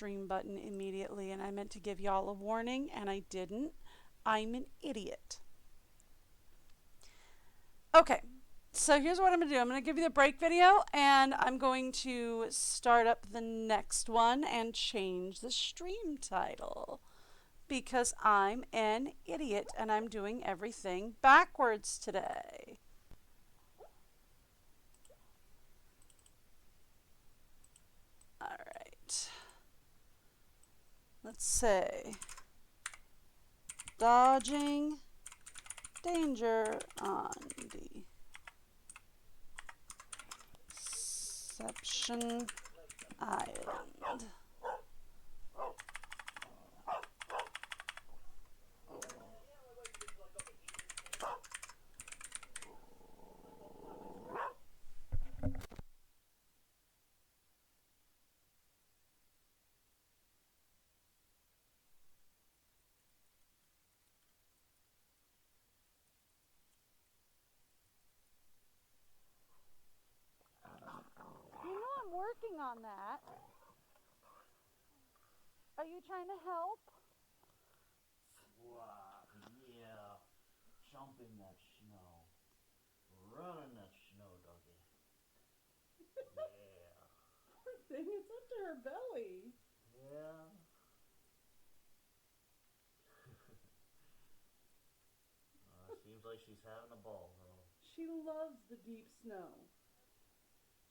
stream button immediately, and I meant to give y'all a warning, and I didn't. I'm an idiot. Okay, so here's what I'm going to do. I'm going to give you the break video, and I'm going to start up the next one and change the stream title because I'm an idiot and I'm doing everything backwards today. All right. Let's say dodging danger on Deception Island. You know I'm working on that. Are you trying to help? Wow, yeah. Jump in that snow. Run in that snow, doggy. Yeah. Poor thing, it's up to her belly. Yeah. Seems like she's having a ball, though. She loves the deep snow.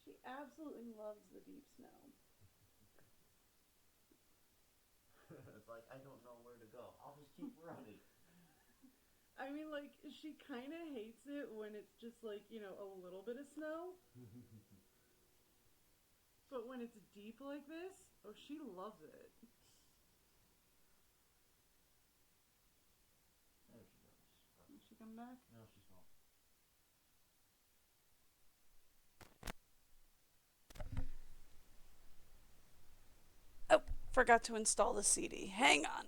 She absolutely loves the deep snow. It's like, I don't know where to go. I'll just keep running. I mean, like, she kind of hates it when it's just like, you know, a little bit of snow. But when it's deep like this, oh, she loves it. There she goes. Did she come back? No, she's not. Oh, forgot to install the CD. Hang on.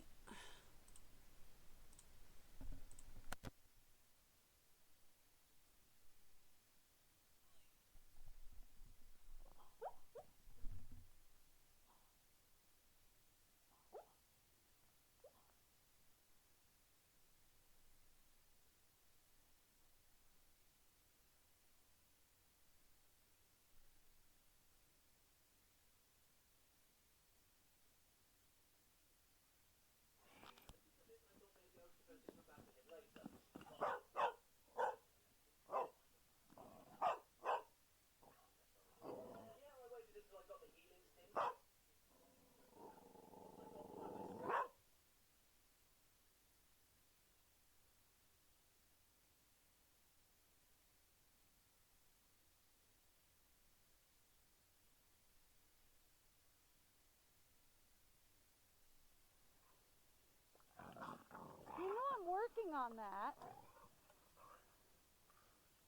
You know I'm working on that.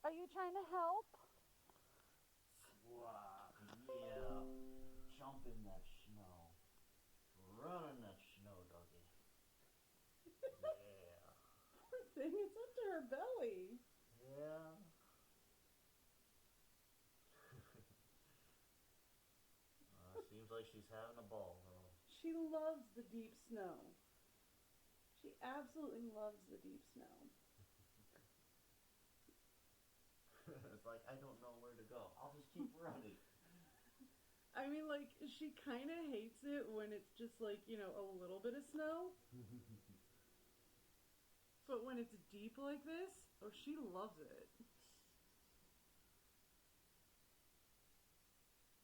Are you trying to help? Wow, yeah. Jump in that snow. Run in that snow, doggy. Yeah. Poor thing, it's up to her belly. Yeah. Seems like she's having a ball, though. She loves the deep snow. She absolutely loves the deep snow. It's like, I don't know where to go. I'll just keep running. I mean, like, she kind of hates it when it's just like, you know, a little bit of snow. But when it's deep like this, oh, she loves it.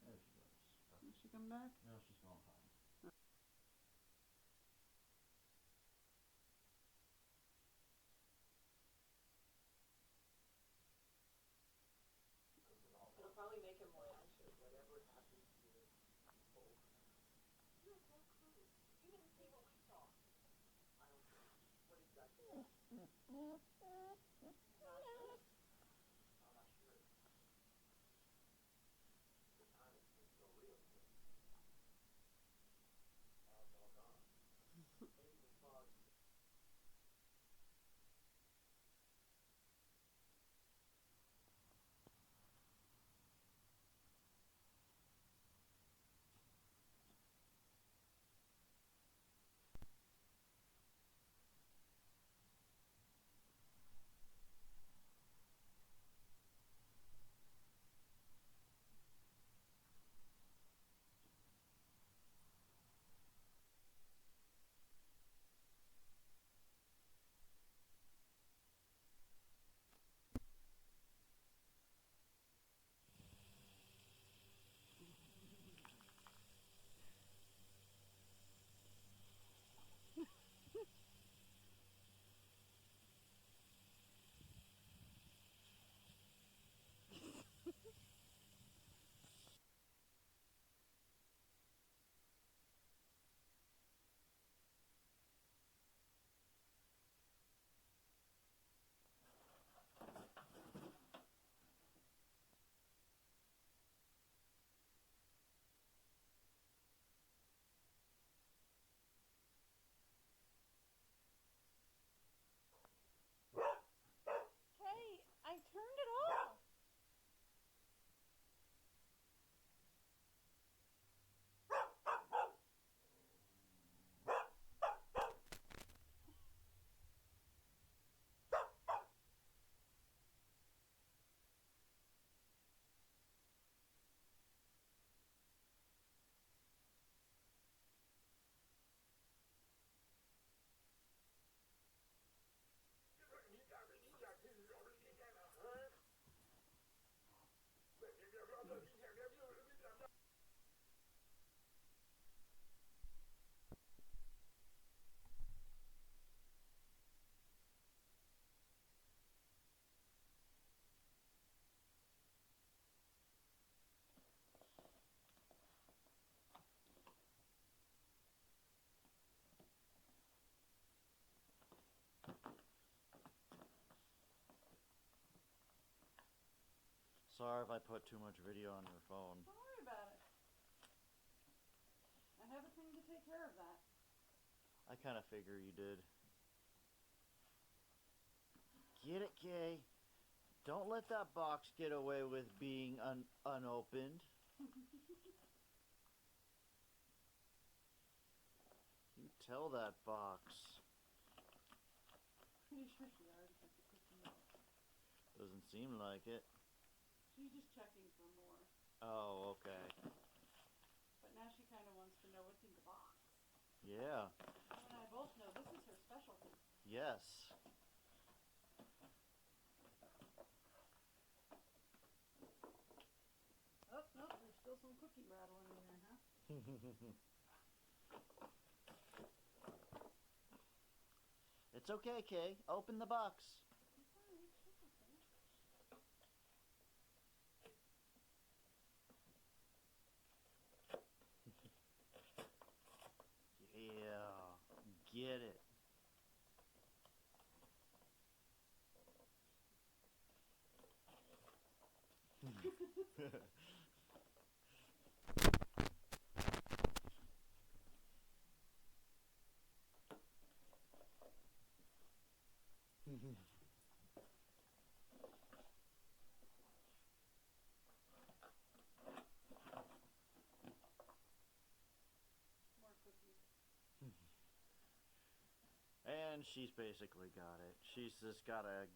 There she goes. Did she come back? No, she's going home. It'll probably make him more anxious, whatever happens to your bolt. You have no clue. You didn't see what we saw. I don't know. What exactly? Not sure. I'm not sure. The panic is so real to it. Oh, it's all gone. Maybe the fog. sorry if I put too much video on your phone. Don't worry about it. I have a thing to take care of that. I kind of figure you did. Get it, Kay? Don't let that box get away with being unopened. You tell that box. Pretty sure she already has the cookie milk. Doesn't seem like it. She's just checking for more. Oh, okay. But now she kind of wants to know what's in the box. Yeah. You and I both know this is her specialty. Yes. Oh, no, there's still some cookie rattling in there, huh? It's okay, Kay. Open the box. Yeah. Get it. More cookies. And she's basically got it. She's just gotta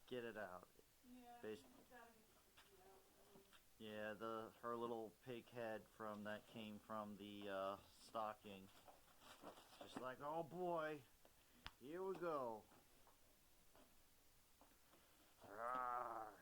get it out. Yeah, Bas- she's gotta get the cookie out. yeah, her little pig head from that came from the stocking. Just like, oh boy, here we go. Rawr.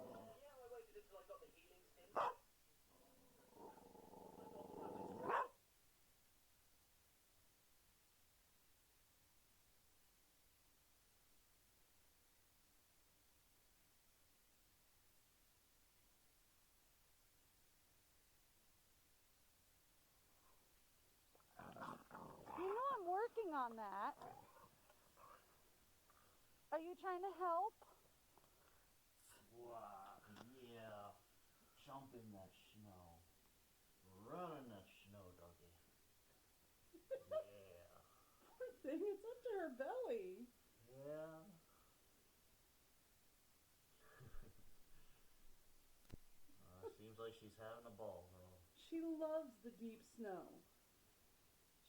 Yeah, I waited until I got the healing skin. I thought that was You know I'm working on that. Are you trying to help? Wow, yeah. Jump in that snow. Run in that snow, doggy. Yeah. Poor thing, it's up to her belly. Yeah. Seems like she's having a ball, though. She loves the deep snow.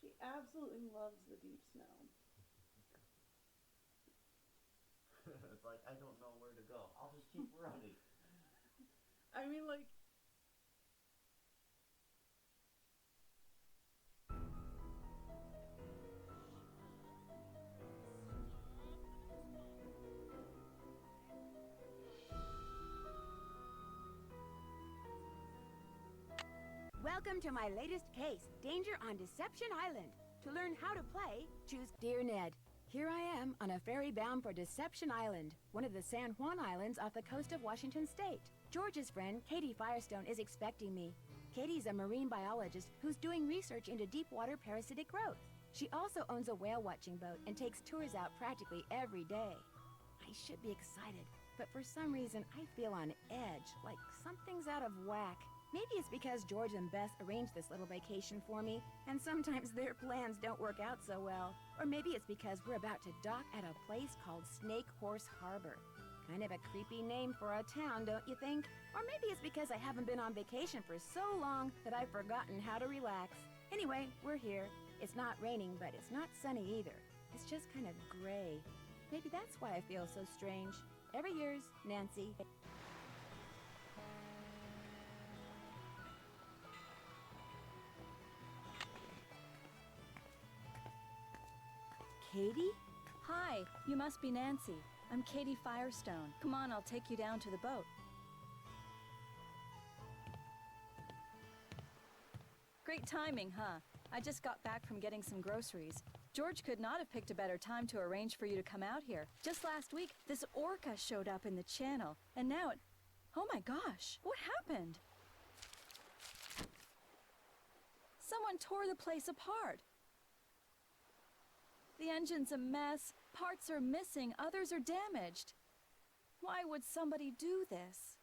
She absolutely loves the deep snow. It's like, I don't know where to go. I'll just keep running. I mean, like, Welcome to my latest case, Danger on Deception Island. To learn how to play, choose Dear Ned. Here I am on a ferry bound for Deception Island, one of the San Juan Islands off the coast of Washington State. George's friend, Katie Firestone, is expecting me. Katie's a marine biologist who's doing research into deep water parasitic growth. She also owns a whale watching boat and takes tours out practically every day. I should be excited, but for some reason I feel on edge, like something's out of whack. Maybe it's because George and Beth arranged this little vacation for me, and sometimes their plans don't work out so well. Or maybe it's because we're about to dock at a place called Snake Horse Harbor. Kind of a creepy name for a town, don't you think? Or maybe it's because I haven't been on vacation for so long that I've forgotten how to relax. Anyway, we're here. It's not raining, but it's not sunny either. It's just kind of gray. Maybe that's why I feel so strange. Ever yours, Nancy. Katie? Hi, you must be Nancy. I'm Katie Firestone. Come on, I'll take you down to the boat. Great timing, huh? I just got back from getting some groceries. George could not have picked a better time to arrange for you to come out here. Just last week, this orca showed up in the channel, and now it... Oh my gosh, what happened? Someone tore the place apart. The engine's a mess, parts are missing, others are damaged. Why would somebody do this?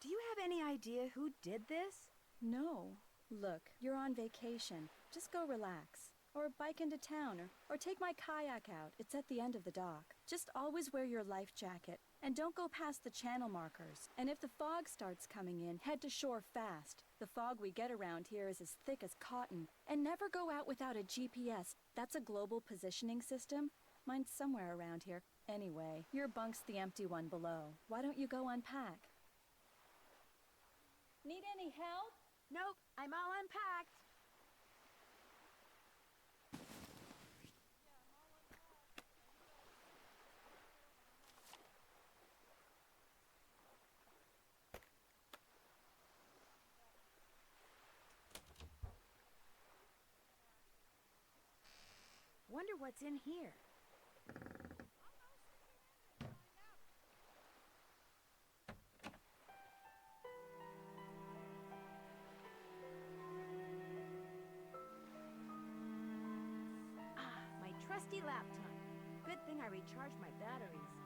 Do you have any idea who did this? No. Look, you're on vacation. Just go relax. Or bike into town, or take my kayak out. It's at the end of the dock. Just always wear your life jacket, and don't go past the channel markers. And if the fog starts coming in, head to shore fast. The fog we get around here is as thick as cotton. And never go out without a GPS. That's a global positioning system. Mine's somewhere around here. Anyway, your bunk's the empty one below. Why don't you go unpack? Need any help? Nope, I'm all unpacked. Wonder what's in here. Ah, my trusty laptop. Good thing I recharged my batteries.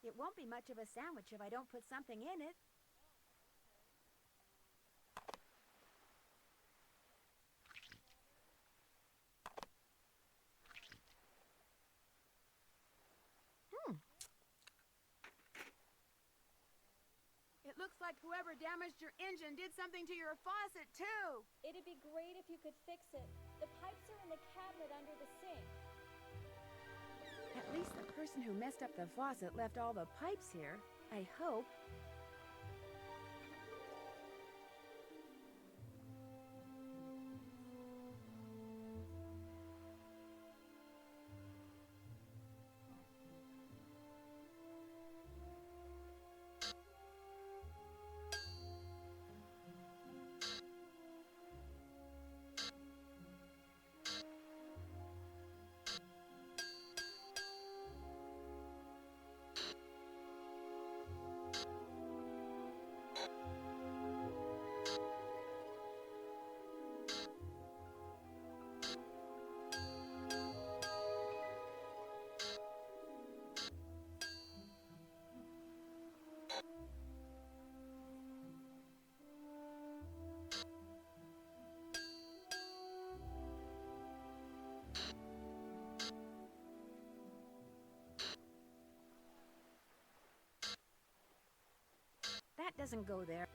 It won't be much of a sandwich if I don't put something in it. looks like whoever damaged your engine did something to your faucet, too. It'd be great if you could fix it. The pipes are in the cabinet under the sink. At least the person who messed up the faucet left all the pipes here. I hope. That doesn't go there.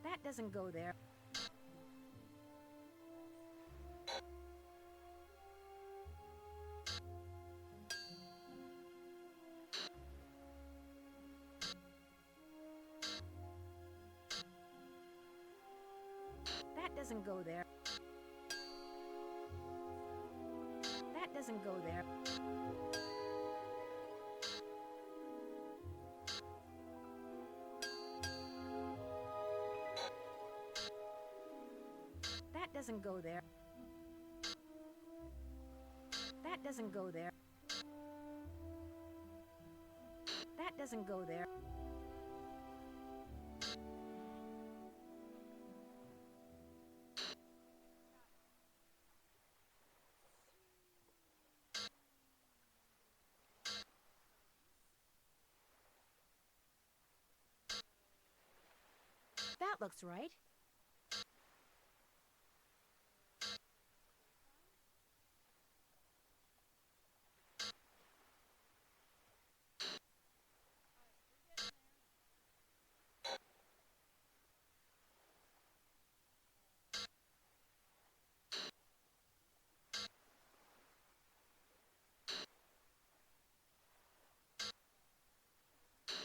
That doesn't go there. That doesn't go there. That doesn't go there. That doesn't go there. That doesn't go there. That doesn't go there. That looks right.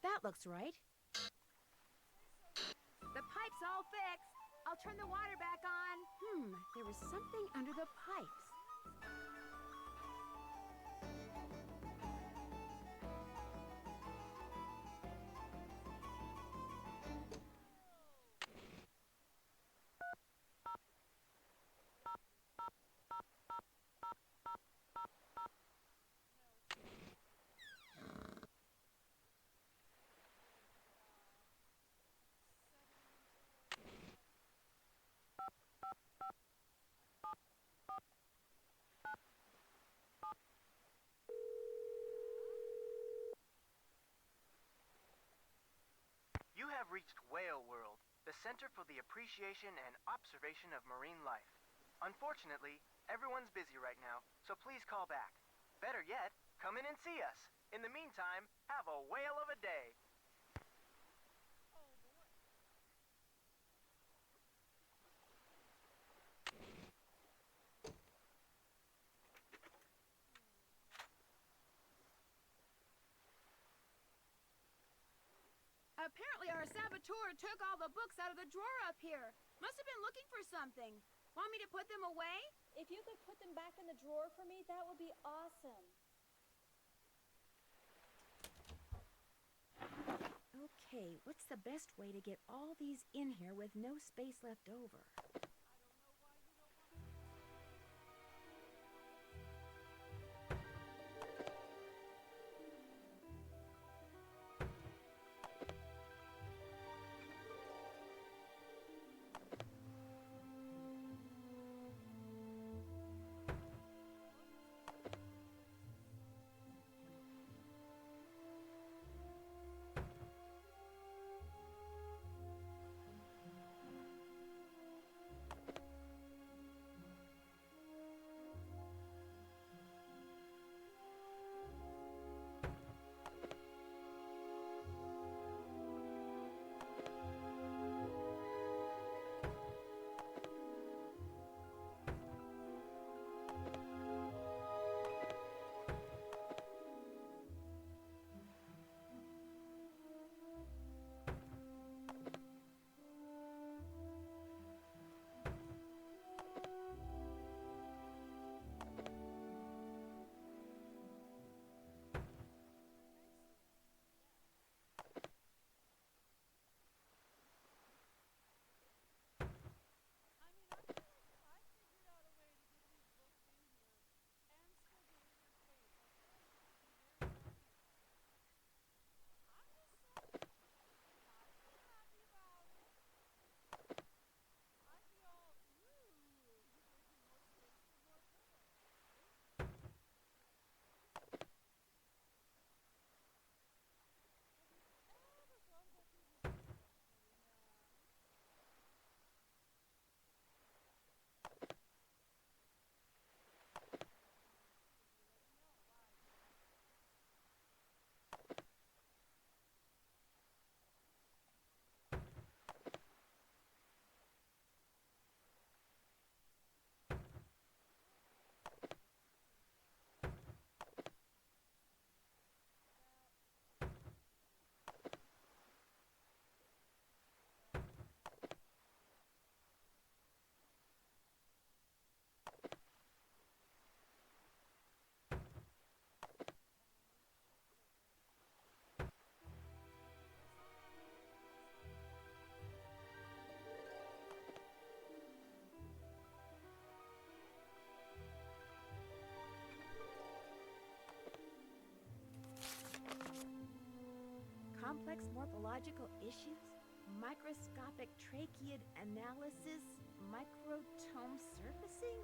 That looks right. The pipe's all fixed. I'll turn the water back on. There was something under the pipes. You have reached Whale World, the Center for the Appreciation and Observation of Marine Life. Unfortunately, everyone's busy right now, so please call back. Better yet, come in and see us. In the meantime, have a whale of a day. Apparently our saboteur took all the books out of the drawer up here. Must have been looking for something. Want me to put them away? If you could put them back in the drawer for me, that would be awesome. Okay, what's the best way to get all these in here with no space left over? complex morphological issues, microscopic tracheid analysis, microtome surfacing?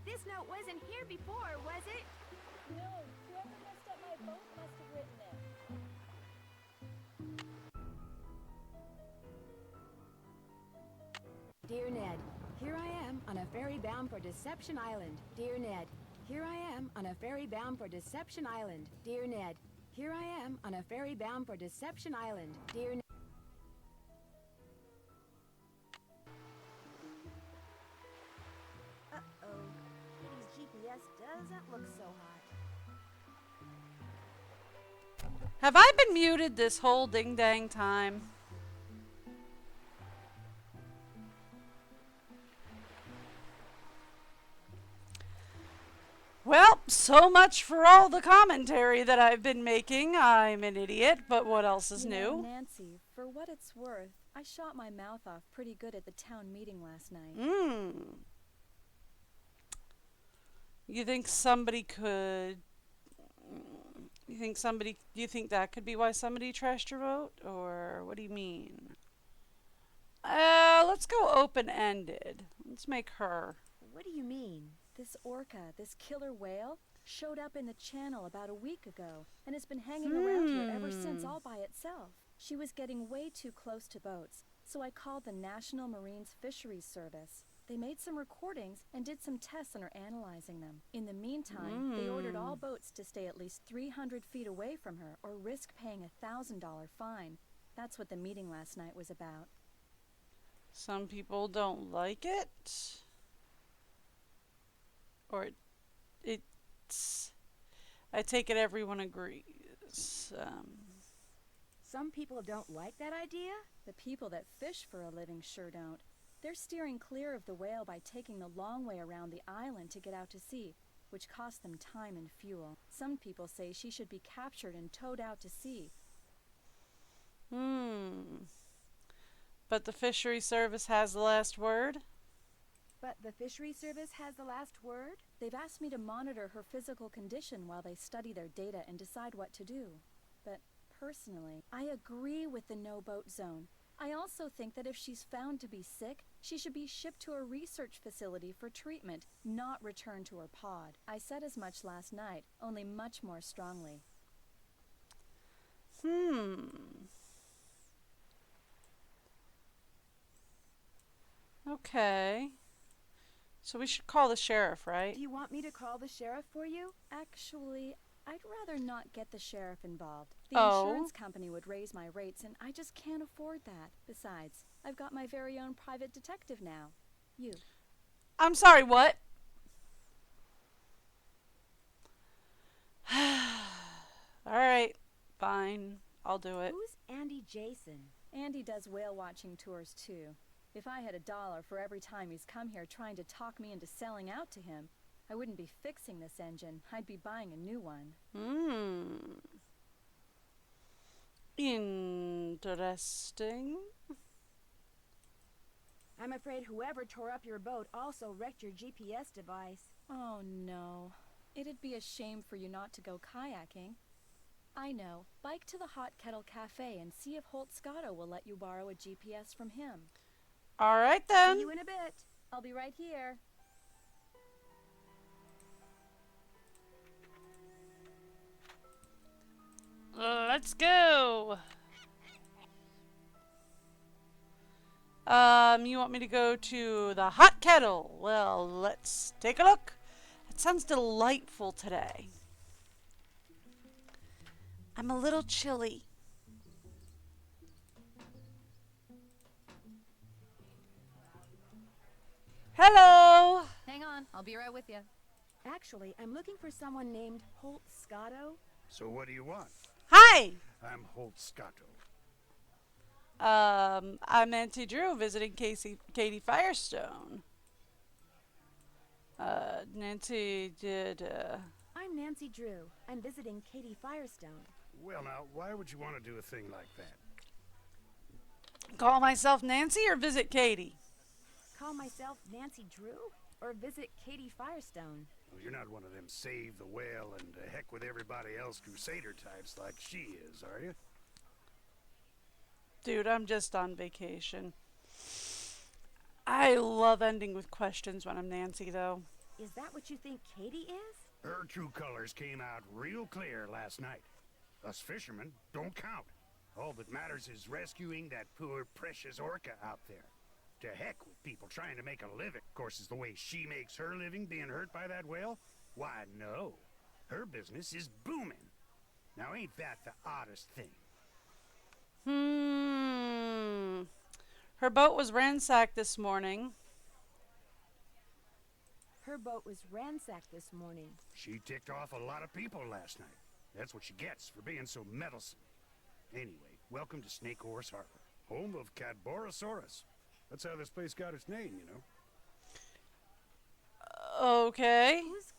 This note wasn't here before, was it? No, whoever messed up my boat must have written it. Dear Ned, here I am on a ferry bound for Deception Island. Dear Ned, here I am on a ferry bound for Deception Island. Dear Ned, here I am on a ferry bound for Deception Island. Dear Ned. Uh-oh. Kitty's GPS doesn't look so hot. Have I been muted this whole ding-dang time? Well, so much for all the commentary that I've been making. I'm an idiot, but what else is You know, new? Nancy, for what it's worth, I shot my mouth off pretty good at the town meeting last night. You think somebody could... Do you think that could be why somebody trashed your vote? Or what do you mean? Let's go open-ended. Let's make her. What do you mean? This orca, this killer whale, showed up in the channel about a week ago and has been hanging around here ever since all by itself. She was getting way too close to boats, so I called the National Marines Fisheries Service. They made some recordings and did some tests and are analyzing them. In the meantime, they ordered all boats to stay at least 300 feet away from her or risk paying a $1,000 fine. That's what the meeting last night was about. Some people don't like it. Or it's... I take it everyone agrees. Some people don't like that idea? The people that fish for a living sure don't. They're steering clear of the whale by taking the long way around the island to get out to sea, which costs them time and fuel. Some people say she should be captured and towed out to sea. But the fishery service has the last word? But the fishery service has the last word? They've asked me to monitor her physical condition while they study their data and decide what to do. But personally, I agree with the no-boat zone. I also think that if she's found to be sick, she should be shipped to a research facility for treatment, not returned to her pod. I said as much last night, only much more strongly. Okay. So we should call the sheriff, right? Do you want me to call the sheriff for you? Actually, I'd rather not get the sheriff involved. The Oh. insurance company would raise my rates, and I just can't afford that. Besides, I've got my very own private detective now. You. I'm sorry, what? All right, fine. I'll do it. Who's Andy Jason? Andy does whale watching tours, too. If I had $1 for every time he's come here trying to talk me into selling out to him, I wouldn't be fixing this engine. I'd be buying a new one. Interesting. I'm afraid whoever tore up your boat also wrecked your GPS device. Oh, no. It'd be a shame for you not to go kayaking. I know. Bike to the Hot Kettle Cafe and see if Holt Scotto will let you borrow a GPS from him. All right, then. See you in a bit. I'll be right here. Let's go. You want me to go to the hot kettle? Well, let's take a look. It sounds delightful today. I'm a little chilly. Hello. Hang on, I'll be right with you. Actually, I'm looking for someone named Holt Scotto. So what do you want? Hi. I'm Holt Scotto. I'm Auntie Drew visiting Katie Firestone. Nancy did, I'm Nancy Drew. I'm visiting Katie Firestone. Well, now, why would you want to do a thing like that? call myself Nancy or visit Katie? Call myself Nancy Drew or visit Katie Firestone? Well, you're not one of them save the whale and heck with everybody else crusader types like she is, are you? Dude, I'm just on vacation. I love ending with questions when I'm Nancy, though. Is that what you think Katie is? Her true colors came out real clear last night. Us fishermen don't count. All that matters is rescuing that poor precious orca out there. To heck with people trying to make a living. Of course, is the way she makes her living being hurt by that whale? Why, no. Her business is booming. Now, ain't that the oddest thing? Her boat was ransacked this morning. Her boat was ransacked this morning. She ticked off a lot of people last night. That's what she gets for being so meddlesome. Anyway, welcome to Snake Horse Harbor, home of Cadborosaurus. That's how this place got its name, you know. Okay. Who's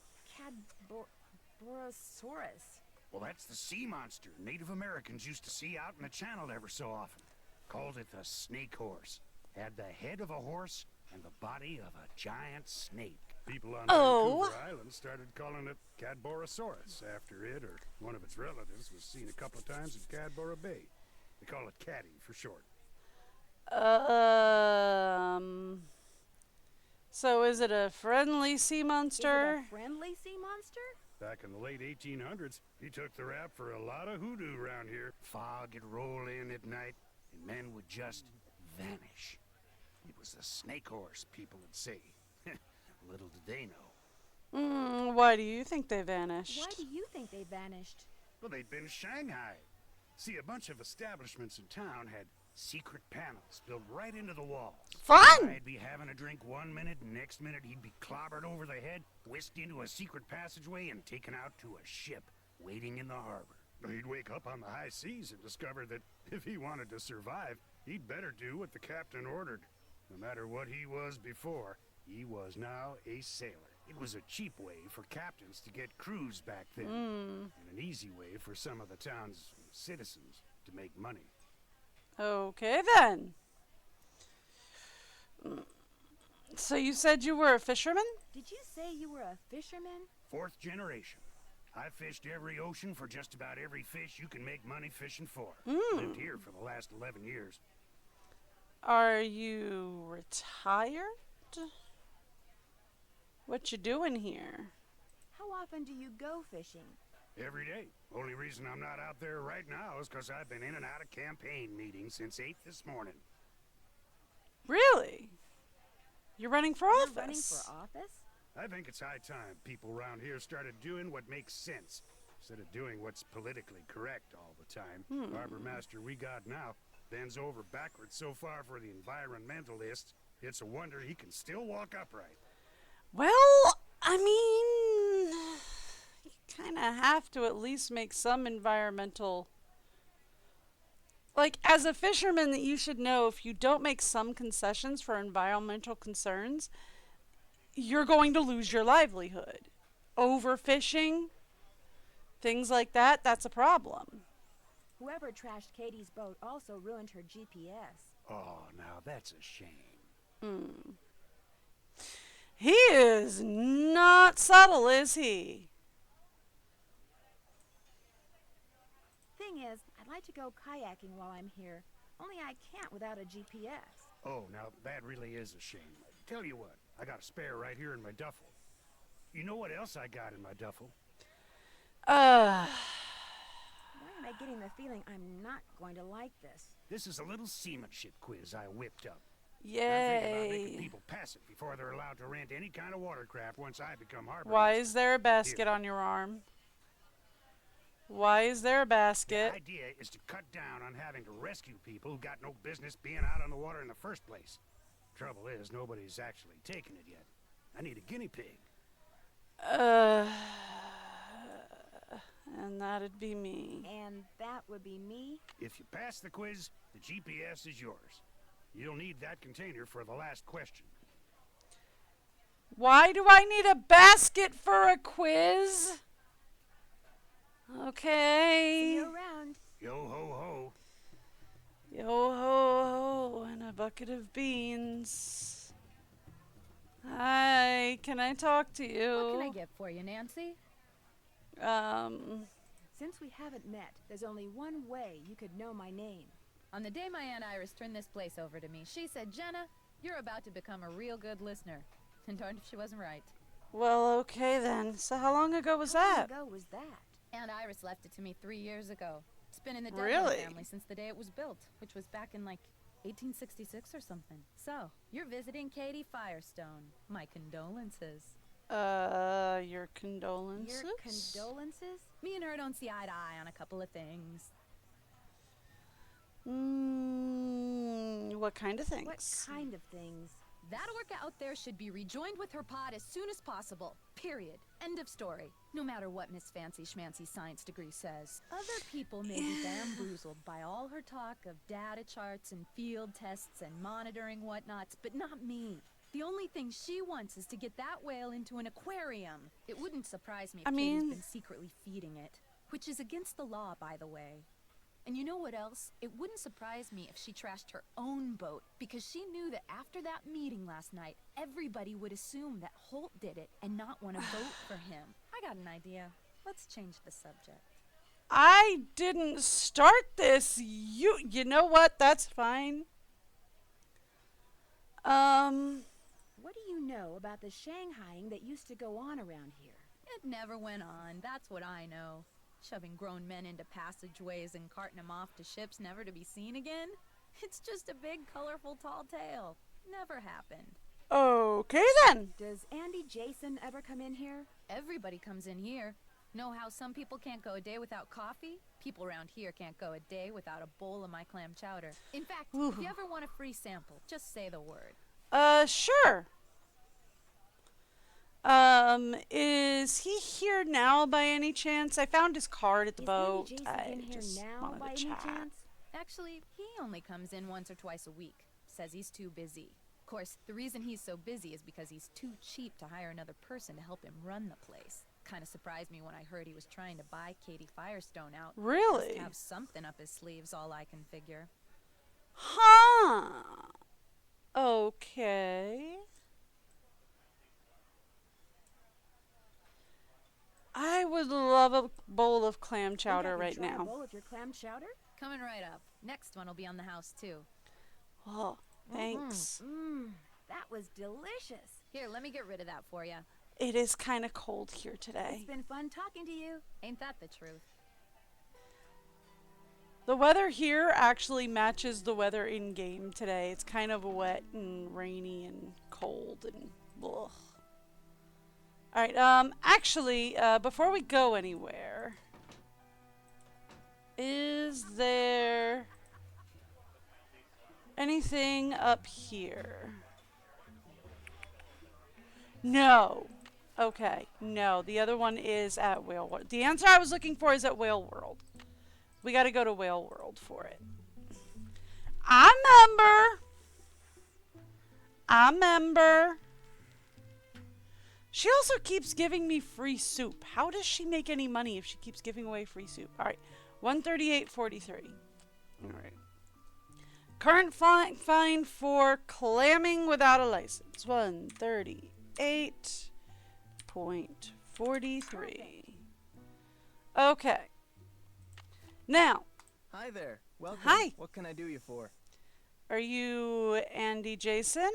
Cadborosaurus? Well, that's the sea monster Native Americans used to see out in the channel ever so often. Called it the snake horse. Had the head of a horse and the body of a giant snake. People on Vancouver Island started calling it Cadborosaurus after it or one of its relatives was seen a couple of times in Cadboro Bay. They call it Caddy for short. So is it a friendly sea monster? Is it a friendly sea monster? Back in the late 1800s, he took the rap for a lot of hoodoo around here. Fog would roll in at night, and men would just vanish. It was the snake horse, people would say. Little did they know. Why do you think they vanished? Why do you think they vanished? Well, they'd been shanghaied. See, a bunch of establishments in town had secret panels built right into the walls. Fun! I'd be having a drink one minute, and next minute he'd be clobbered over the head, whisked into a secret passageway, and taken out to a ship waiting in the harbor. He'd wake up on the high seas and discover that if he wanted to survive, he'd better do what the captain ordered. No matter what he was before, he was now a sailor. It was a cheap way for captains to get crews back then, and an easy way for some of the town's citizens to make money. Okay, then. So you said you were a fisherman? Did you say you were a fisherman? 4th generation. I fished every ocean for just about every fish you can make money fishing for. Lived here for the last 11 years. Are you retired? What you doing here? How often do you go fishing? Every day. Only reason I'm not out there right now is because I've been in and out of campaign meetings since 8 this morning. Really? You're running for You're office? running for office? I think it's high time people around here started doing what makes sense, instead of doing what's politically correct all the time. Harbor master we got now bends over backwards so far for the environmentalists, it's a wonder he can still walk upright. Well, I mean, you kind of have to at least make some environmental. Like, as a fisherman, that you should know if you don't make some concessions for environmental concerns, you're going to lose your livelihood. Overfishing, things like that, that's a problem. Whoever trashed Katie's boat also ruined her GPS. Oh, now that's a shame. He is not subtle, is he? Thing is, I'd like to go kayaking while I'm here. Only I can't without a GPS. Oh, now that really is a shame. Tell you what, I got a spare right here in my duffel. You know what else I got in my duffel? Uh, Why am I getting the feeling I'm not going to like this? This is a little seamanship quiz I whipped up. I'm thinking about making yay. people pass it before they're allowed to rent any kind of watercraft once I become harbor Why master. is there a basket on your arm? Why is there a The basket? idea is to cut down on having to rescue people who got no business being out on the water in the first place. Trouble is, nobody's actually taken it yet. I need a guinea pig. And that'd be me. And that would be me? If you pass the quiz, the GPS is yours. You'll need that container for the last question. Why do I need a basket for a quiz? See Okay. you around. Yo ho ho. Yo ho ho, and a bucket of beans. Hi, can I talk to you? What can I get for you, Nancy? Since we haven't met, there's only one way you could know my name. On the day my Aunt Iris turned this place over to me, she said, Jenna, you're about to become a real good listener. And darned if she wasn't right. Well, okay then. So how long ago was How long that? ago was that? Aunt Iris left it to me 3 years ago. It's been in the Dudley Really? family since the day it was built, which was back in like 1866 or something. So, you're visiting Katie Firestone. My condolences. Your condolences? Your condolences? Me and her don't see eye to eye on a couple of things. What kind of things? What kind of things? That orca out there should be rejoined with her pod as soon as possible. Period. End of story. No matter what Miss Fancy Schmancy's science degree says. Other people may be bamboozled by all her talk of data charts and field tests and monitoring whatnots, but not me. The only thing she wants is to get that whale into an aquarium. It wouldn't surprise me if Katie's been secretly feeding it. Which is against the law, by the way. And you know what else? It wouldn't surprise me if she trashed her own boat, because she knew that after that meeting last night, everybody would assume that Holt did it and not want to vote for him. I got an idea. Let's change the subject. I didn't start this. You know what? That's fine. What do you know about the Shanghaiing that used to go on around here? It never went on, that's what I know. Shoving grown men into passageways and carting them off to ships never to be seen again? It's just a big, colorful, tall tale. Never happened. Okay then. Does Andy Jason ever come in here? Everybody comes in here. Know how some people can't go a day without coffee? People around here can't go a day without a bowl of my clam chowder. In fact, if you ever want a free sample, just say the word. Sure. Is he here now by any chance? I found his card at the Is boat. Andy Jason I in here just now wanted by to any chat. chance? Actually, he only comes in once or twice a week. Says he's too busy. Of course, the reason he's so busy is because he's too cheap to hire another person to help him run the place. Kind of surprised me when I heard he was trying to buy Katie Firestone out. Really? Must have something up his sleeves, all I can figure. Huh. Okay. I would love a bowl of clam Think I chowder could right try a now. bowl of your clam chowder? Coming right up. Next one will be on the house, too. Oh, Thanks. That was delicious. Here, let me get rid of that for you. It is kind of cold here today. It's been fun talking to you. Ain't that the truth? The weather here actually matches the weather in game today. It's kind of wet and rainy and cold and ugh. Alright, actually, before we go anywhere, is there anything up here? No. Okay, no. The other one is at Whale World. The answer I was looking for is at Whale World. We gotta go to Whale World for it. I remember. She also keeps giving me free soup. How does she make any money if she keeps giving away free soup? Alright, 138.43. Alright. Current fine for clamming without a license. 138.43. Okay. Now. Hi there. Welcome. Hi. What can I do you for? Are you Andy Jason?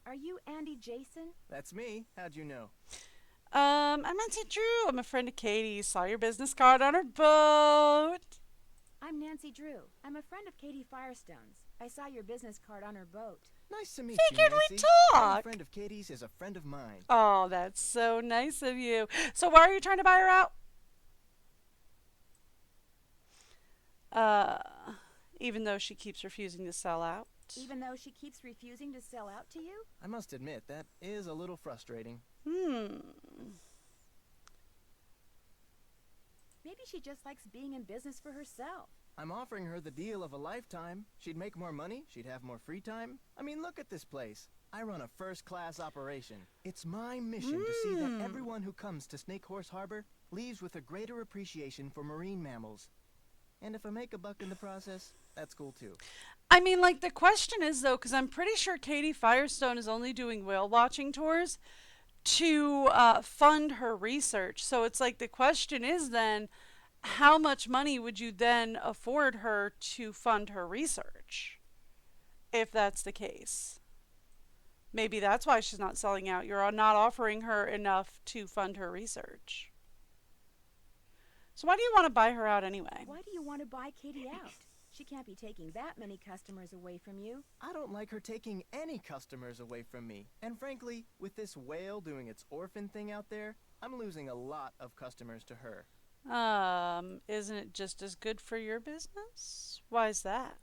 Are you Andy Jason? That's me. How'd you know? I'm Nancy Drew. I'm a friend of Katie. Saw your business card on her boat. I'm Nancy Drew. I'm a friend of Katie Firestone's. I saw your business card on her boat. Nice to meet Figured you, we'd Nancy. talk. Any friend of Katie's is a friend of mine. Oh, that's so nice of you. So why are you trying to buy her out? Even though she keeps refusing to sell out. Even though she keeps refusing to sell out to you? I must admit, that is a little frustrating. Maybe she just likes being in business for herself. I'm offering her the deal of a lifetime. She'd make more money, she'd have more free time. I mean, look at this place. I run a first-class operation. It's my mission to see that everyone who comes to Snake Horse Harbor leaves with a greater appreciation for marine mammals. And if I make a buck in the process, that's cool too. I mean, like, the question is, though, because I'm pretty sure Katie Firestone is only doing whale watching tours to fund her research. So it's like the question is then, how much money would you then afford her to fund her research? If that's the case. Maybe that's why she's not selling out. You're not offering her enough to fund her research. So why do you want to buy her out anyway? Why do you want to buy Katie out? She can't be taking that many customers away from you. I don't like her taking any customers away from me. And frankly, with this whale doing its orphan thing out there, I'm losing a lot of customers to her. Isn't it just as good for your business? Why is that?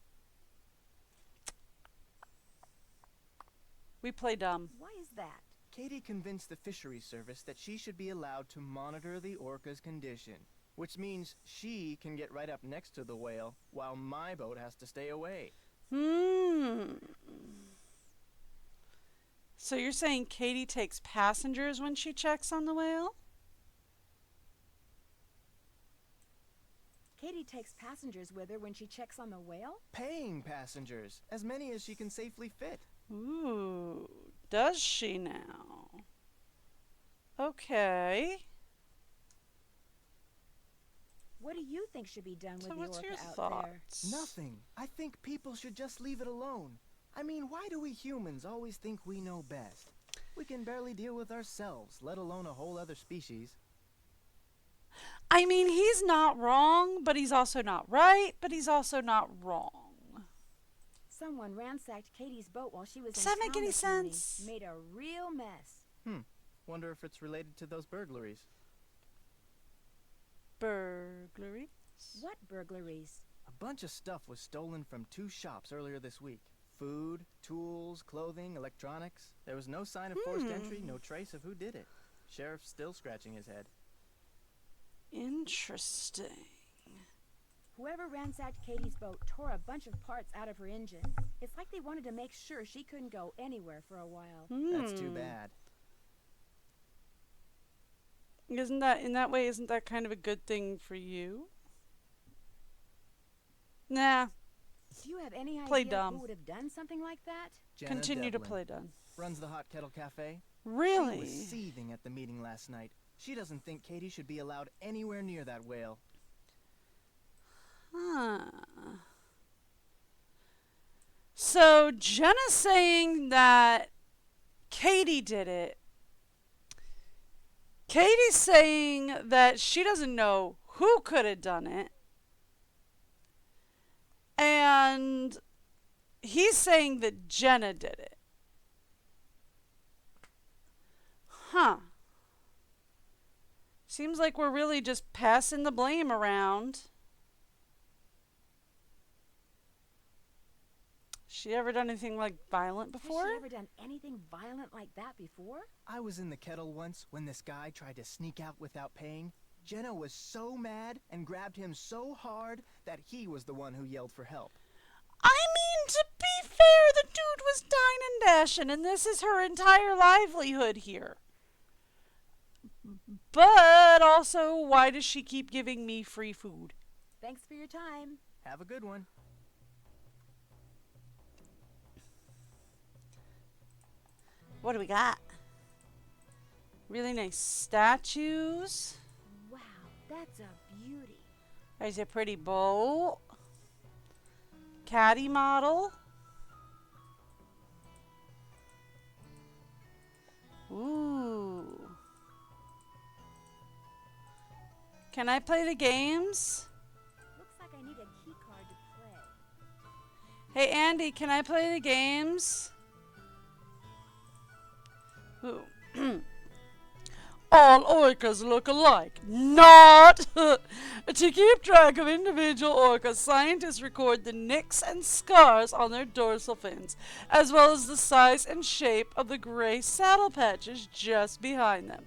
We play dumb. Why is that? Katie convinced the fisheries service that she should be allowed to monitor the orca's condition, which means she can get right up next to the whale while my boat has to stay away. So you're saying Katie takes passengers when she checks on the whale? Katie takes passengers with her when she checks on the whale? Paying passengers, as many as she can safely fit. Ooh, does she now? Okay. What do you think should be done So with what's the your orca out there? thoughts? Nothing. I think people should just leave it alone. I mean, why do we humans always think we know best? We can barely deal with ourselves, let alone a whole other species. I mean, he's not wrong, but he's also not right, but he's also not wrong. Someone ransacked Katie's boat while she was Does in that make town any this morning. sense? Made a real mess. Wonder if it's related to those burglaries. Burglaries? What burglaries? A bunch of stuff was stolen from 2 shops earlier this week. Food, tools, clothing, electronics. There was no sign of forced entry, no trace of who did it. Sheriff's still scratching his head. Interesting. Whoever ransacked Katie's boat tore a bunch of parts out of her engine. It's like they wanted to make sure she couldn't go anywhere for a while. That's too bad. Isn't that, in that way, isn't that kind of a good thing for you? Nah. Do you have any Play idea dumb. who would have done something like that? Jenna Continue to Devlin play dumb. runs the Hot Kettle Cafe. Really? She was seething at the meeting last night. She doesn't think Katie should be allowed anywhere near that whale. Huh. So Jenna's saying that Katie did it. Katie's saying that she doesn't know who could have done it. And he's saying that Jenna did it. Huh. Seems like we're really just passing the blame around. She ever done anything like violent before? Has she ever done anything violent like that before? I was in the kettle once when this guy tried to sneak out without paying. Jenna was so mad and grabbed him so hard that he was the one who yelled for help. I mean, to be fair, the dude was dine and dashing, and this is her entire livelihood here. But also, why does she keep giving me free food? Thanks for your time. Have a good one. What do we got? Really nice statues. Wow, that's a beauty. There's a pretty bowl. Caddy model. Ooh. Can I play the games? Looks like I need a key card to play. Hey Andy, can I play the games? Ooh. All orcas look alike. Not! To keep track of individual orcas, scientists record the nicks and scars on their dorsal fins, as well as the size and shape of the gray saddle patches just behind them.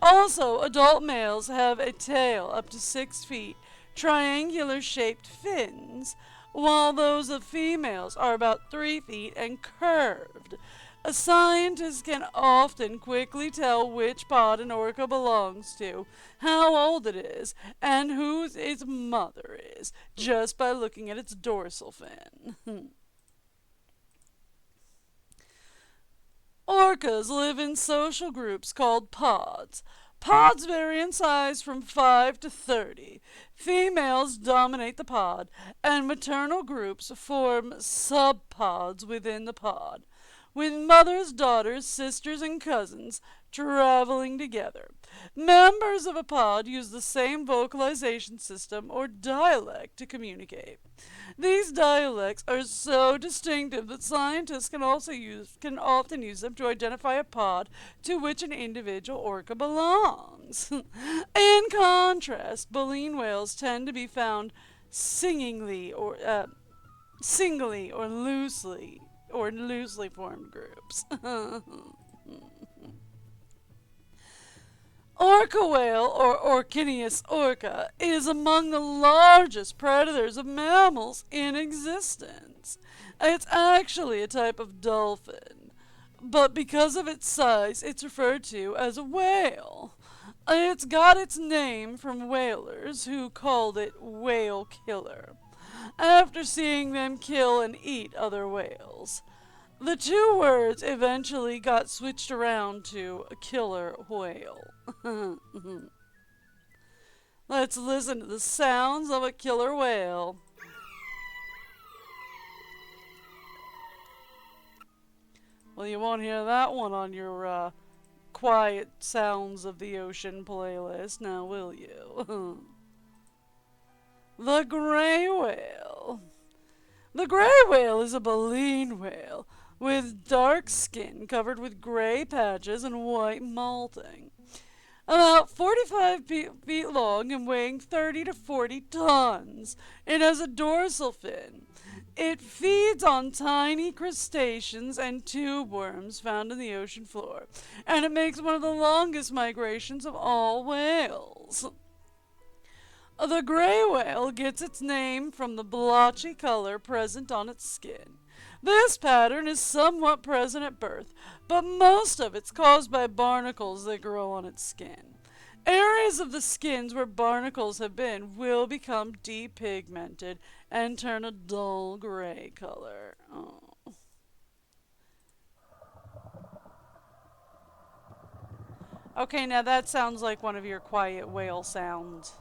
Also, adult males have a tail up to 6 feet, triangular-shaped fins, while those of females are about 3 feet and curved. A scientist can often quickly tell which pod an orca belongs to, how old it is, and who its mother is, just by looking at its dorsal fin. Orcas live in social groups called pods. Pods vary in size from 5 to 30. Females dominate the pod, and maternal groups form subpods within the pod, with mothers, daughters, sisters, and cousins traveling together. Members of a pod use the same vocalization system or dialect to communicate. These dialects are so distinctive that scientists can often use them to identify a pod to which an individual orca belongs. In contrast, baleen whales tend to be found singly or loosely formed groups. Orca whale, or Orcinius orca, is among the largest predators of mammals in existence. It's actually a type of dolphin, but because of its size, it's referred to as a whale. It's got its name from whalers who called it whale killer, after seeing them kill and eat other whales. The two words eventually got switched around to killer whale. Let's listen to the sounds of a killer whale. Well, you won't hear that one on your quiet sounds of the ocean playlist, now will you? The gray whale. The gray whale is a baleen whale with dark skin covered with gray patches and white molting. About 45 feet long and weighing 30 to 40 tons. It has a dorsal fin. It feeds on tiny crustaceans and tube worms found in the ocean floor, and it makes one of the longest migrations of all whales. The gray whale gets its name from the blotchy color present on its skin. This pattern is somewhat present at birth, but most of it's caused by barnacles that grow on its skin. Areas of the skins where barnacles have been will become depigmented and turn a dull gray color. Oh. Okay, now that sounds like one of your quiet whale sounds.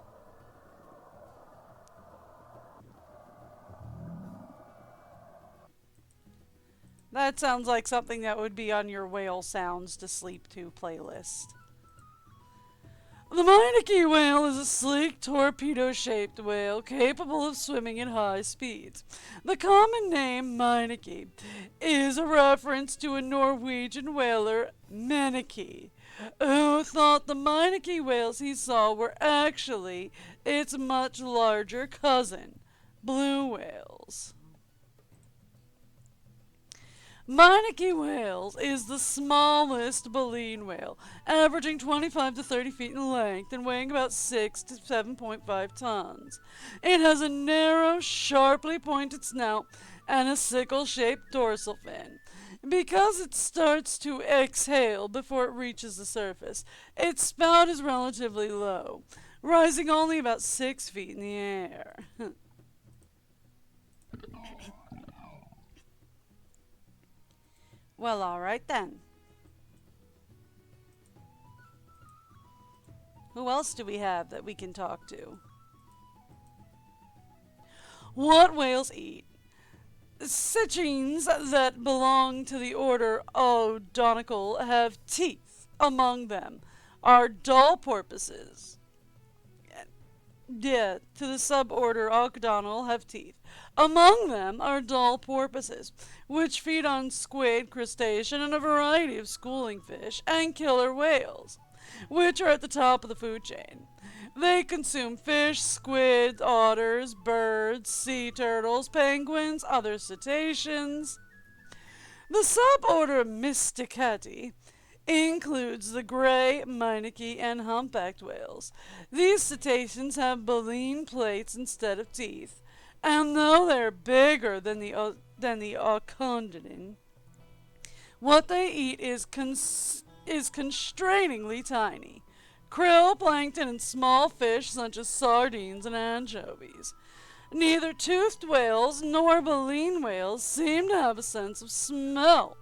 That sounds like something that would be on your whale sounds to sleep to playlist. The Meineke whale is a sleek, torpedo-shaped whale capable of swimming at high speeds. The common name Meineke is a reference to a Norwegian whaler, Meneke, who thought the Meineke whales he saw were actually its much larger cousin, blue whales. Meineke whales is the smallest baleen whale, averaging 25 to 30 feet in length and weighing about 6 to 7.5 tons. It has a narrow, sharply pointed snout and a sickle-shaped dorsal fin. Because it starts to exhale before it reaches the surface, its spout is relatively low, rising only about 6 feet in the air. Well, alright then. Who else do we have that we can talk to? What whales eat? Cichines that belong to the order Odontical have teeth. Among them are dull porpoises. Yeah, to the suborder Octodontal have teeth. Among them are dull porpoises, which feed on squid, crustacean, and a variety of schooling fish, and killer whales, which are at the top of the food chain. They consume fish, squid, otters, birds, sea turtles, penguins, other cetaceans. The suborder Mysticeti includes the gray, Meineke, and humpbacked whales. These cetaceans have baleen plates instead of teeth, and though they're bigger than the Ocodontin, what they eat is constrainingly tiny. Krill, plankton, and small fish such as sardines and anchovies. Neither toothed whales nor baleen whales seem to have a sense of smell.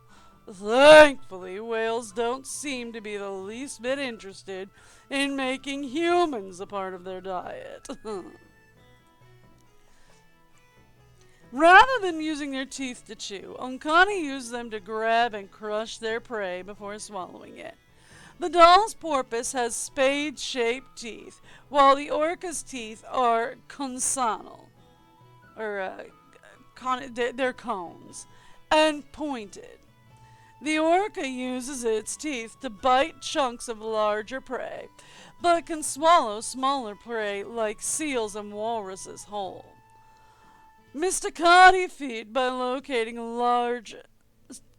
Thankfully, whales don't seem to be the least bit interested in making humans a part of their diet. Rather than using their teeth to chew, Onkani use them to grab and crush their prey before swallowing it. The doll's porpoise has spade-shaped teeth, while the orca's teeth are consonal, or they're cones, and pointed. The orca uses its teeth to bite chunks of larger prey, but can swallow smaller prey like seals and walruses whole. Mysticati feed by locating large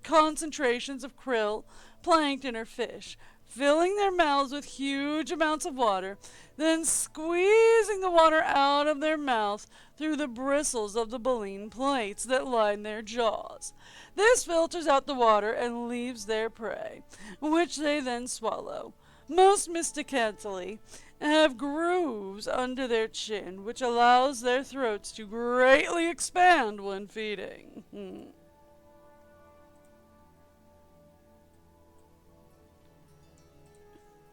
concentrations of krill, plankton, or fish, filling their mouths with huge amounts of water, then squeezing the water out of their mouth through the bristles of the baleen plates that line their jaws. This filters out the water and leaves their prey, which they then swallow. Most mysticetally have grooves under their chin, which allows their throats to greatly expand when feeding.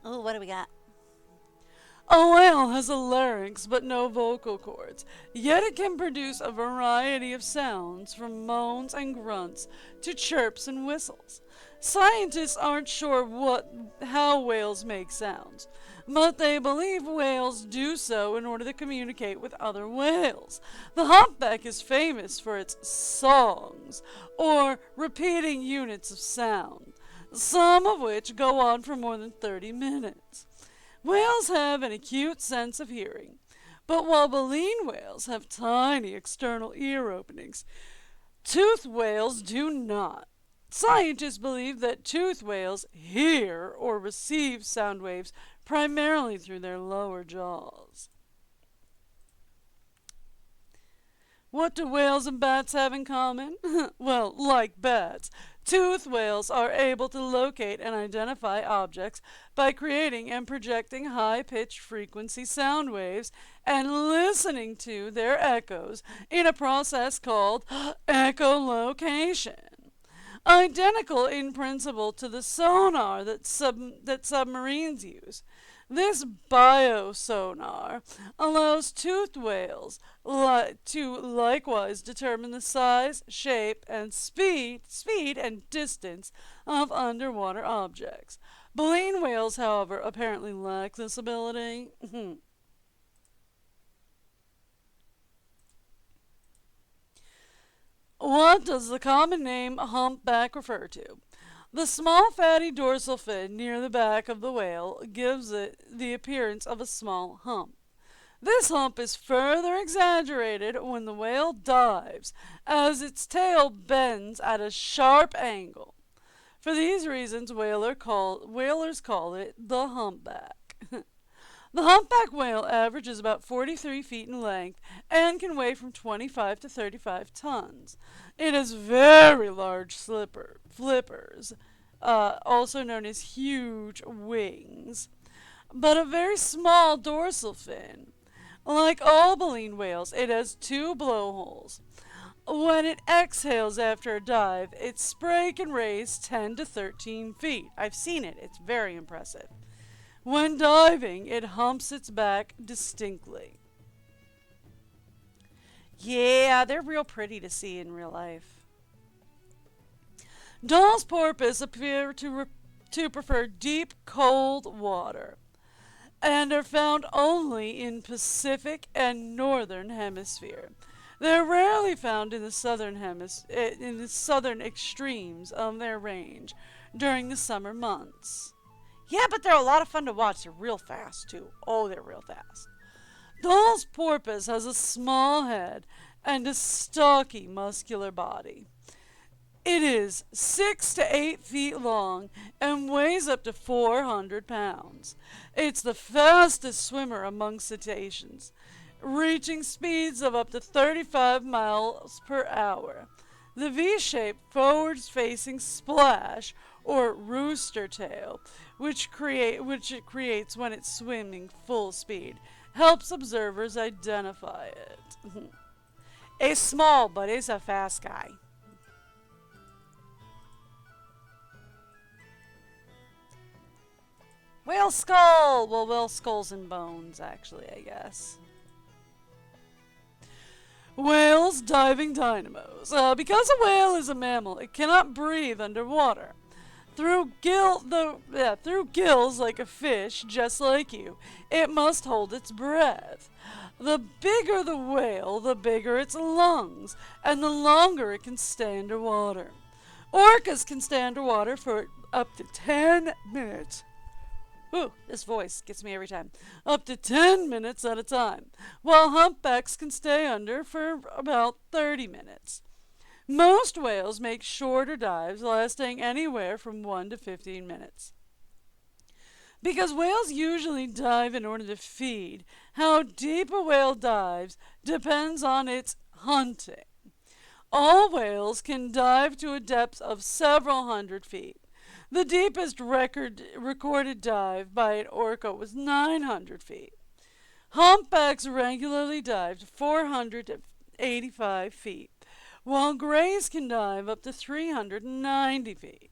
Oh, what do we got? A whale has a larynx but no vocal cords, yet it can produce a variety of sounds from moans and grunts to chirps and whistles. Scientists aren't sure how whales make sounds, but they believe whales do so in order to communicate with other whales. The humpback is famous for its songs, or repeating units of sound, some of which go on for more than 30 minutes. Whales have an acute sense of hearing, but while baleen whales have tiny external ear openings, toothed whales do not. Scientists believe that toothed whales hear or receive sound waves primarily through their lower jaws. What do whales and bats have in common? Well, like bats, toothed whales are able to locate and identify objects by creating and projecting high-pitched frequency sound waves and listening to their echoes in a process called echolocation. Identical in principle to the sonar that submarines use, This biosonar allows toothed whales to likewise determine the size, shape, and speed and distance of underwater objects. Baleen whales, however, apparently lack this ability. What does the common name humpback refer to? The small fatty dorsal fin near the back of the whale gives it the appearance of a small hump. This hump is further exaggerated when the whale dives, as its tail bends at a sharp angle. For these reasons, whalers call it the humpback. The humpback whale averages about 43 feet in length and can weigh from 25 to 35 tons. It has very large flippers, also known as huge wings, but a very small dorsal fin. Like all baleen whales, it has two blowholes. When it exhales after a dive, its spray can raise 10 to 13 feet. I've seen it. It's very impressive. When diving, it humps its back distinctly. Yeah, they're real pretty to see in real life. Dall's porpoise appear to prefer deep, cold water and are found only in Pacific and Northern Hemisphere. They're rarely found in the southern extremes of their range during the summer months. Yeah, but they're a lot of fun to watch. They're real fast, too. Oh, they're real fast. Dall's porpoise has a small head and a stocky, muscular body. It is 6 to 8 feet long and weighs up to 400 pounds. It's the fastest swimmer among cetaceans, reaching speeds of up to 35 miles per hour. The V-shaped forward-facing splash, or rooster tail, which it creates when it's swimming full speed, helps observers identify it. It's small, but it's a fast guy. Whale skull! Well, whale skulls and bones, actually, I guess. Whales diving dynamos. Because a whale is a mammal, it cannot breathe underwater. Through gills like a fish, just like you, it must hold its breath. The bigger the whale, the bigger its lungs, and the longer it can stay underwater. Orcas can stay underwater for up to 10 minutes. Ooh, this voice gets me every time. Up to 10 minutes at a time, while humpbacks can stay under for about 30 minutes. Most whales make shorter dives, lasting anywhere from 1 to 15 minutes. Because whales usually dive in order to feed, how deep a whale dives depends on its hunting. All whales can dive to a depth of several hundred feet. The deepest recorded dive by an orca was 900 feet. Humpbacks regularly dive to 485 feet, while grays can dive up to 390 feet.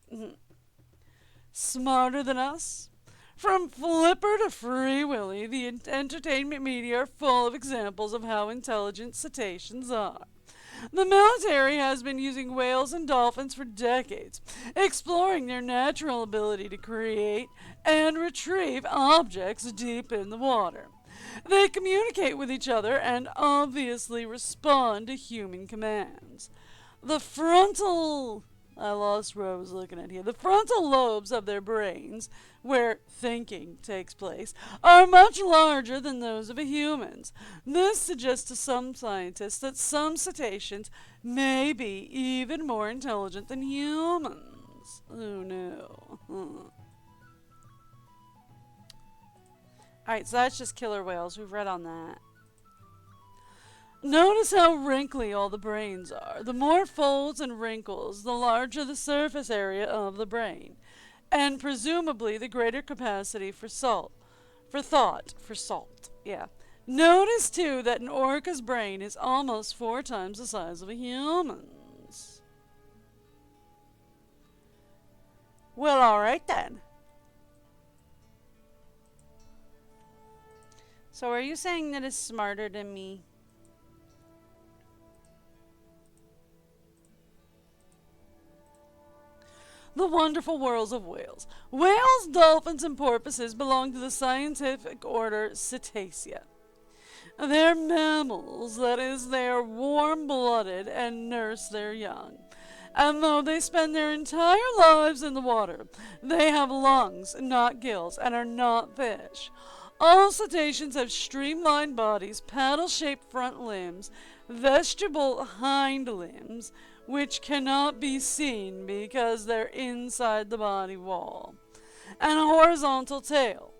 Smarter than us? From Flipper to Free Willy, the entertainment media are full of examples of how intelligent cetaceans are. The military has been using whales and dolphins for decades, exploring their natural ability to create and retrieve objects deep in the water. They communicate with each other and obviously respond to human commands. The frontal I lost what I was looking at here. The frontal lobes of their brains, where thinking takes place, are much larger than those of a human's. This suggests to some scientists that some cetaceans may be even more intelligent than humans. Oh no. Alright, so that's just killer whales. We've read on that. Notice how wrinkly all the brains are. The more folds and wrinkles, the larger the surface area of the brain, and presumably the greater capacity for thought. Yeah. Notice too that an orca's brain is almost 4 times the size of a human's. Well, alright then. So are you saying that it's smarter than me? The wonderful worlds of whales. Whales, dolphins, and porpoises belong to the scientific order Cetacea. They're mammals, that is, they are warm-blooded and nurse their young. And though they spend their entire lives in the water, they have lungs, not gills, and are not fish. All cetaceans have streamlined bodies, paddle-shaped front limbs, vestigial hind limbs, which cannot be seen because they're inside the body wall, and a horizontal tail,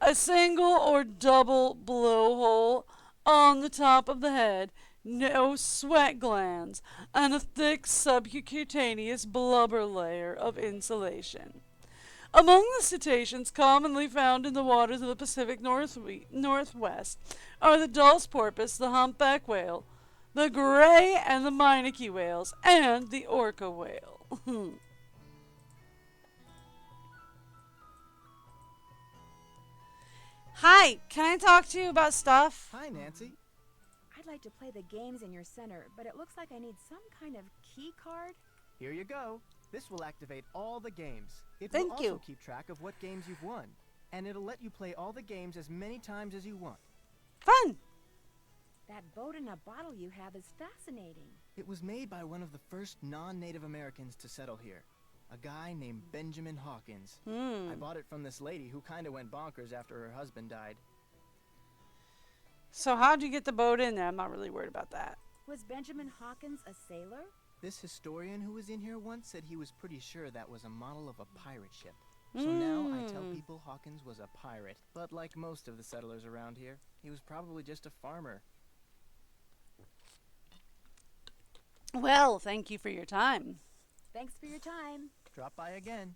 a single or double blowhole on the top of the head, no sweat glands, and a thick subcutaneous blubber layer of insulation. Among the cetaceans commonly found in the waters of the Pacific Northwest are the Dulce porpoise, the humpback whale, the gray and the Meineke whales, and the orca whale. Hi, can I talk to you about stuff? Hi, Nancy. I'd like to play the games in your center, but it looks like I need some kind of key card. Here you go. This will activate all the games. It will Thank also you. keep track of what games you've won. And it'll let you play all the games as many times as you want. Fun! That boat in a bottle you have is fascinating. It was made by one of the first non-Native Americans to settle here. A guy named Benjamin Hawkins. I bought it from this lady who kinda went bonkers after her husband died. So how'd you get the boat in there? I'm not really worried about that. Was Benjamin Hawkins a sailor? This historian who was in here once said he was pretty sure that was a model of a pirate ship. So now I tell people Hawkins was a pirate. But like most of the settlers around here, he was probably just a farmer. Well, thank you for your time. Thanks for your time. Drop by again.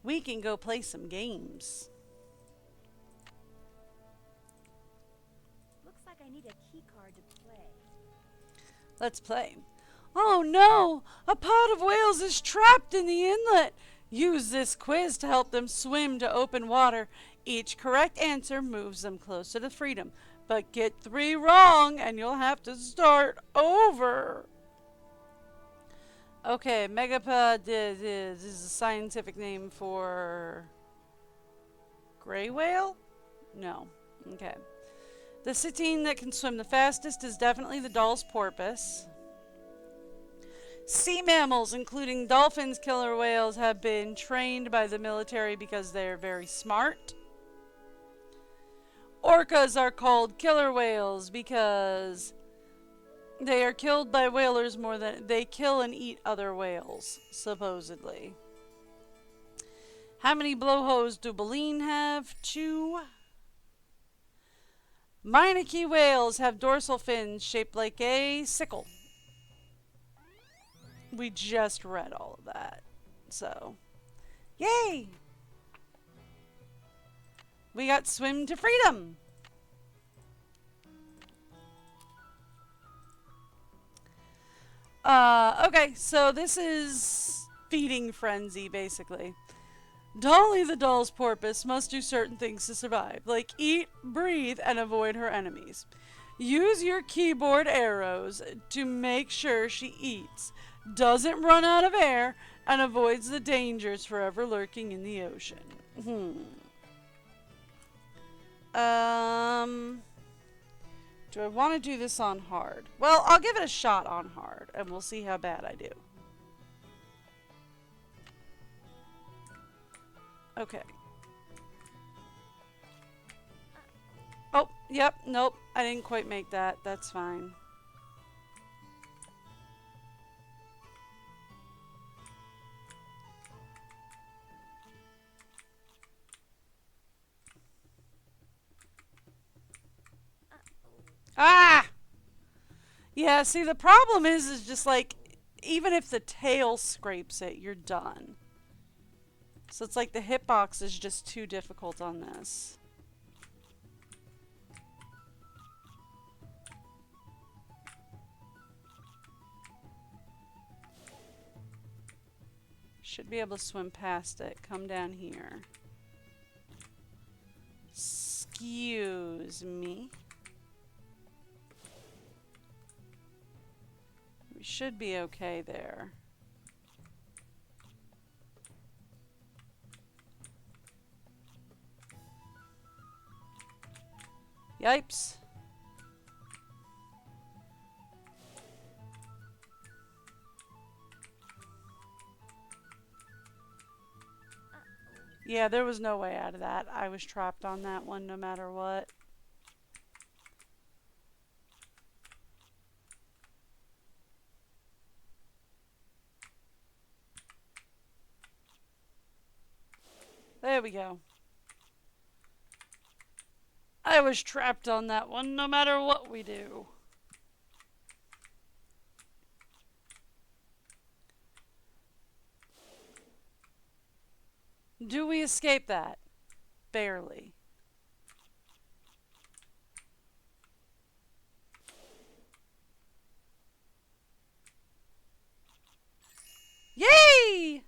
We can go play some games. Looks like I need a key card to play. Let's play. Oh no! A pod of whales is trapped in the inlet! Use this quiz to help them swim to open water. Each correct answer moves them closer to freedom. But get 3 wrong and you'll have to start over. Okay, megapod is a scientific name for gray whale? No. Okay. The cetine that can swim the fastest is definitely the Dulce porpoise. Sea mammals, including dolphins, killer whales, have been trained by the military because they're very smart. Orcas are called killer whales because they are killed by whalers more than they kill and eat other whales, supposedly. How many blowholes do baleen have? 2. Meineke whales have dorsal fins shaped like a sickle. We just read all of that. So, yay! We got swim to freedom. Okay, so this is feeding frenzy, basically. Dolly the Dulce porpoise must do certain things to survive, like eat, breathe, and avoid her enemies. Use your keyboard arrows to make sure she eats, doesn't run out of air, and avoids the dangers forever lurking in the ocean. Do I want to do this on hard? Well, I'll give it a shot on hard, and we'll see how bad I do. Okay. Oh, yep, nope, I didn't quite make that. That's fine. Ah! Yeah, see, the problem is just like, even if the tail scrapes it, you're done. So it's like the hitbox is just too difficult on this. Should be able to swim past it. Come down here. Excuse me. We should be okay there. Yipes. Yeah, there was no way out of that. I was trapped on that one no matter what. There we go. I was trapped on that one no matter what we do. Do we escape that? Barely. Yay!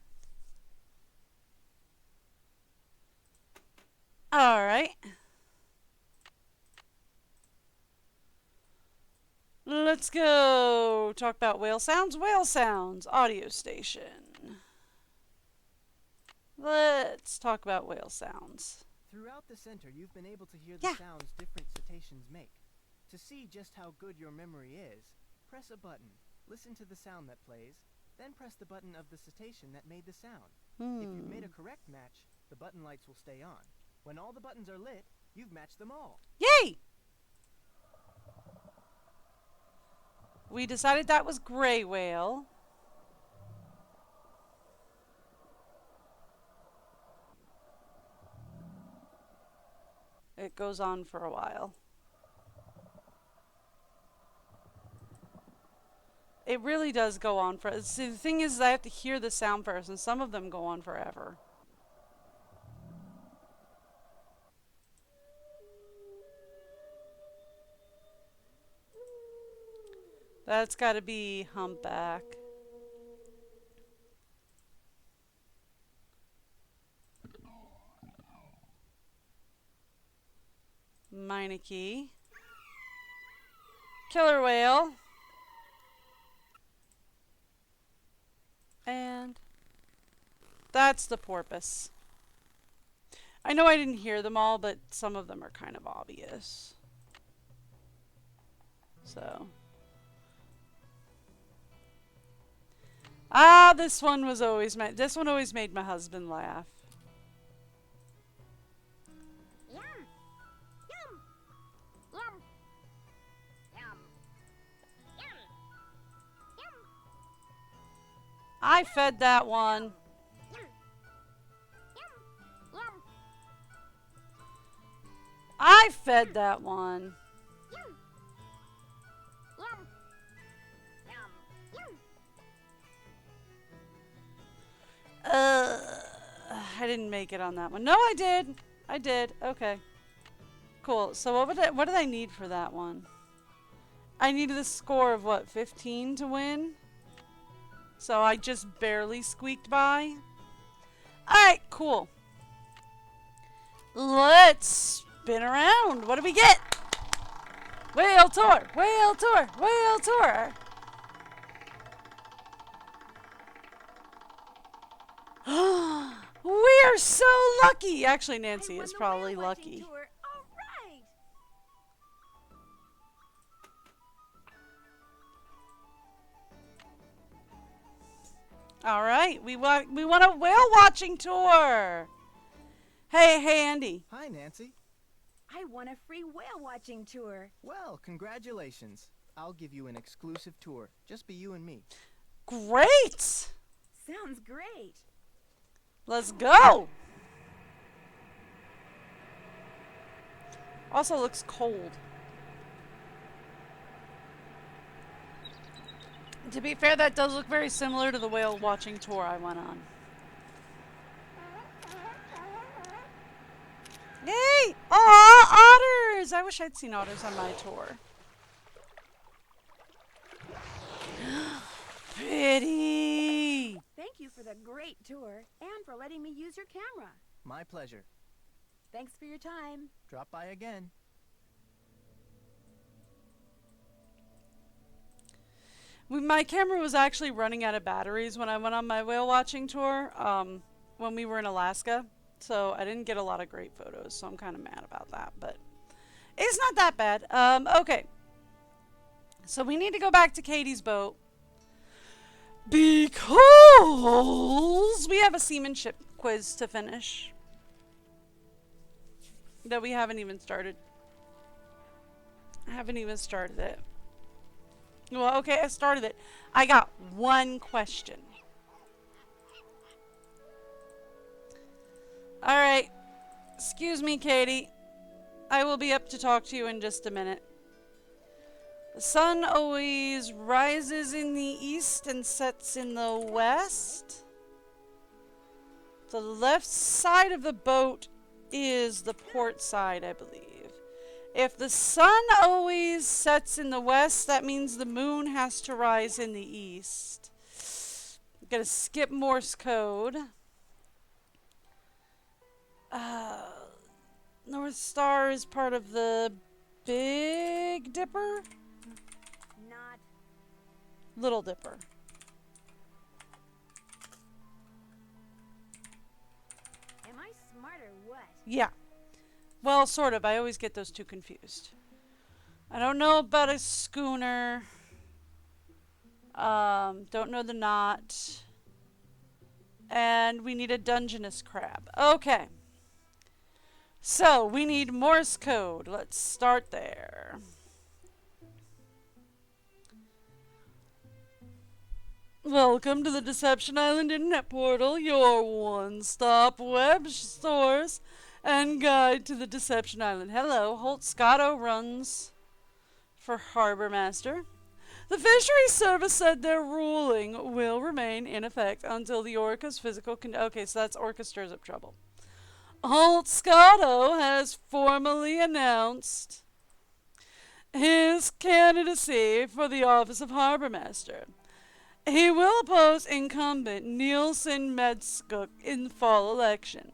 Alright. Let's go talk about whale sounds. Whale sounds. Audio station. Let's talk about whale sounds. Throughout the center, you've been able to hear the sounds different cetaceans make. To see just how good your memory is, press a button, listen to the sound that plays, then press the button of the cetacean that made the sound. If you've made a correct match, the button lights will stay on. When all the buttons are lit, you've matched them all. Yay! We decided that was gray whale. It goes on for a while. It really does go on for... See, the thing is I have to hear the sound first, and some of them go on forever. That's got to be humpback. Meineke. Killer whale. And that's the porpoise. I know I didn't hear them all, but some of them are kind of obvious. So. Ah, this one always made my husband laugh. Yum. Yum. Yum. Yum. Yum. Yum. I fed that one. Yum. Yum. Yum. I fed that one. Yum. Yum. Yum. Yum. I didn't make it on that one. No, I did. I did. Okay. Cool. So what did I need for that one? I needed a score of what, 15 to win? So I just barely squeaked by. Alright, cool. Let's spin around. What do we get? Whale tour! Whale tour! Whale tour! We are so lucky! Actually, Nancy is probably lucky. Alright, we want a whale watching tour! Hey, Andy. Hi, Nancy. I won a free whale watching tour. Well, congratulations. I'll give you an exclusive tour. Just be you and me. Great! Sounds great. Let's go! Also looks cold. To be fair, that does look very similar to the whale watching tour I went on. Yay! Aw, otters! I wish I'd seen otters on my tour. Pretty! Thank you you for the great tour and for letting me use your camera. My pleasure. Thanks for your time. Drop by again. My camera was actually running out of batteries when I went on my whale watching tour, when we were in Alaska. So I didn't get a lot of great photos, so I'm kind of mad about that, but it's not that bad. Okay. So we need to go back to Katie's boat because we have a seamanship quiz to finish that we haven't even started. I haven't even started it. Well, okay, I started it. I got one question. Alright. Excuse me, Katie. I will be up to talk to you in just a minute. The sun always rises in the east and sets in the west. The left side of the boat is the port side, I believe. If the sun always sets in the west, that means the moon has to rise in the east. I'm gonna skip Morse code. North Star is part of the Big Dipper? Not. Little Dipper. Am I smart or what? Yeah. Well, sort of. I always get those two confused. I don't know about a schooner. Don't know the knot. And we need a Dungeness crab. Okay. So, we need Morse code. Let's start there. Welcome to the Deception Island Internet Portal, your one-stop web source and guide to the Deception Island. Hello, Holt Scotto runs for Harbor Master. The Fisheries Service said their ruling will remain in effect until the Orca's physical okay, so that's Orca stirs up trouble. Holt Scotto has formally announced his candidacy for the office of Harbor Master. He will oppose incumbent Nielsen Medskuk in the fall election.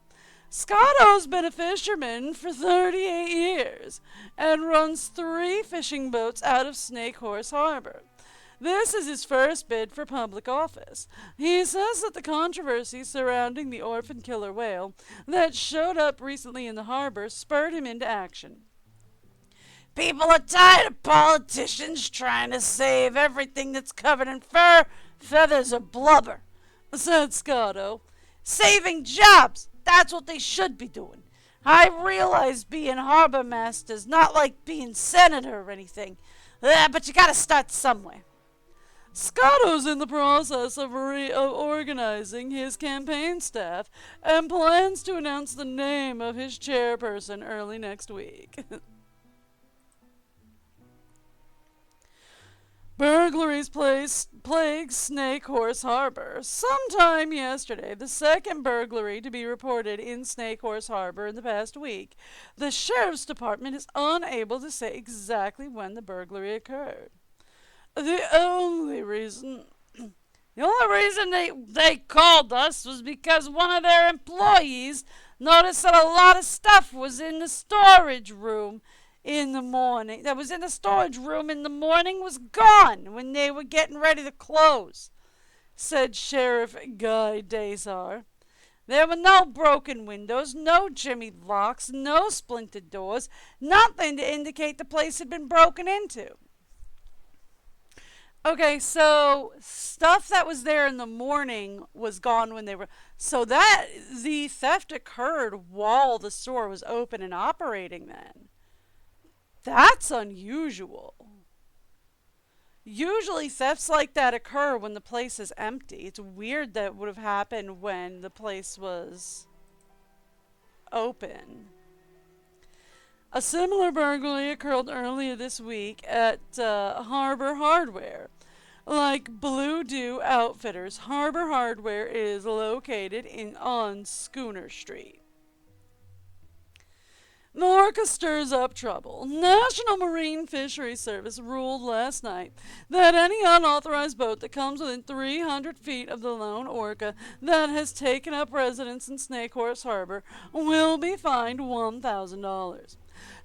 Scotto's been a fisherman for 38 years and runs 3 fishing boats out of Snake Horse Harbor. This is his first bid for public office. He says that the controversy surrounding the orphan killer whale that showed up recently in the harbor spurred him into action. People are tired of politicians trying to save everything that's covered in fur, feathers, or blubber, said Scotto. Saving jobs, that's what they should be doing. I realize being harbor master's not like being senator or anything, but you gotta start somewhere. Scotto's in the process of organizing his campaign staff and plans to announce the name of his chairperson early next week. Burglaries plague Snake Horse Harbor. Sometime yesterday, the second burglary to be reported in Snake Horse Harbor in the past week. The sheriff's department is unable to say exactly when the burglary occurred. The only reason they called us was because one of their employees noticed that a lot of stuff was in the storage room in the morning. That was in the storage room in the morning was gone when they were getting ready to close, said Sheriff Guy Desar. There were no broken windows, no jimmied locks, no splintered doors, nothing to indicate the place had been broken into. Okay, so stuff that was there in the morning was gone when they were... So that the theft occurred while the store was open and operating then. That's unusual. Usually thefts like that occur when the place is empty. It's weird that it would have happened when the place was open. A similar burglary occurred earlier this week at Harbor Hardware. Like Blue Dew Outfitters, Harbor Hardware is located on Schooner Street. The orca stirs up trouble. National Marine Fisheries Service ruled last night that any unauthorized boat that comes within 300 feet of the lone orca that has taken up residence in Snake Horse Harbor will be fined $1,000.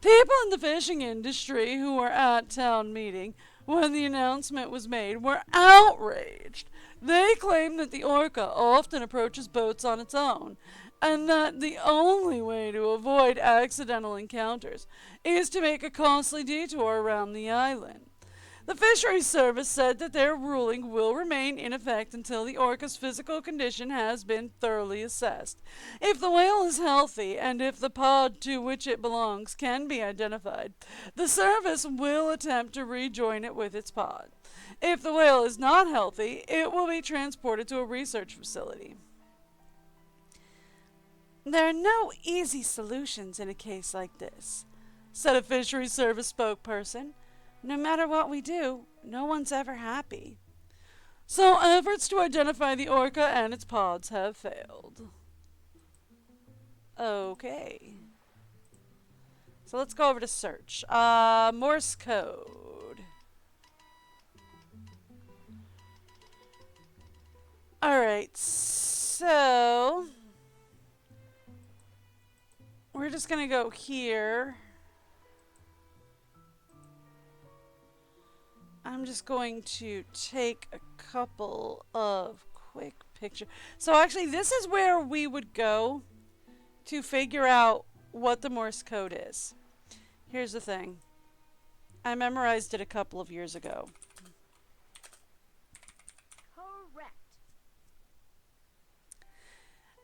People in the fishing industry who were at town meeting when the announcement was made were outraged. They claim that the orca often approaches boats on its own, and that the only way to avoid accidental encounters is to make a costly detour around the island. The Fisheries Service said that their ruling will remain in effect until the orca's physical condition has been thoroughly assessed. If the whale is healthy and if the pod to which it belongs can be identified, the service will attempt to rejoin it with its pod. If the whale is not healthy, it will be transported to a research facility. There are no easy solutions in a case like this, said a Fisheries Service spokesperson. No matter what we do, no one's ever happy. So efforts to identify the orca and its pods have failed. Okay. So let's go over to search. Morse code. Alright, so we're just going to go here. I'm just going to take a couple of quick pictures. So actually, this is where we would go to figure out what the Morse code is. Here's the thing. I memorized it a couple of years ago. Correct.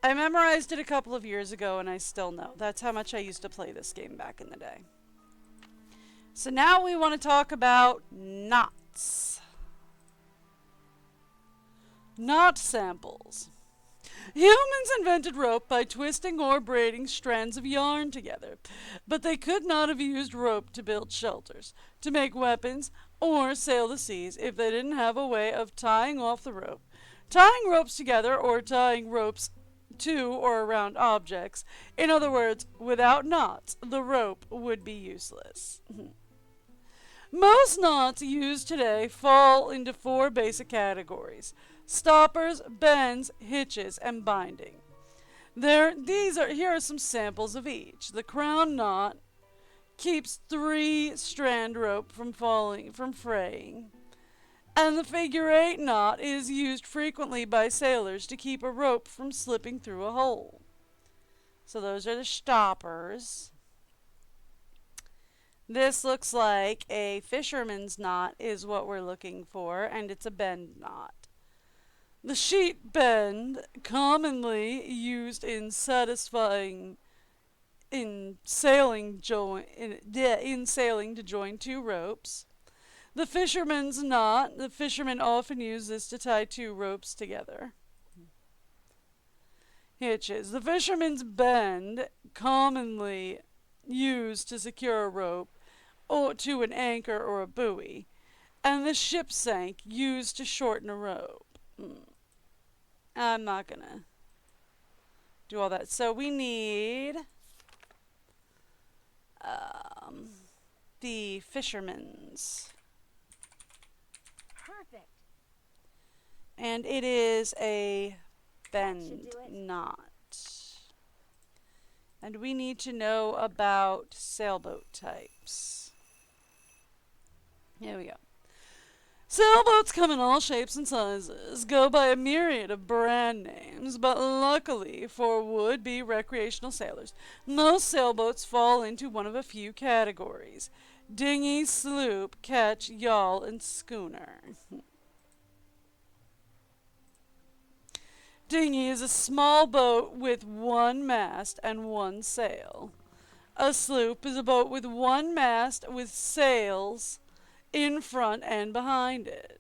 I memorized it a couple of years ago and I still know. That's how much I used to play this game back in the day. So now we want to talk about knots. Knot samples. Humans invented rope by twisting or braiding strands of yarn together, but they could not have used rope to build shelters, to make weapons, or sail the seas if they didn't have a way of tying off the rope. Tying ropes together or tying ropes to or around objects. In other words, without knots, the rope would be useless. Most knots used today fall into 4 basic categories: stoppers, bends, hitches, and binding. Here are some samples of each. The crown knot keeps 3-strand rope from fraying. And the figure 8 knot is used frequently by sailors to keep a rope from slipping through a hole. So those are the stoppers. This looks like a fisherman's knot is what we're looking for, and it's a bend knot. The sheet bend, commonly used in sailing to join 2 ropes. The fisherman's knot, the fishermen often use this to tie 2 ropes together. Hitches. The fisherman's bend, commonly used to secure a rope or to an anchor or a buoy, and the ship sank used to shorten a rope. I'm not gonna do all that. So we need the fisherman's. Perfect. And it is a bend knot. And we need to know about sailboat types. Here we go. Sailboats come in all shapes and sizes, go by a myriad of brand names, but luckily for would-be recreational sailors, most sailboats fall into one of a few categories: dinghy, sloop, ketch, yawl, and schooner. Dinghy is a small boat with 1 mast and 1 sail. A sloop is a boat with 1 mast with sails in front and behind it.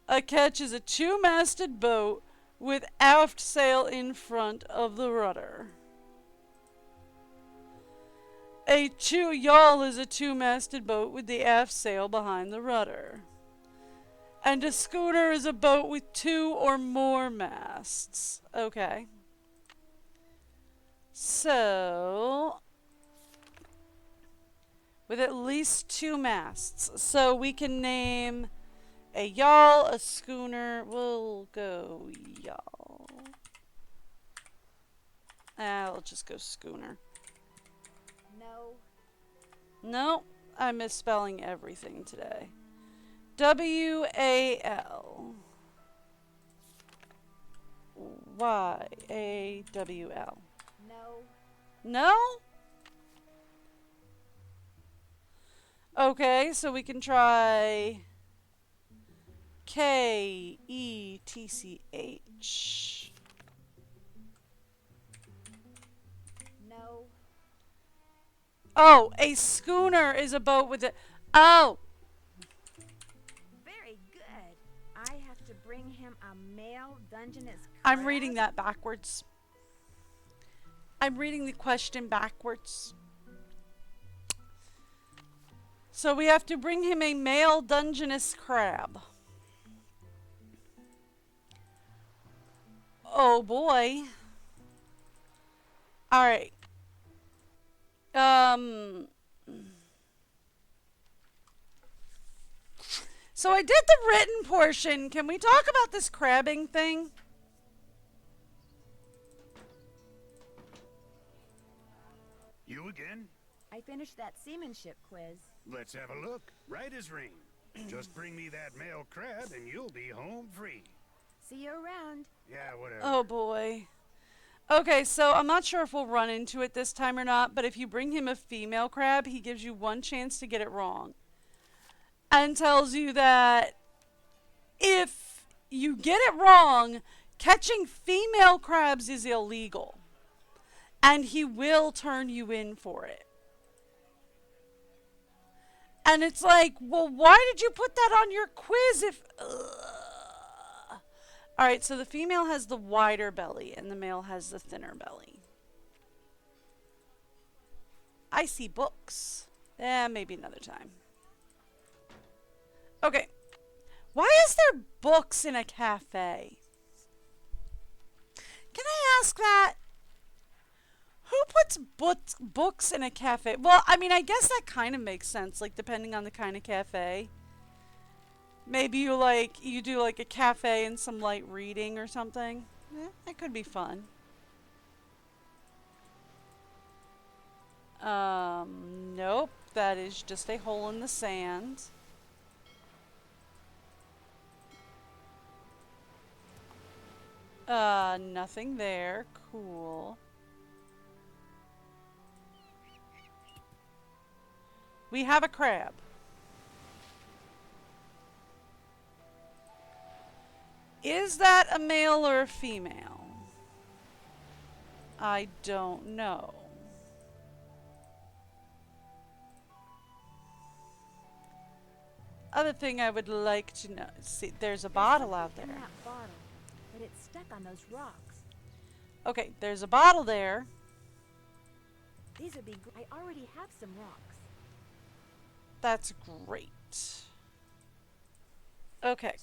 A ketch is a 2-masted boat with aft sail in front of the rudder. A yawl is a 2-masted boat with the aft sail behind the rudder. And a schooner is a boat with 2 or more masts. Okay. So, with at least 2 masts. So we can name a yawl, a schooner. We'll go yawl. I'll just go schooner. No. No, I'm misspelling everything today. W-A-L. Y-A-W-L. No. No? Okay, so we can try K-E-T-C-H. No. Oh, a schooner is a boat with a... Oh! Very good. I have to bring him a male Dungeness I'm crab? reading that backwards. I'm reading the question backwards. So we have to bring him a male Dungeness crab. Oh boy. Alright. So I did the written portion. Can we talk about this crabbing thing? You again? I finished that seamanship quiz. Let's have a look. Right as rain. Just bring me that male crab and you'll be home free. See you around. Yeah, whatever. Oh boy. Okay, so I'm not sure if we'll run into it this time or not, but if you bring him a female crab, he gives you 1 chance to get it wrong. And tells you that if you get it wrong, catching female crabs is illegal. And he will turn you in for it. And it's like, well, why did you put that on your quiz if... Alright, so the female has the wider belly and the male has the thinner belly. I see books. Maybe another time. Okay. Why is there books in a cafe? Can I ask that? Who puts books in a cafe? Well, I mean, I guess that kind of makes sense, like, depending on the kind of cafe. Maybe you do like a cafe and some light reading or something. That could be fun. Nope. That is just a hole in the sand. Nothing there. Cool. We have a crab. Is that a male or a female? I don't know. Other thing I would like to know. See, there's a bottle out there. In that bottle, but it's stuck on those rocks. Okay, there's a bottle there. These would be. I already have some rocks. That's great. Okay.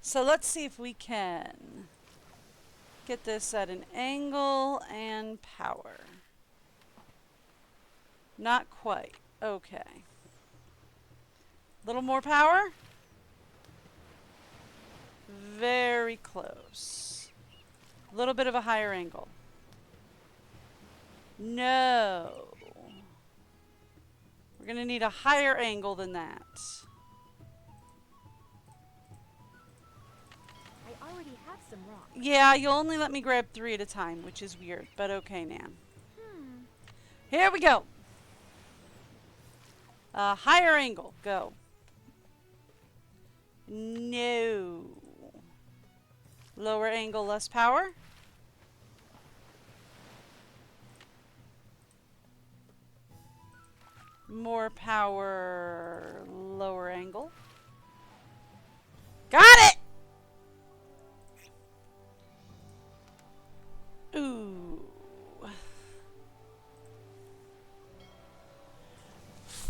So let's see if we can get this at an angle and power. Not quite. Okay. Little more power. Very close. A little bit of a higher angle. No. We're going to need a higher angle than that. I already have some rocks. Yeah, you'll only let me grab 3 at a time, which is weird, but okay, Nan. Here we go. Higher angle. Go. No. Lower angle, less power. More power, lower angle. Got it! Ooh.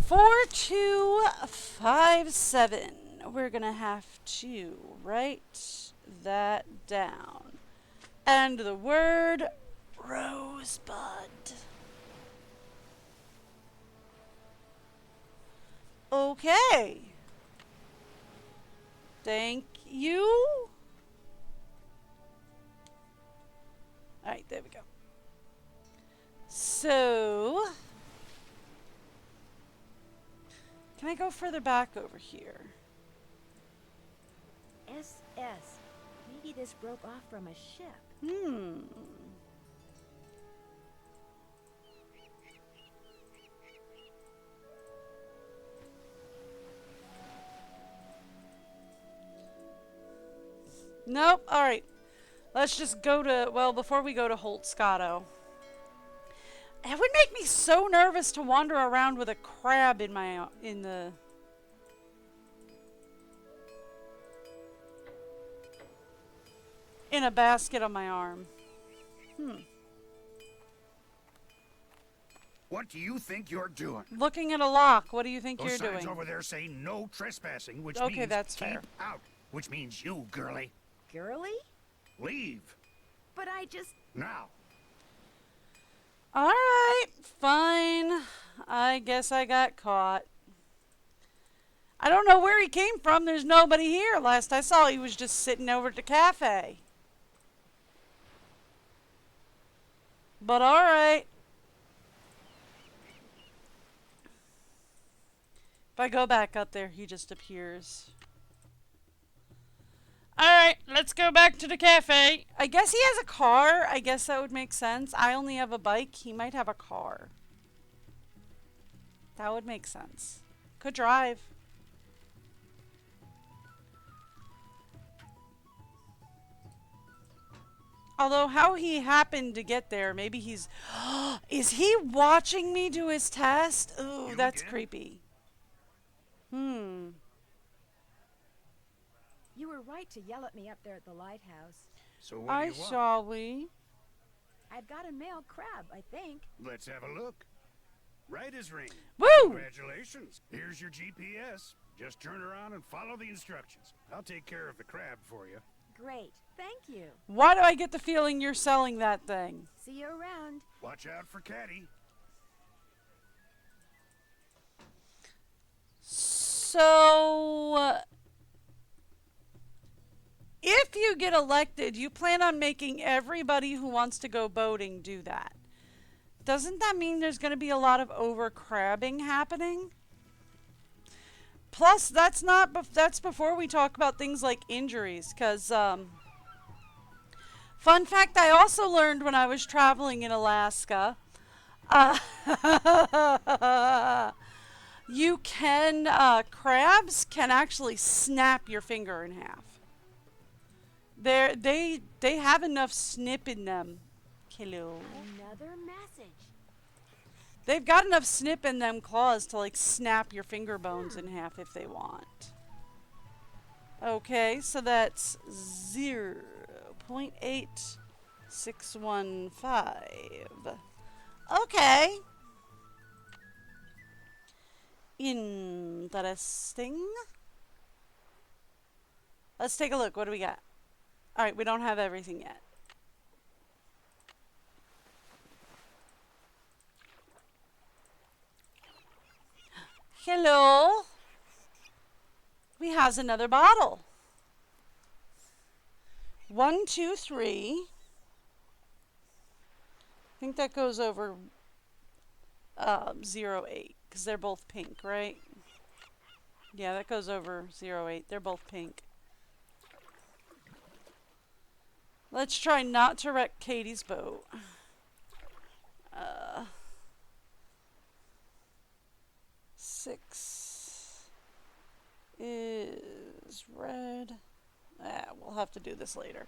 4257. We're gonna have to write that down. And the word rosebud. Okay. Thank you. Alright, there we go. So, can I go further back over here? SS. Maybe this broke off from a ship. Nope. Alright. Let's just go to, well, before we go to Holtzcotto. It would make me so nervous to wander around with a crab in my, in a basket on my arm. What do you think you're doing? Looking at a lock. What do you think Those you're signs doing? over there say no trespassing, which Okay, means that's keep fair. out, which means you, girlie. Girly? Leave. But I just... Now. Alright, fine. I guess I got caught. I don't know where he came from. There's nobody here. Last I saw, he was just sitting over at the cafe. But alright. If I go back up there, he just appears. Alright, let's go back to the cafe. I guess he has a car. I guess that would make sense. I only have a bike. He might have a car. That would make sense. Could drive. Although how he happened to get there, maybe he's... Is he watching me do his test? Ooh, that's creepy. You were right to yell at me up there at the lighthouse. So what do you want? Shall we? I've got a male crab, I think. Let's have a look. Right as rain. Woo! Congratulations. Here's your GPS. Just turn around and follow the instructions. I'll take care of the crab for you. Great. Thank you. Why do I get the feeling you're selling that thing? See you around. Watch out for Caddy. So, if you get elected, you plan on making everybody who wants to go boating do that. Doesn't that mean there's going to be a lot of over-crabbing happening? Plus, that's before we talk about things like injuries, because, fun fact I also learned when I was traveling in Alaska, crabs can actually snap your finger in half. They have enough snip in them. Hello. Another message. They've got enough snip in them claws to like snap your finger bones in half if they want. Okay, so that's 0.8615. Okay. Interesting. Let's take a look. What do we got? Alright, we don't have everything yet. Hello. We has another bottle. 1, 2, 3. I think that goes over 08 because they're both pink, right? Yeah, that goes over 08. They're both pink. Let's try not to wreck Katie's boat. 6 is red. We'll have to do this later.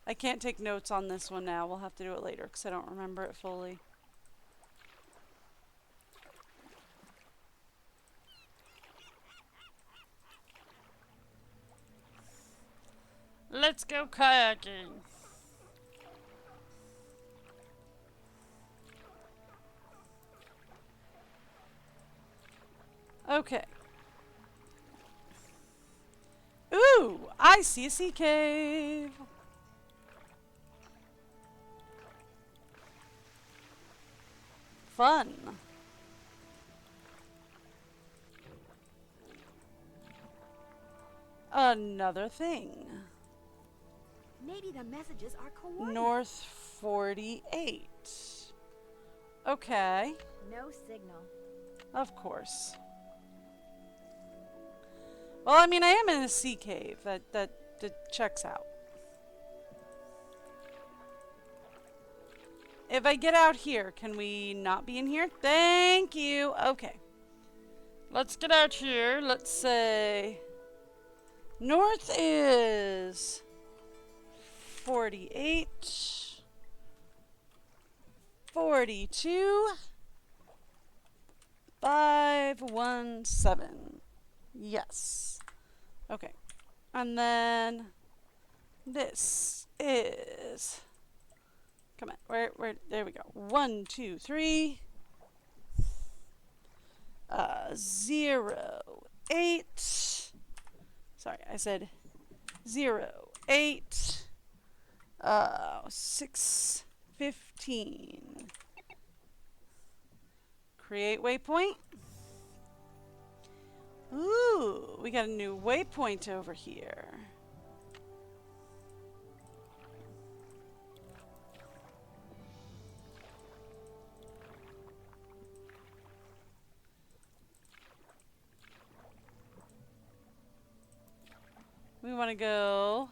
I can't take notes on this one now. We'll have to do it later because I don't remember it fully. Let's go kayaking. Okay. Ooh, I see a sea cave. Fun. another thing. Maybe the messages are coordinates. North 48. Okay, No signal. of course. Well, I mean, I am in a sea cave. That checks out. If I get out here, can we not be in here? Thank you. Okay. Let's get out here. Let's say north is 48, 42, 517. Yes. Okay. And then this is, come on, where, there we go. 1, 2, 3, 0, 8. Sorry, I said 0, 8, 6, 15. Create waypoint. Ooh, we got a new waypoint over here. We want to go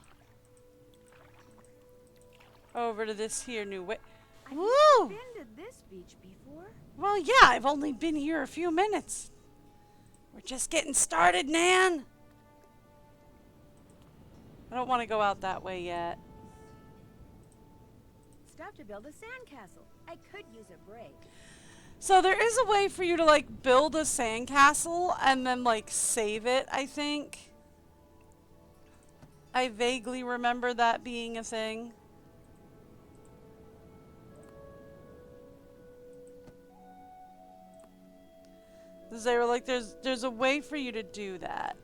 over to this here new way. I've Woo! never been to this beach before. Well, yeah, I've only been here a few minutes. We're just getting started, Nan. I don't want to go out that way yet. Stuff to build a sandcastle. I could use a break. So there is a way for you to like build a sandcastle and then like save it, I think. I vaguely remember that being a thing. They were like, there's a way for you to do that.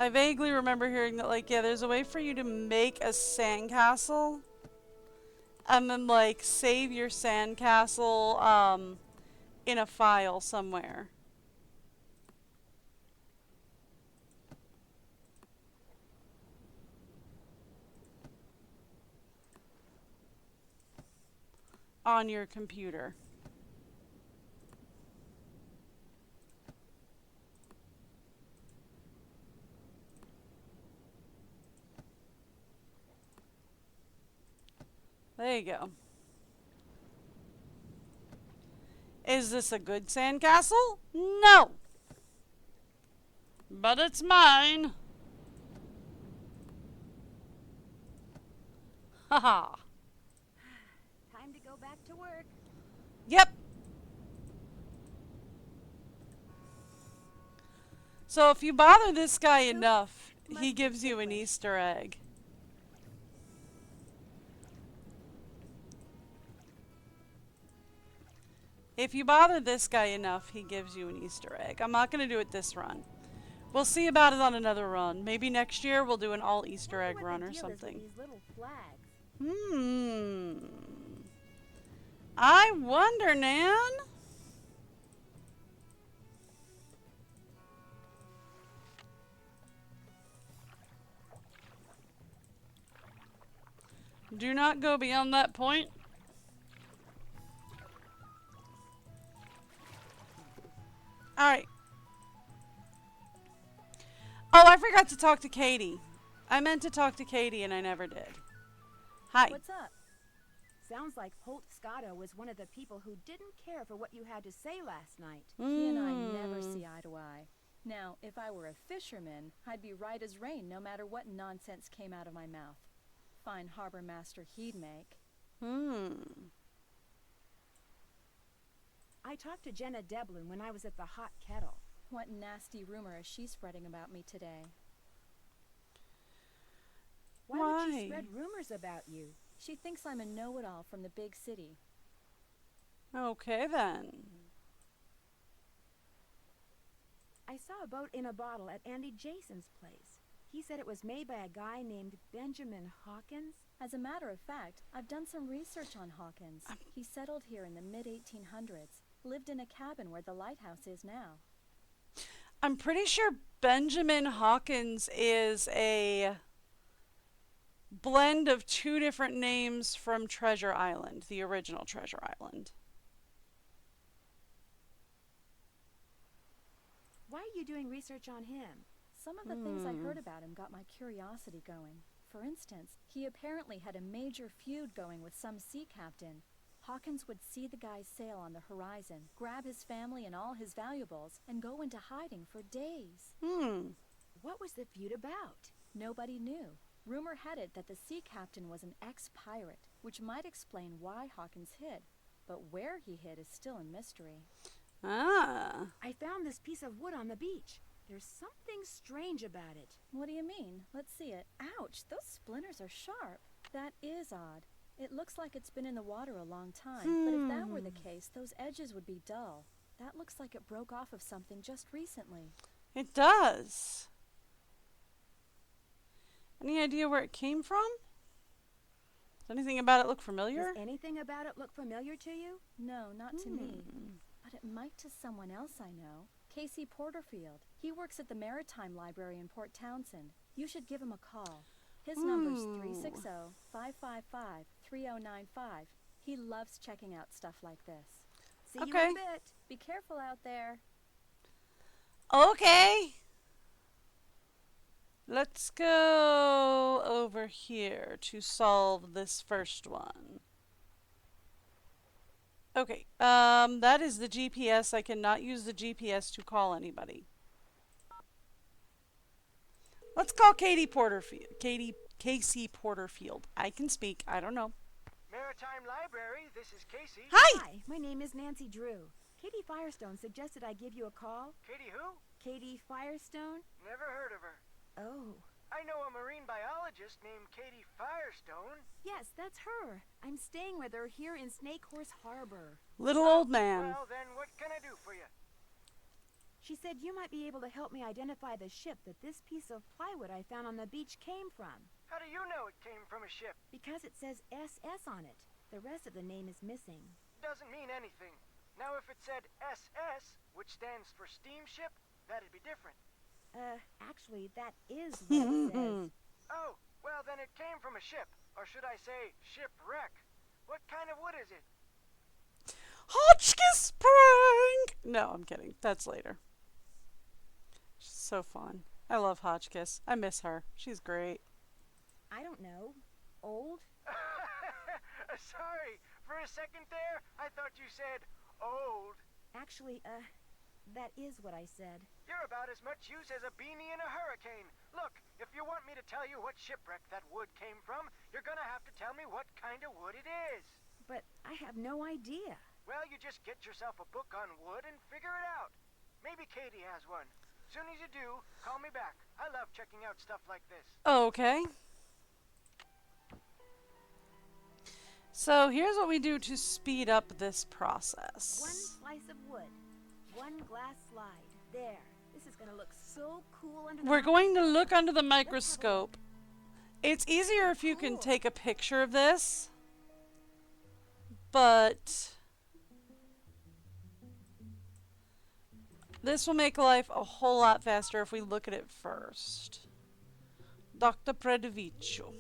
I vaguely remember hearing that, like, yeah, there's a way for you to make a sandcastle and then, like, save your sandcastle in a file somewhere. On your computer. There you go. Is this a good sandcastle? No. But it's mine. Haha. Time to go back to work. Yep. So if you bother this guy enough, he gives you an Easter egg. If you bother this guy enough, he gives you an Easter egg. I'm not going to do it this run. We'll see about it on another run. Maybe next year we'll do an all Easter egg run or something. These little flags. I wonder, Nan. Do not go beyond that point. Alright. Oh, I forgot to talk to Katie. I meant to talk to Katie and I never did. Hi. What's up? Sounds like Holt Scotto was one of the people who didn't care for what you had to say last night. He and I never see eye to eye. Now, if I were a fisherman, I'd be right as rain no matter what nonsense came out of my mouth. Fine harbor master he'd make. I talked to Jenna Devlin when I was at the Hot Kettle. What nasty rumor is she spreading about me today? Why would she spread rumors about you? She thinks I'm a know-it-all from the big city. Okay, then. I saw a boat in a bottle at Andy Jason's place. He said it was made by a guy named Benjamin Hawkins. As a matter of fact, I've done some research on Hawkins. He settled here in the mid-1800s, lived in a cabin where the lighthouse is now. I'm pretty sure Benjamin Hawkins is a blend of two different names from Treasure Island, the original Treasure Island. Why are you doing research on him? Some of the things I heard about him got my curiosity going. For instance, he apparently had a major feud going with some sea captain. Hawkins would see the guy sail on the horizon, grab his family and all his valuables, and go into hiding for days. What was the feud about? Nobody knew. Rumor had it that the sea captain was an ex-pirate, which might explain why Hawkins hid. But where he hid is still a mystery. Ah. I found this piece of wood on the beach. There's something strange about it. What do you mean? Let's see it. Ouch, those splinters are sharp. That is odd. It looks like it's been in the water a long time, but if that were the case, those edges would be dull. That looks like it broke off of something just recently. It does. Any idea where it came from? Does anything about it look familiar? Does anything about it look familiar to you? No, not to me. But it might to someone else I know. Casey Porterfield. He works at the Maritime Library in Port Townsend. You should give him a call. His number's 360-555-3095. He loves checking out stuff like this. See you in a bit. Be careful out there. Okay. Let's go over here to solve this first one. Okay, that is the GPS. I cannot use the GPS to call anybody. Let's call Casey Porterfield. I can speak. I don't know. Maritime Library, this is Casey. Hi! My name is Nancy Drew. Katie Firestone suggested I give you a call. Katie who? Katie Firestone? Never heard of her. Oh. I know a marine biologist named Katie Firestone. Yes, that's her. I'm staying with her here in Snake Horse Harbor. Little old man. Well, then what can I do for you? She said you might be able to help me identify the ship that this piece of plywood I found on the beach came from. How do you know it came from a ship? Because it says SS on it. The rest of the name is missing. Doesn't mean anything. Now if it said SS, which stands for steamship, that'd be different. Actually, that is what it says. Oh, well then it came from a ship. Or should I say, shipwreck. What kind of wood is it? Hotchkiss prank! No, I'm kidding. That's later. She's so fun. I love Hotchkiss. I miss her. She's great. I don't know. Old? Sorry, for a second there, I thought you said old. Actually, that is what I said. You're about as much use as a beanie in a hurricane. Look, if you want me to tell you what shipwreck that wood came from, you're gonna have to tell me what kind of wood it is. But I have no idea. Well, you just get yourself a book on wood and figure it out. Maybe Katie has one. Soon as you do, call me back. I love checking out stuff like this. Okay. So here's what we do to speed up this process. One slice of wood. One glass slide. There. This is going to look so cool under the We're going to look under the microscope. It's easier if you can take a picture of this. But this will make life a whole lot faster if we look at it first. Dr. Predoviccio.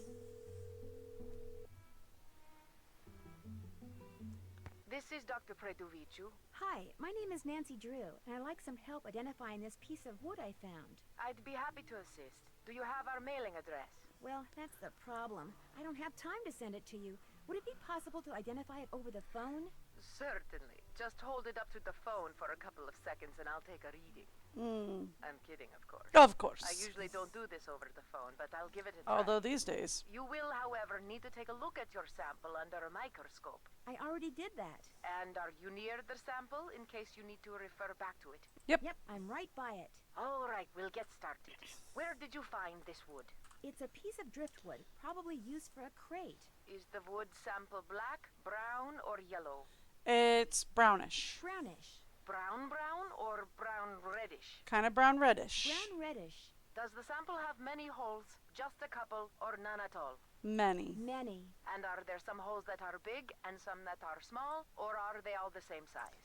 This is Dr. Predoviccio. Hi, my name is Nancy Drew, and I'd like some help identifying this piece of wood I found. I'd be happy to assist. Do you have our mailing address? Well, that's the problem. I don't have time to send it to you. Would it be possible to identify it over the phone? Certainly. Just hold it up to the phone for a couple of seconds and I'll take a reading. I'm kidding, of course. Of course. I usually don't do this over the phone, but I'll give it a try. Although these days. You will, however, need to take a look at your sample under a microscope. I already did that. And are you near the sample in case you need to refer back to it? Yep. Yep, I'm right by it. All right, we'll get started. Where did you find this wood? It's a piece of driftwood, probably used for a crate. Is the wood sample black, brown, or yellow? It's brownish. Brownish. Brown or brown reddish? Kind of brown reddish. Brown reddish. Does the sample have many holes, just a couple, or none at all? Many. Many. And are there some holes that are big and some that are small, or are they all the same size?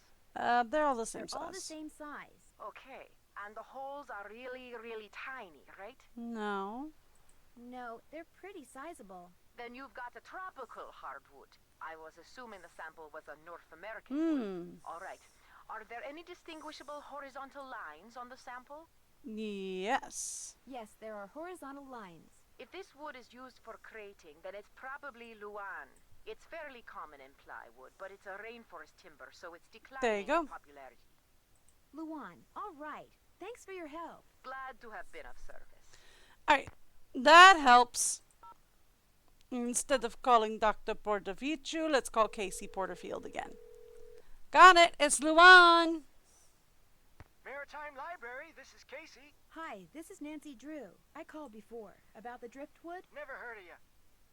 They're all the same They're size. all the same size. Okay, and the holes are really, really tiny, right? No. No, they're pretty sizable. Then you've got a tropical hardwood. I was assuming the sample was a North American wood. All right. Are there any distinguishable horizontal lines on the sample? Yes. Yes, there are horizontal lines. If this wood is used for crating, then it's probably Luan. It's fairly common in plywood, but it's a rainforest timber, so it's declining in popularity. Luan, all right. Thanks for your help. Glad to have been of service. Alright, that helps. Instead of calling Dr. Portavicu, let's call Casey Porterfield again. Got it, it's Luan. Maritime Library, this is Casey. Hi, this is Nancy Drew. I called before. About the driftwood? Never heard of you.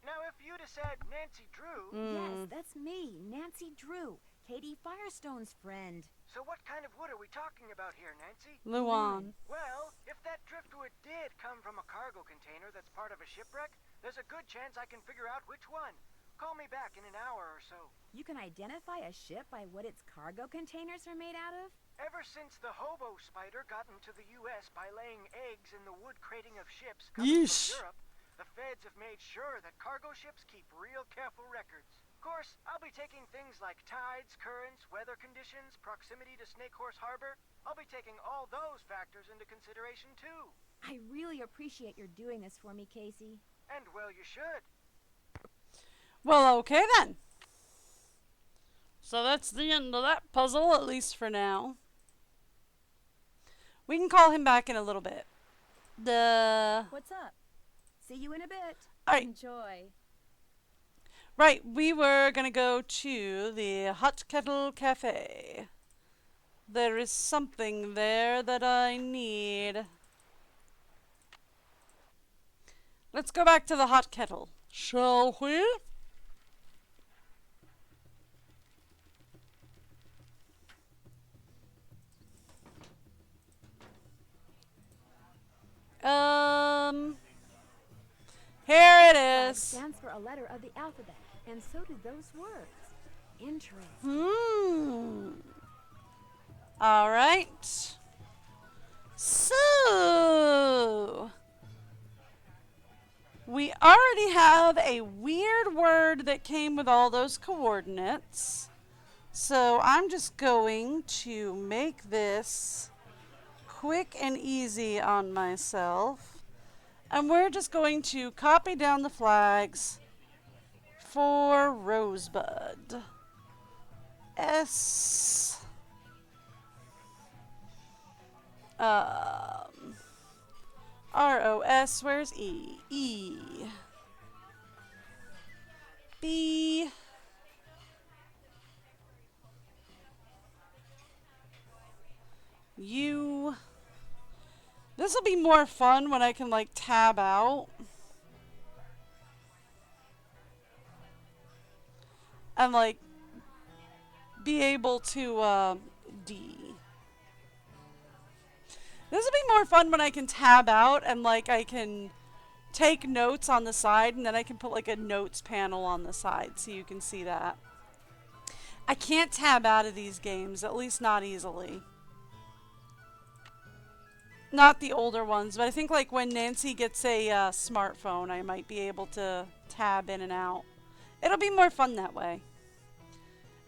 Now, if you'd have said Nancy Drew... Yes, that's me, Nancy Drew, Katie Firestone's friend. So what kind of wood are we talking about here, Nancy? Luan. Well, if that driftwood did come from a cargo container that's part of a shipwreck, there's a good chance I can figure out which one. Call me back in an hour or so. You can identify a ship by what its cargo containers are made out of? Ever since the hobo spider got into the U.S. by laying eggs in the wood crating of ships coming from Europe, the feds have made sure that cargo ships keep real careful records. Of course, I'll be taking things like tides, currents, weather conditions, proximity to Snake Horse Harbor. I'll be taking all those factors into consideration, too. I really appreciate your doing this for me, Casey. And, well, you should. Well, okay then. So that's the end of that puzzle, at least for now. We can call him back in a little bit. What's up? See you in a bit. Alright. Enjoy. Right, we were gonna go to the Hot Kettle Cafe. There is something there that I need. Let's go back to the Hot Kettle, shall we? Here it is. Stands for a letter of the alphabet, and so do those words. Interesting. All right. So we already have a weird word that came with all those coordinates. So I'm just going to make this quick and easy on myself. And we're just going to copy down the flags for Rosebud. S. R-O-S, where's E? E. B. U. This will be more fun when I can, like, tab out. And, like, be able to, D. This will be more fun when I can tab out and, like, I can take notes on the side and then I can put, like, a notes panel on the side so you can see that. I can't tab out of these games, at least not easily. Not the older ones, but I think like when Nancy gets a smartphone, I might be able to tab in and out. It'll be more fun that way.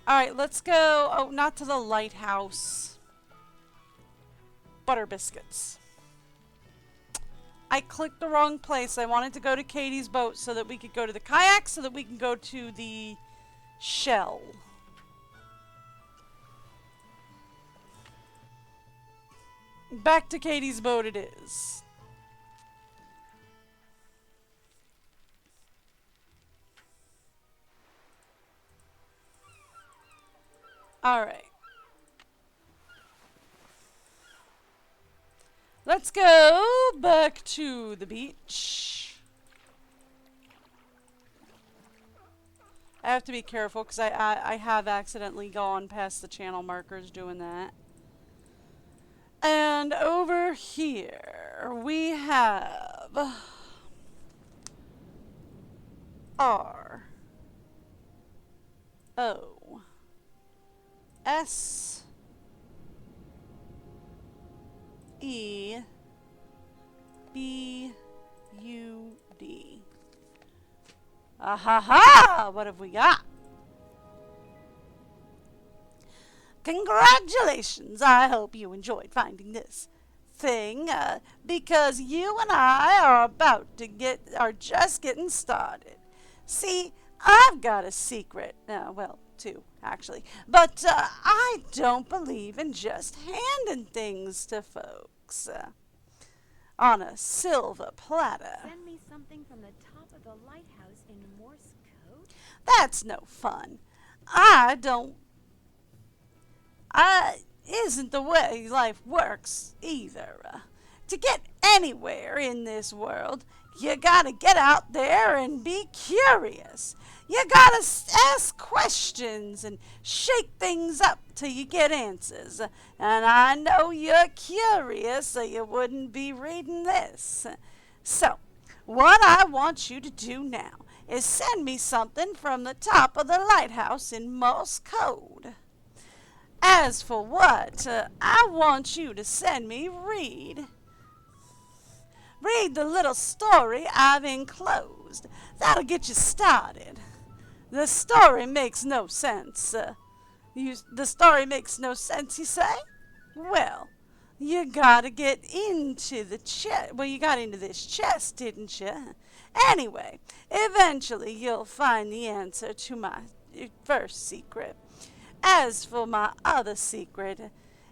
Alright, let's go. Oh, not to the lighthouse. Butter biscuits. I clicked the wrong place. I wanted to go to Katie's boat so that we could go to the kayak, so that we can go to the shell. Back to Katie's boat it is. Alright. Let's go back to the beach. I have to be careful because I have accidentally gone past the channel markers doing that. And over here. we have R O S E B U D. Ah ha ha! What have we got? Congratulations! I hope you enjoyed finding this thing, because you and I are just getting started. See, I've got a secret. Well, two, actually. But I don't believe in just handing things to folks on a silver platter. Send me something from the top of the lighthouse in Morse code? That's no fun. Isn't the way life works either. To get anywhere in this world, you gotta get out there and be curious. You gotta ask questions and shake things up till you get answers. And I know you're curious, or you wouldn't be reading this. So, what I want you to do now is send me something from the top of the lighthouse in Morse code. As for what I want you to send me, read the little story I've enclosed. That'll get you started. The story makes no sense. The story makes no sense, you say? Well, you gotta get into the chest. Well, you got into this chest, didn't you? Anyway, eventually you'll find the answer to my first secret. As for my other secret,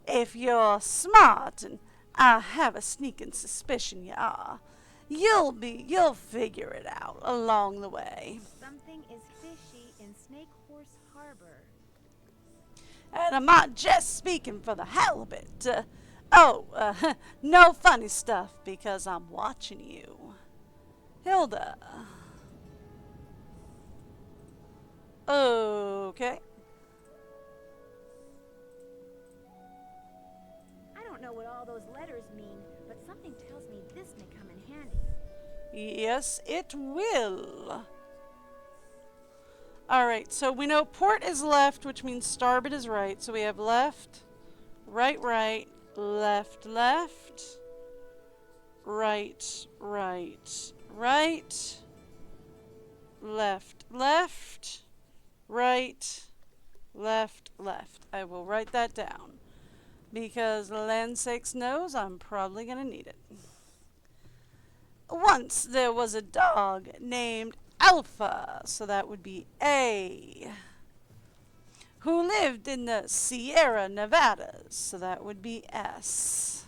if you're smart, and I have a sneaking suspicion you are, you'll figure it out along the way. Something is fishy in Snake Horse Harbor. And I'm not just speaking for the hell of it. No funny stuff, because I'm watching you. Hilda. Okay. I don't know what all those letters mean, but something tells me this may come in handy. Yes, it will. Alright, so we know port is left, which means starboard is right. So we have left, right, right, left, left, right, right, right, left, left, right, left, left. I will write that down, because land sakes knows I'm probably going to need it. Once there was a dog named Alpha, so that would be A, who lived in the Sierra Nevadas, so that would be S.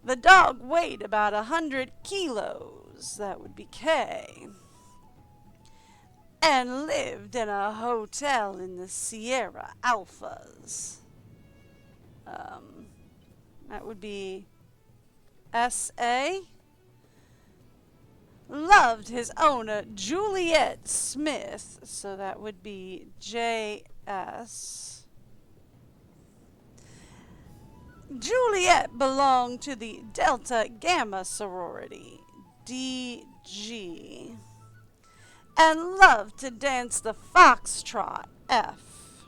The dog weighed about 100 kilos, that would be K, and lived in a hotel in the Sierra Alphas. That would be S.A. Loved his owner, Juliet Smith, so that would be J.S. Juliet belonged to the Delta Gamma sorority, D.G., and loved to dance the foxtrot, F.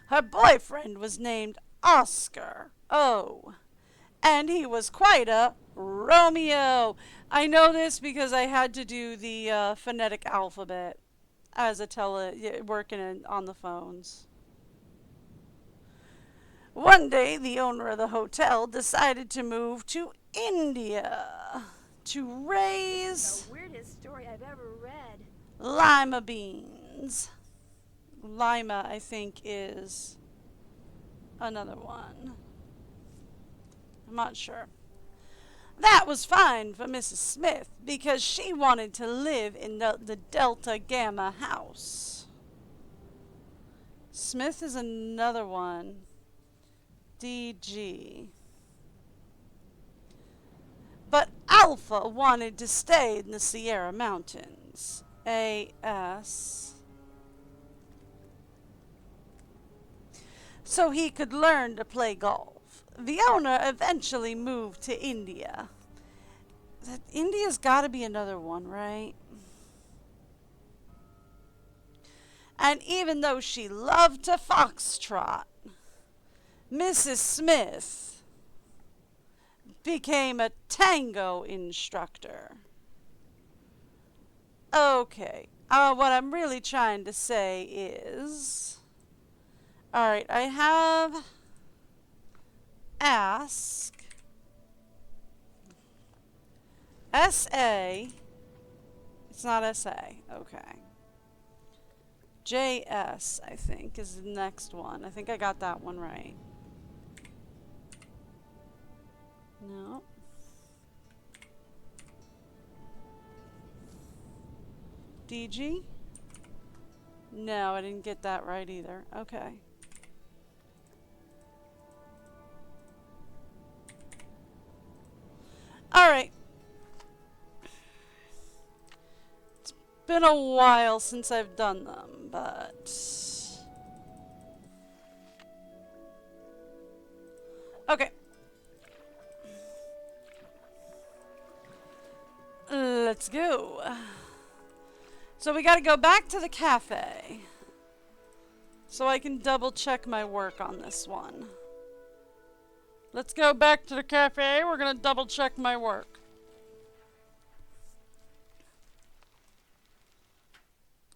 Her boyfriend was named Oscar, O, and he was quite a Romeo. I know this because I had to do the phonetic alphabet as a working on the phones. One day, the owner of the hotel decided to move to India to raise The weirdest story I've ever read. lima beans. Lima, I think, is another one. I'm not sure. That was fine for Mrs. Smith because she wanted to live in the Delta Gamma house. Smith is another one. DG. But Alpha wanted to stay in the Sierra Mountains. AS. So he could learn to play golf. the owner eventually moved to India. India's got to be another one, right? And even though she loved to foxtrot, Mrs. Smith became a tango instructor. Okay, what I'm really trying to say is, alright, I have ask SA, it's not SA, okay. JS, I think, is the next one. I think I got that one right. No. DG? No, I didn't get that right either. Okay. Alright. It's been a while since I've done them, but... Okay. Let's go. So we gotta go back to the cafe. So I can double check my work on this one. Let's go back to the cafe. We're gonna double check my work.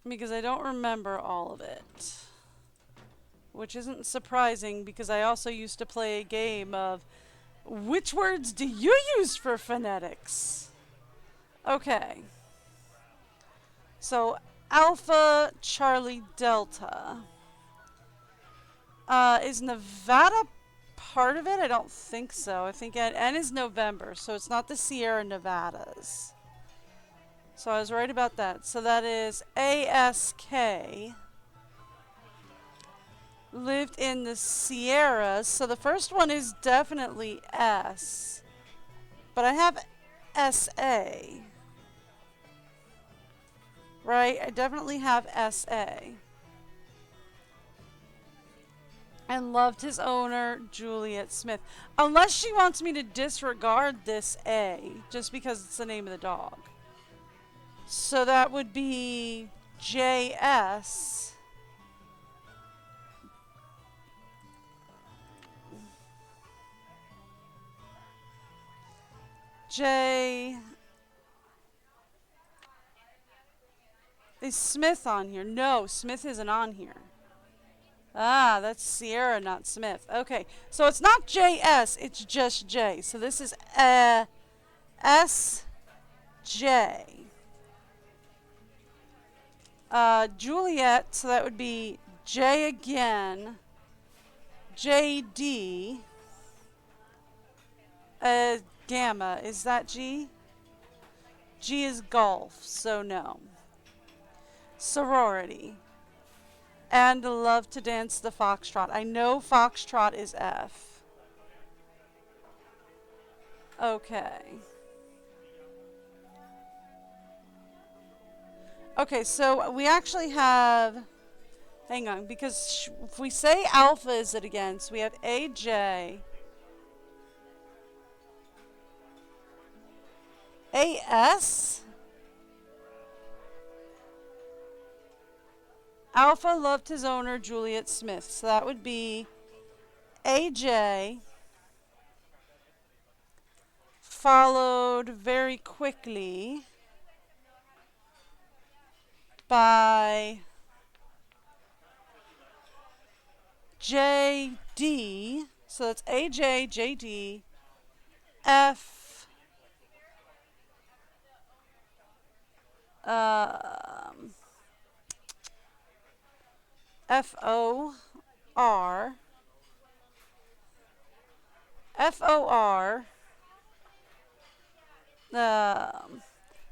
Because I don't remember all of it. Which isn't surprising because I also used to play a game of which words do you use for phonetics? Okay. So, Alpha Charlie Delta. Is Nevada part of it? I don't think so. I think N is November, so it's not the Sierra Nevadas. So I was right about that. So that is ASK. Lived in the Sierras. So the first one is definitely S. But I have SA. Right? I definitely have SA. And loved his owner, Juliet Smith. Unless she wants me to disregard this A, just because it's the name of the dog. So that would be JS. J. Is Smith on here? No, Smith isn't on here. Ah, that's Sierra, not Smith. Okay, so it's not JS, it's just J. So this is SJ. Juliet, so that would be J again. JD. Gamma, is that G? G is golf, so no. Sorority. And love to dance the foxtrot. I know foxtrot is F. Okay. Okay, so we actually have... Hang on, because if we say alpha is it again, so we have AJ... AS? Alpha loved his owner, Juliet Smith. So that would be AJ, followed very quickly by JD. So that's AJ, JD, F, FOR, FOR,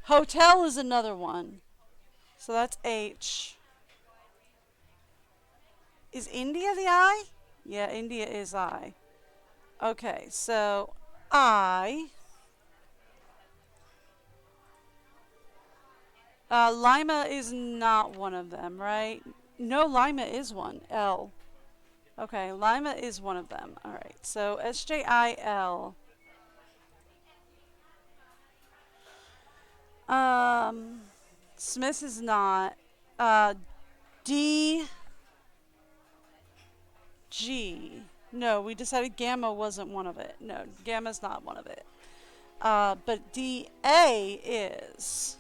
hotel is another one. So that's H. Is India the I? Yeah, India is I. Okay, so I. Lima is not one of them, right? No, Lima is one. L. Okay, Lima is one of them. Alright, so SJIL. Smith is not. DG. No, we decided Gamma wasn't one of it. No, Gamma's not one of it. But DA is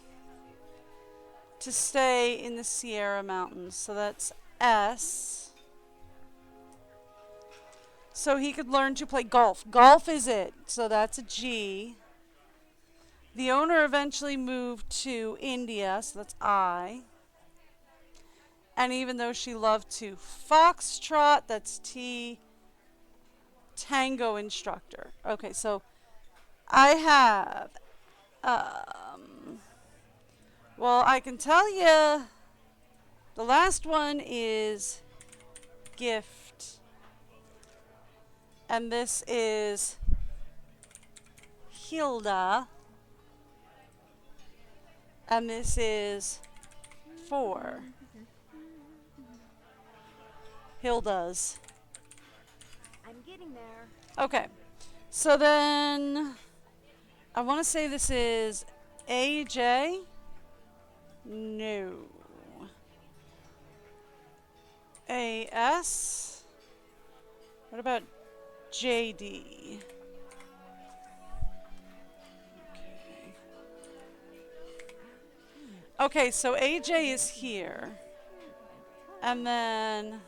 to stay in the Sierra Mountains. So that's S. So he could learn to play golf. Golf is it. So that's a G. The owner eventually moved to India, so that's I. And even though she loved to foxtrot, that's T. Tango instructor. Okay, so I have, well, I can tell you the last one is gift. And this is Hilda. And this is 4. Hilda's. I'm getting there. Okay. So then I want to say this is AJ. No. AS. What about JD? Okay, so AJ is here. And then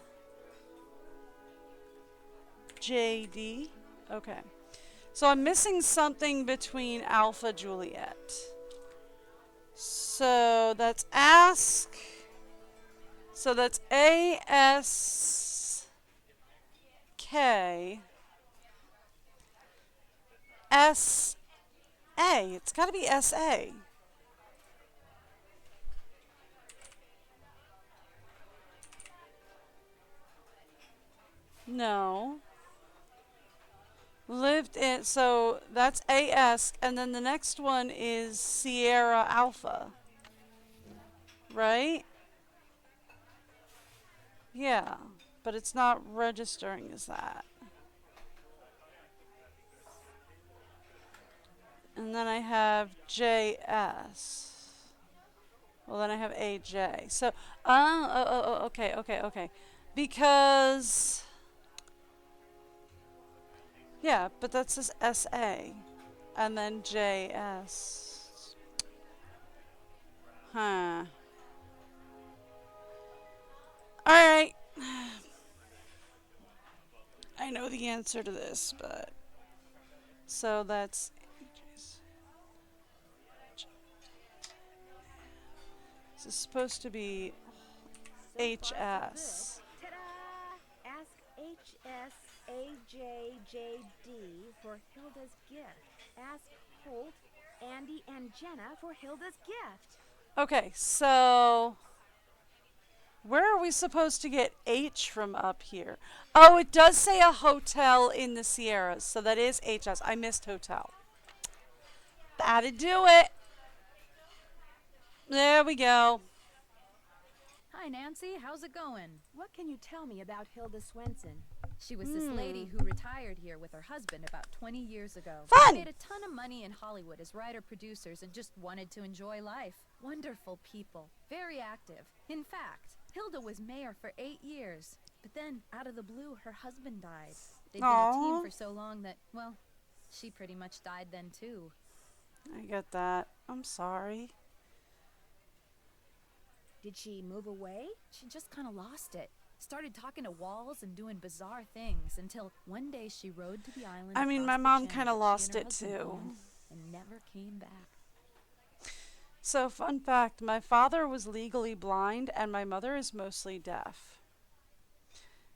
JD. Okay. So I'm missing something between Alpha Juliet. So that's ask. So that's ASK. SA. It's got to be SA. No. Lived in, so that's AS, and then the next one is Sierra Alpha. Right? Yeah, but it's not registering as that. And then I have JS. Well, then I have AJ. So, okay. Because, yeah, but that says SA. And then JS. Huh. Alright. I know the answer to this, but... So that's... This is supposed to be HS. Ta-da! Ask HSAJJD for Hilda's gift. Ask Holt, Andy, and Jenna for Hilda's gift. Okay, so... Where are we supposed to get H from up here? Oh, it does say a hotel in the Sierras, so that is HS. I missed hotel. That'd do it. There we go. Hi, Nancy. How's it going? What can you tell me about Hilda Swenson? She was this lady who retired here with her husband about 20 years ago. Fun! They made a ton of money in Hollywood as writer-producers and just wanted to enjoy life. Wonderful people. Very active. In fact, Hilda was mayor for 8 years. But then, out of the blue, her husband died. They'd been a team for so long that, well, she pretty much died then too. I get that. I'm sorry. Did she move away? She just kind of lost it. Started talking to walls and doing bizarre things until one day she rode to the island. I mean, my mom kind of lost it too. And never came back. So, fun fact, my father was legally blind and my mother is mostly deaf.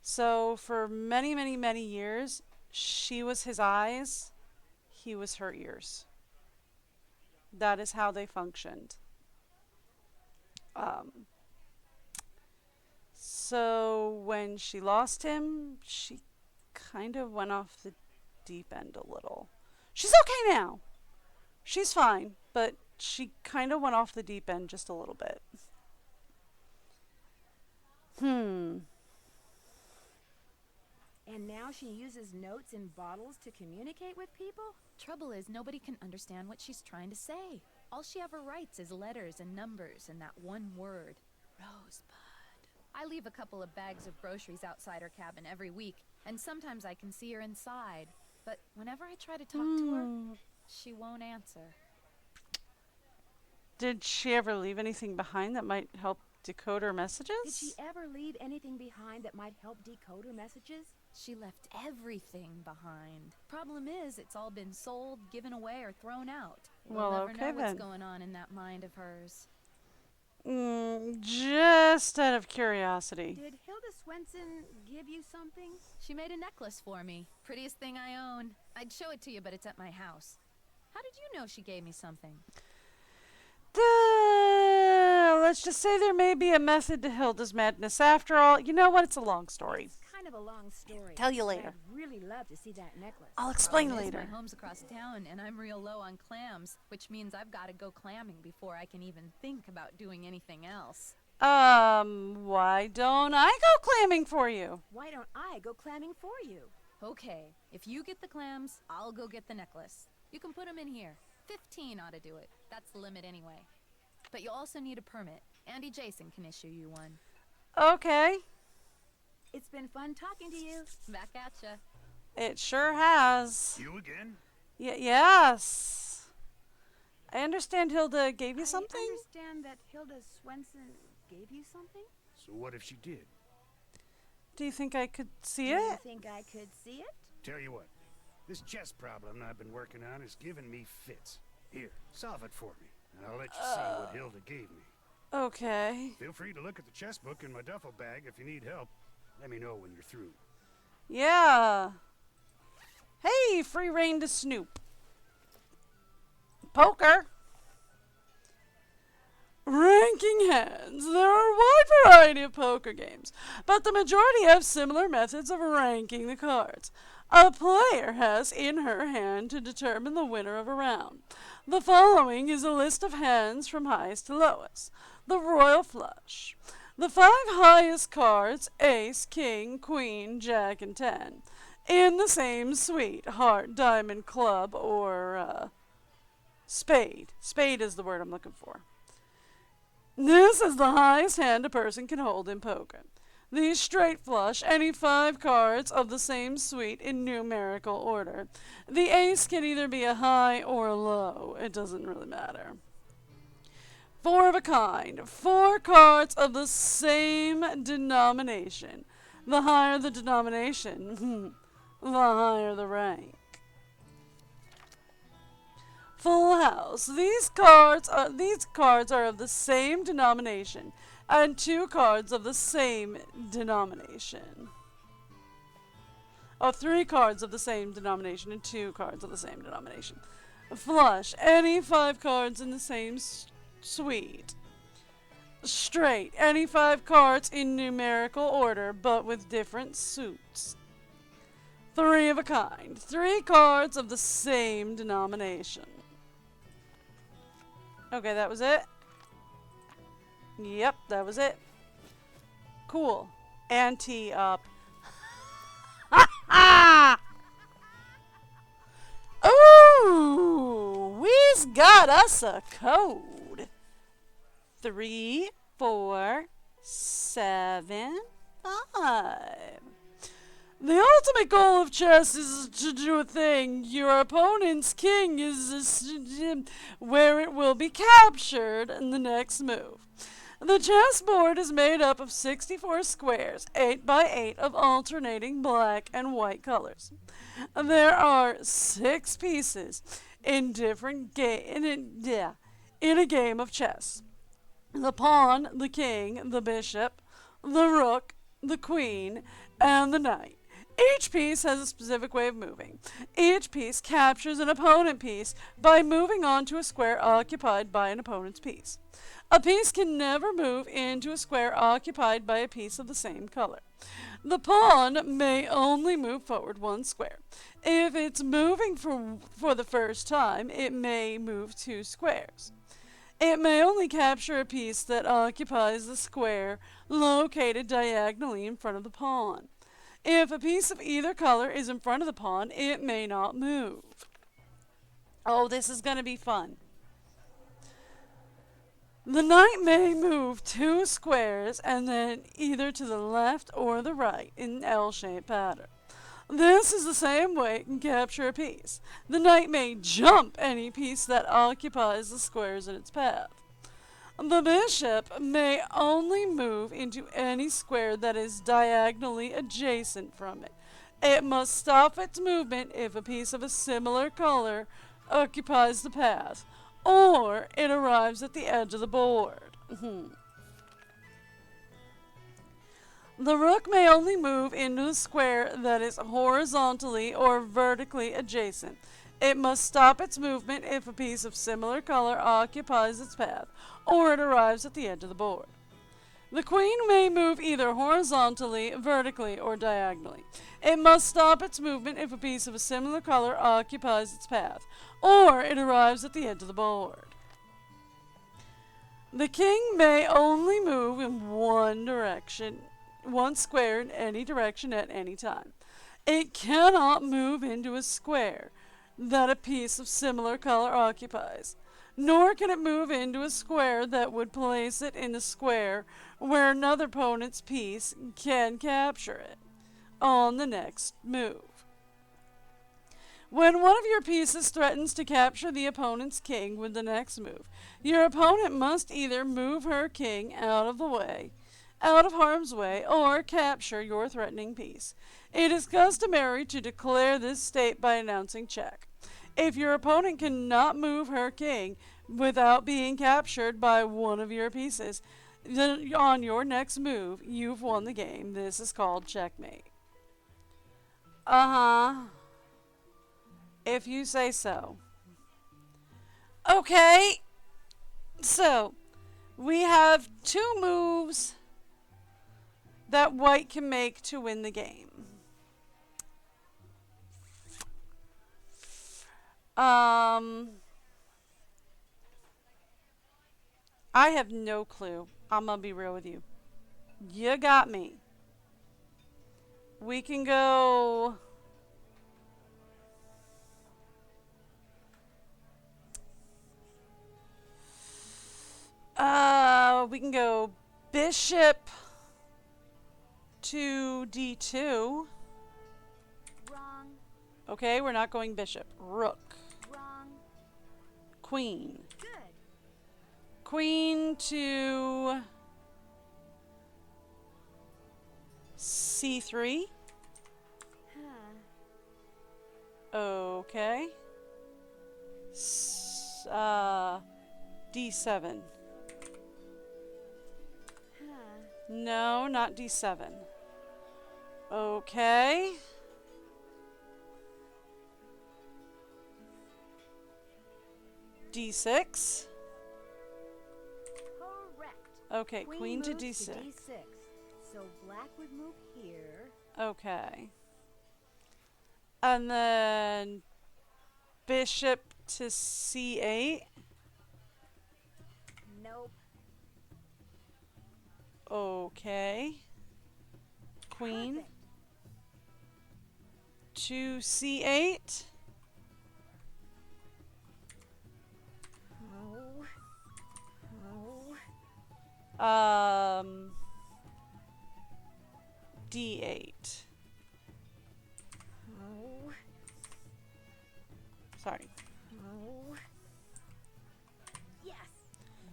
So, for many, many, many years, she was his eyes, he was her ears. That is how they functioned. So when she lost him, she kind of went off the deep end a little. She's okay now. She's fine, but she kind of went off the deep end just a little bit. And now she uses notes in bottles to communicate with people? Trouble is, nobody can understand what she's trying to say. All she ever writes is letters and numbers and that one word, Rosebud. I leave a couple of bags of groceries outside her cabin every week, and sometimes I can see her inside. But whenever I try to talk to her, she won't answer. Did she ever leave anything behind that might help decode her messages? Did she ever leave anything behind that might help decode her messages? She left everything behind. Problem is, it's all been sold, given away, or thrown out. We'll never know what's going on in that mind of hers. Just out of curiosity. Did Hilda Swenson give you something? She made a necklace for me. Prettiest thing I own. I'd show it to you, but it's at my house. How did you know she gave me something? Let's just say there may be a method to Hilda's madness. After all, you know what? It's a long story. It's kind of a long story. Tell you later. I'd really love to see that necklace. I'll explain later. My home's across town, and I'm real low on clams, which means I've got to go clamming before I can even think about doing anything else. Why don't I go clamming for you? Why don't I go clamming for you? Okay, if you get the clams, I'll go get the necklace. You can put them in here. 15 ought to do it. That's the limit anyway. But you'll also need a permit. Andy Jason can issue you one. Okay. It's been fun talking to you. Back at ya. It sure has. You again? Yes. I understand Hilda gave you something? I understand that Hilda Swenson gave you something? So what if she did? Do you think I could see Do it? you think I could see it? Tell you what, this chess problem I've been working on is giving me fits. Here, solve it for me, and I'll let you see what Hilda gave me. Okay. Feel free to look at the chess book in my duffel bag if you need help. Let me know when you're through. Yeah. Hey, free reign to Snoop. Poker. Ranking hands. There are a wide variety of poker games, but the majority have similar methods of ranking the cards. A player has in her hand to determine the winner of a round. The following is a list of hands from highest to lowest. The royal flush. The 5 highest cards, ace, king, queen, jack, and 10, in the same suite, heart, diamond, club, or spade. Spade is the word I'm looking for. This is the highest hand a person can hold in poker. The straight flush, any 5 cards of the same suite in numerical order. The ace can either be a high or a low. It doesn't really matter. 4 of a kind, 4 cards of the same denomination. The higher the denomination, the higher the rank. Full house. These cards are of the same denomination, and 2 cards of the same denomination. 3 cards of the same denomination and 2 cards of the same denomination. Flush. Any 5 cards in the same suite. Straight. Any 5 cards in numerical order, but with different suits. 3 of a kind. 3 cards of the same denomination. Okay, that was it? Yep, that was it. Cool. Ante up. Ha ha! Ooh, we's got us a code. 3, 4, 7, 5. The ultimate goal of chess is to do a thing. Your opponent's king is where it will be captured in the next move. The chessboard is made up of 64 squares, 8 by 8 of alternating black and white colors. There are 6 pieces in a game of chess. The pawn, the king, the bishop, the rook, the queen, and the knight. Each piece has a specific way of moving. Each piece captures an opponent piece by moving onto a square occupied by an opponent's piece. A piece can never move into a square occupied by a piece of the same color. The pawn may only move forward 1 square. If it's moving for the first time, it may move 2 squares. It may only capture a piece that occupies the square located diagonally in front of the pawn. If a piece of either color is in front of the pawn, it may not move. Oh, this is going to be fun. The knight may move 2 squares and then either to the left or the right in an L-shaped pattern. This is the same way it can capture a piece. The knight may jump any piece that occupies the squares in its path. The bishop may only move into any square that is diagonally adjacent from it. It must stop its movement if a piece of a similar color occupies the path, or it arrives at the edge of the board. The rook may only move into a square that is horizontally or vertically adjacent. It must stop its movement if a piece of similar color occupies its path, or it arrives at the edge of the board. The queen may move either horizontally, vertically, or diagonally. It must stop its movement if a piece of a similar color occupies its path, or it arrives at the edge of the board. The king may only move in one direction, one square in any direction at any time. It cannot move into a square that a piece of similar color occupies, nor can it move into a square that would place it in a square where another opponent's piece can capture it on the next move. When one of your pieces threatens to capture the opponent's king with the next move, your opponent must either move her king out of harm's way, or capture your threatening piece. It is customary to declare this state by announcing check. If your opponent cannot move her king without being captured by one of your pieces, then on your next move, you've won the game. This is called checkmate. If you say so. Okay, so we have 2 moves that white can make to win the game. I have no clue. I'm gonna be real with you. You got me. We can go... we can go bishop to d2. Wrong. Okay, we're not going bishop. Rook. Wrong. Queen. Good. Queen to c3. Okay. d7. No, not d7. Okay. d6. Correct. Okay, queen to moves d6. to d6. So black would move here. Okay. And then bishop to c8. Nope. Okay. Queen Perfect. to c8. Oh. d8. Oh. Sorry. Oh. Yes.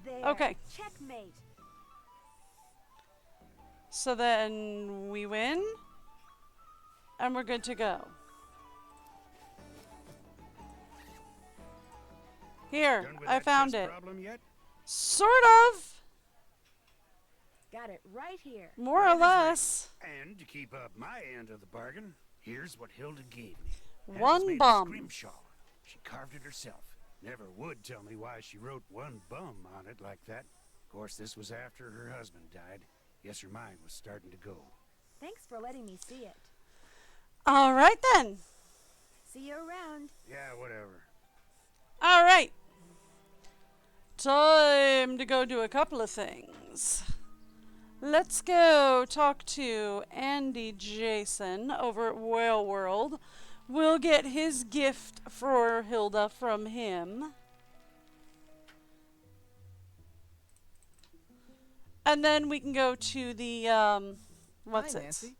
There. Okay. Checkmate. So then we win. And we're good to go. Here, Done with I that found chess it. problem yet? Sort of. Got it right here. More or Right is right. less. And to keep up my end of the bargain, here's what Hilda gave me. Alice One made a bum. scrimshaw. She carved it herself. Never would tell me why she wrote one bum on it like that. Of course, this was after her husband died. Guess her mind was starting to go. Thanks for letting me see it. All right then. See you around. Yeah, whatever. All right. Time to go do a couple of things. Let's go talk to Andy Jason over at Whale World. We'll get his gift for Hilda from him. And then we can go to the, what's Hi, it? Nancy.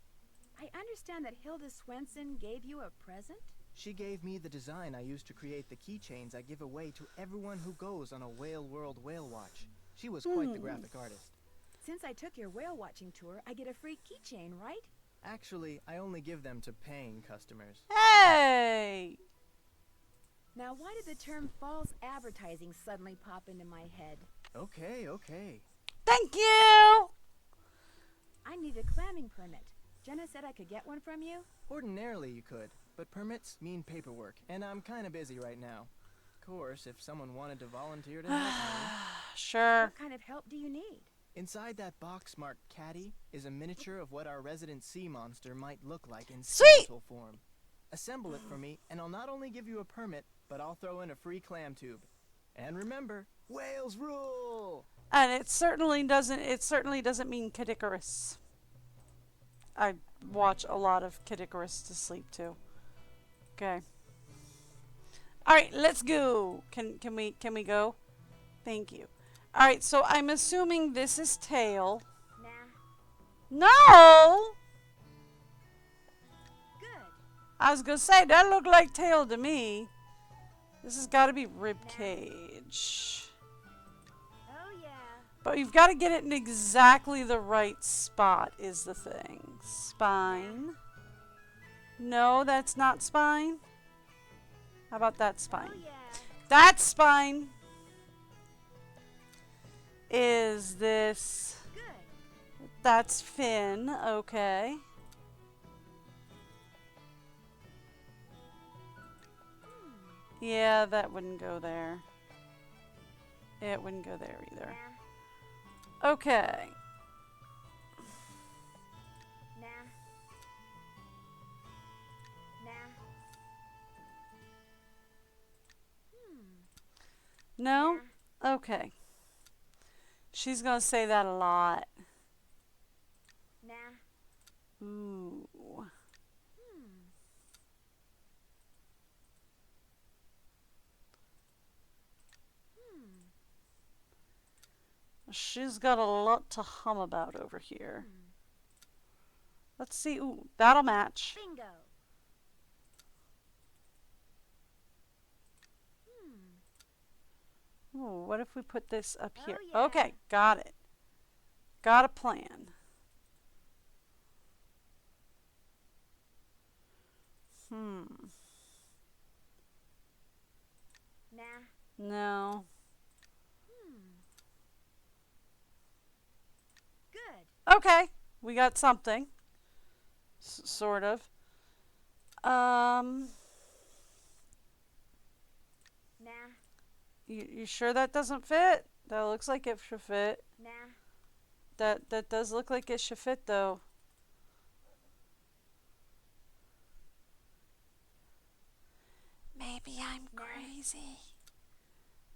I understand that Hilda Swenson gave you a present? She gave me the design I use to create the keychains I give away to everyone who goes on a Whale World whale watch. She was quite the graphic artist. Since I took your whale watching tour, I get a free keychain, right? Actually, I only give them to paying customers. Hey! Now, why did the term false advertising suddenly pop into my head? Okay. Thank you! I need a clamming permit. Jenna said I could get one from you? Ordinarily you could, but permits mean paperwork, and I'm kinda busy right now. Of course, if someone wanted to volunteer to help me... Sure. What kind of help do you need? Inside that box marked Caddy is a miniature of what our resident sea monster might look like in Sweet! skeletal form. Assemble it for me, and I'll not only give you a permit, but I'll throw in a free clam tube. And remember, whales rule! And it certainly doesn't mean Kadikarus. I watch a lot of Kadikarus to sleep too. Okay. Alright, let's go. Can we go? Thank you. Alright, so I'm assuming this is tail. Nah. No! Good. I was gonna say, that looked like tail to me. This has got to be rib cage. Oh, yeah. But you've got to get it in exactly the right spot is the thing. Spine. No, that's not spine. How about that spine? Oh, yeah. That's spine. Is this... Good. That's fin. Okay. Yeah, that wouldn't go there. It wouldn't go there either. Nah. Okay. Nah. Nah. No? Okay. She's gonna say that a lot. Nah. Ooh. She's got a lot to hum about over here. Let's see. Ooh, that'll match. Bingo. Ooh, what if we put this up Oh, here? yeah. Okay, got it. Got a plan. Nah. No. Good. Okay, we got something. Sort of. Nah. You sure that doesn't fit? That looks like it should fit. Nah. That does look like it should fit though. Maybe I'm crazy.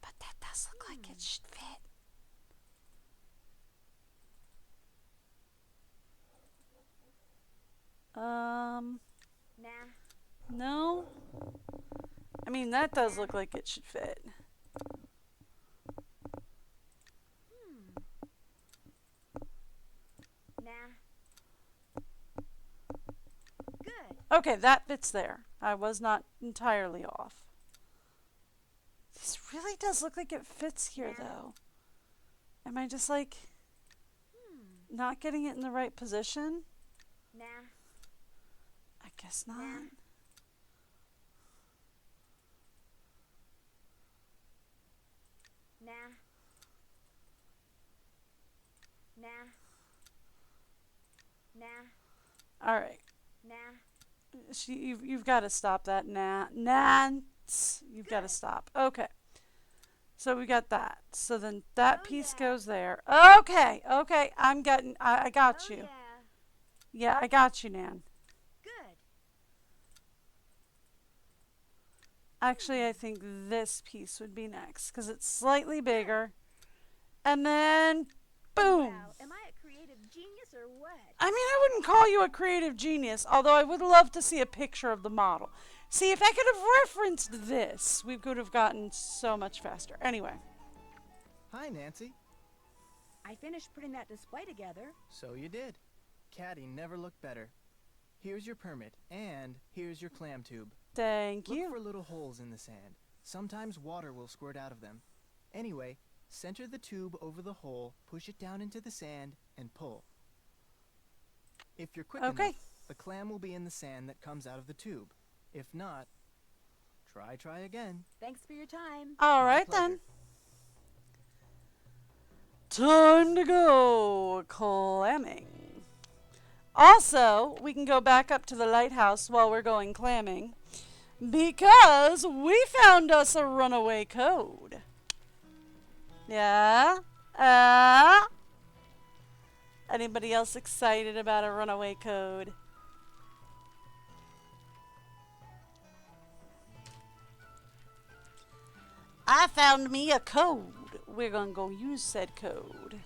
But that does look like it should fit. Nah. No. I mean, that does look like it should fit. Nah. Good. Okay, that fits there. I was not entirely off. This really does look like it fits here, though. Am I just like not getting it in the right position? Nah. I guess not. Nah. Nah. Nah. All right. Nah. You've got to stop that. Nance. You've got to stop. Okay. So we got that. So then that piece goes there. Okay. Okay. I got you. Yeah, I got you, Nan. Good. Actually, I think this piece would be next because it's slightly bigger. And then Boom. Wow, am I a creative genius or what? I mean, I wouldn't call you a creative genius, although I would love to see a picture of the model. See, if I could have referenced this, we could have gotten so much faster. Anyway. Hi, Nancy. I finished putting that display together. So you did. Caddy never looked better. Here's your permit, and here's your clam tube. Thank you. Look for little holes in the sand. Sometimes water will squirt out of them. Anyway, center the tube over the hole, push it down into the sand, and pull. If you're quick enough, the clam will be in the sand that comes out of the tube. If not, try again. Thanks for your time. All right, then. Time to go clamming. Also, we can go back up to the lighthouse while we're going clamming because we found us a runaway code. Yeah? Anybody else excited about a runaway code? I found me a code. We're gonna go use said code.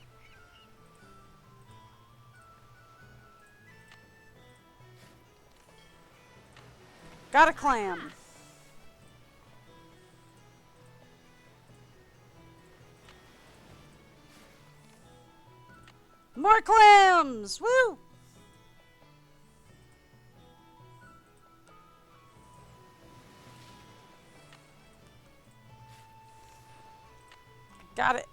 Got a clam. More clams! Woo! Got it.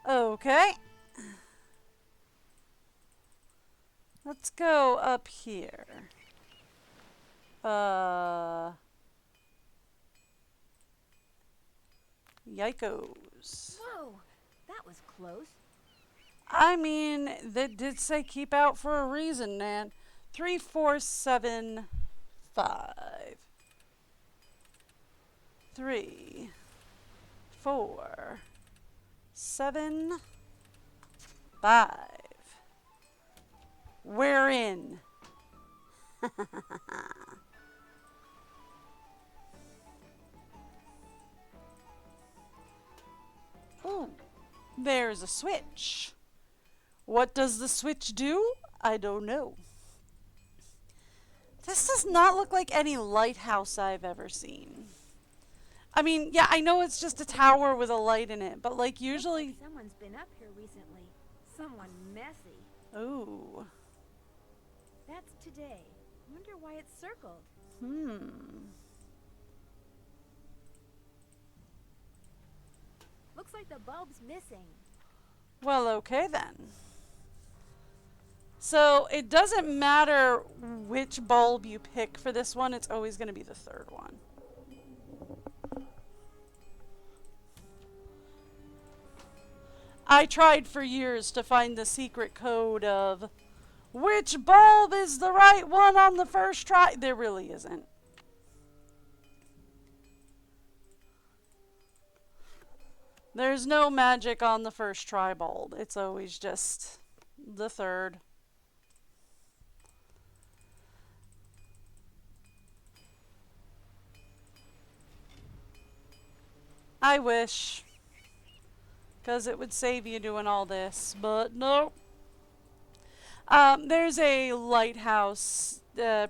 Okay. Let's go up here. Yikos. Whoa, that was close. I mean, they did say keep out for a reason, man. 3, 4, 7, 5. 3, 4, 7, 5. We're in. Ooh, there's a switch. What does the switch do? I don't know. This does not look like any lighthouse I've ever seen. I mean, yeah, I know it's just a tower with a light in it, but like usually... Looks like someone's been up here recently. Someone messy. Ooh. That's today. Wonder why it's circled. Looks like the bulb's missing. Well, okay then. So it doesn't matter which bulb you pick for this one, it's always going to be the third one. I tried for years to find the secret code of which bulb is the right one on the first try. There really isn't. There's no magic on the first try bulb. It's always just the third. I wish. Because it would save you doing all this. But nope. There's a lighthouse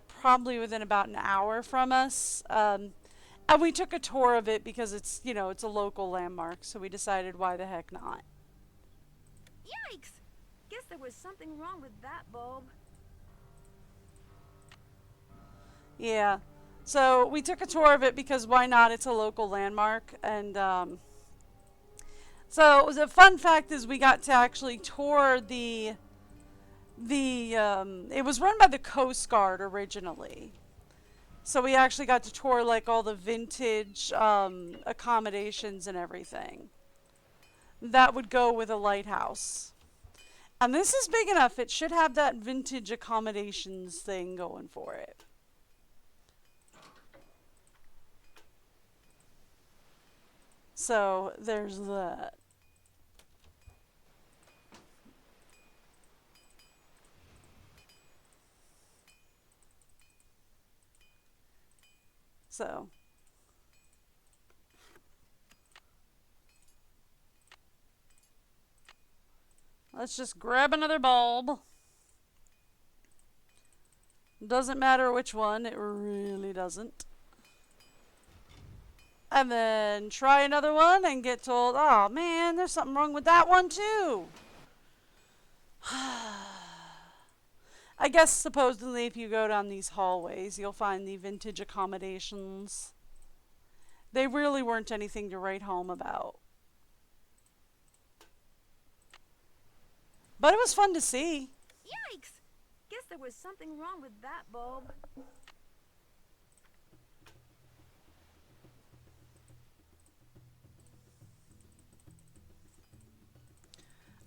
probably within about an hour from us. And we took a tour of it because it's, you know, it's a local landmark. So we decided why the heck not. Yikes! Guess there was something wrong with that bulb. Yeah. So we took a tour of it because why not? It's a local landmark. And so the fun fact is we got to actually tour it was run by the Coast Guard originally. So we actually got to tour like all the vintage accommodations and everything that would go with a lighthouse. And this is big enough. It should have that vintage accommodations thing going for it. So there's that. So let's just grab another bulb. Doesn't matter which one, it really doesn't. And then try another one and get told, oh man, there's something wrong with that one too. I guess supposedly if you go down these hallways, you'll find the vintage accommodations. They really weren't anything to write home about. But it was fun to see. Yikes! Guess there was something wrong with that bulb.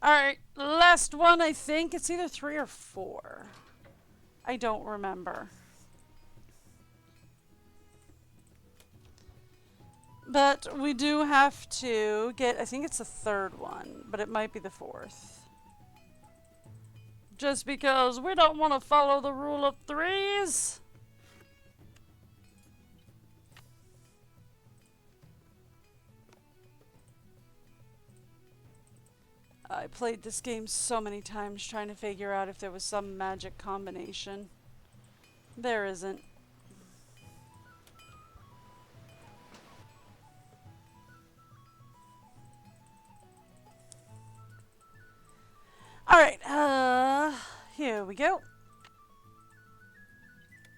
Alright, last one, I think. It's either 3 or 4. I don't remember. But we do have to get, I think it's the 3rd one, but it might be the 4th. Just because we don't want to follow the rule of 3s. I played this game so many times trying to figure out if there was some magic combination. There isn't. Alright, here we go.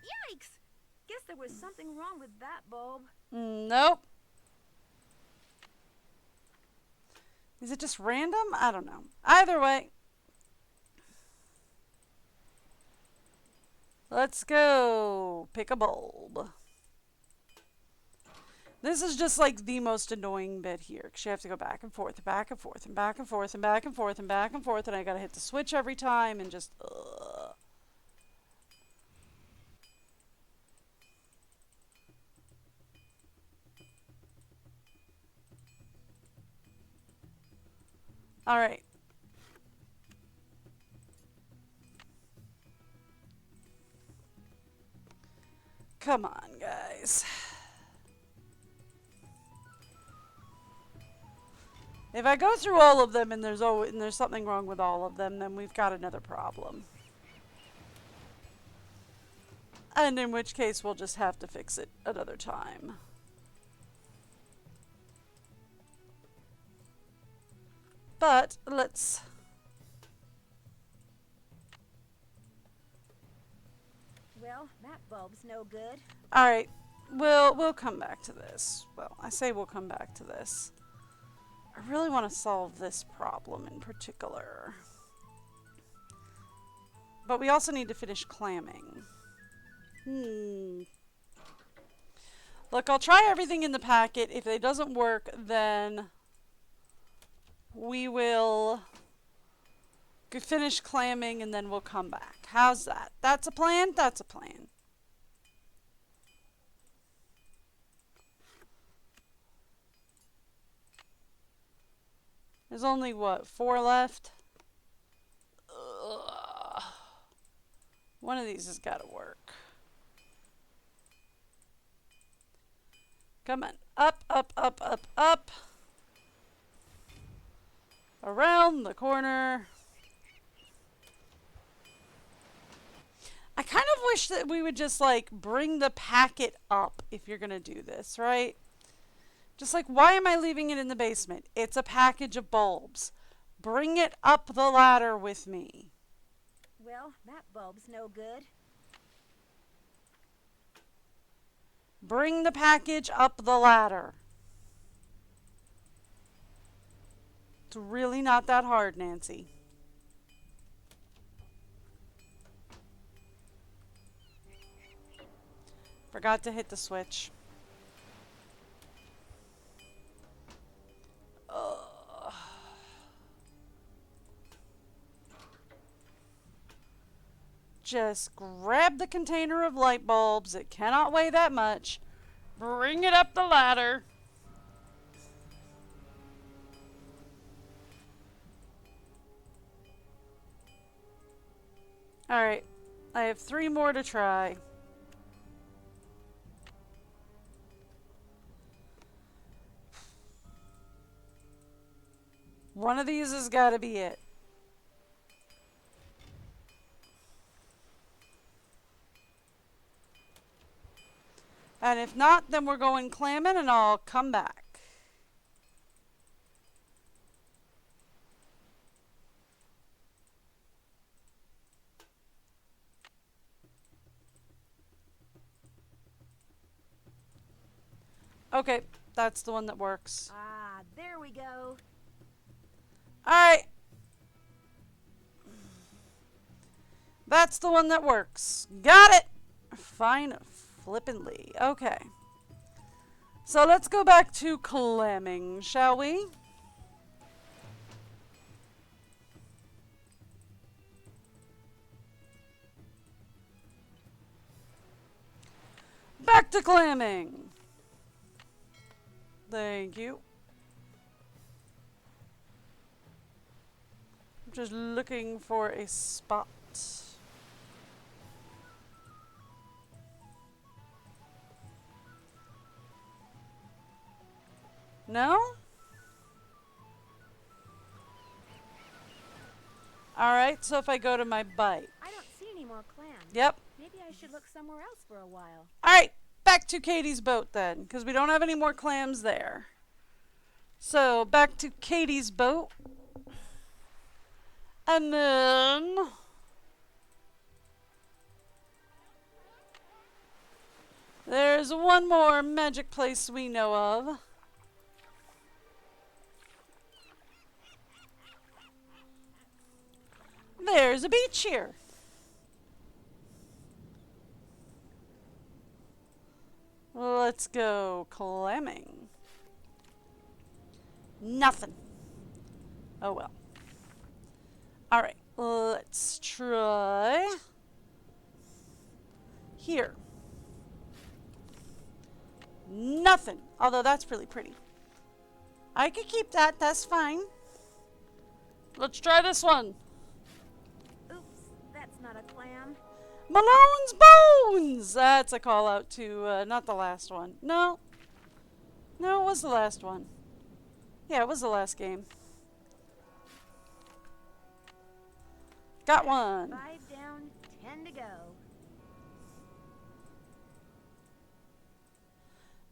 Yikes! Guess there was something wrong with that bulb. Nope. Is it just random? I don't know. Either way. Let's go. Pick a bulb. This is just like the most annoying bit here, because you have to go back and forth and back and forth and back and forth and back and forth and back and forth, and I gotta hit the switch every time and just Alright. Come on, guys. If I go through all of them and there's something wrong with all of them, then we've got another problem. And in which case we'll just have to fix it another time. But let's Well, that bulb's no good. Alright. We'll come back to this. Well, I say we'll come back to this. I really want to solve this problem in particular. But we also need to finish clamming. Look, I'll try everything in the packet. If it doesn't work, then we will finish clamming and then we'll come back. How's that? That's a plan? That's a plan. There's only, what, 4 left? Ugh. One of these has got to work. Come on. Up, up, up, up, up. Around the corner. I kind of wish that we would just, like, bring the packet up if you're going to do this, right? Just like, why am I leaving it in the basement? It's a package of bulbs. Bring it up the ladder with me. Well, that bulb's no good. Bring the package up the ladder. It's really not that hard, Nancy. Forgot to hit the switch. Just grab the container of light bulbs. It cannot weigh that much. Bring it up the ladder. Alright. I have 3 more to try. One of these has got to be it. And if not, then we're going clamming and I'll come back. Okay, that's the one that works. Ah, there we go. Alright. That's the one that works. Got it! Fine flippantly. Okay. So let's go back to clamming, shall we? Back to clamming. Thank you. I'm just looking for a spot. No? Alright, so if I go to my bike. I don't see any more clams. Yep. Maybe I should look somewhere else for a while. Alright, back to Katie's boat then, because we don't have any more clams there. So, back to Katie's boat. And then... there's one more magic place we know of. There's a beach here. Let's go clamming. Nothing. Oh well. Alright, let's try here. Nothing. Although that's really pretty. I could keep that. That's fine. Let's try this one. Oops, that's not a clam. Malone's Bones! That's a call out to, not the last one. No. No, it was the last one. Yeah, it was the last game. Got one. 5 down, 10 to go.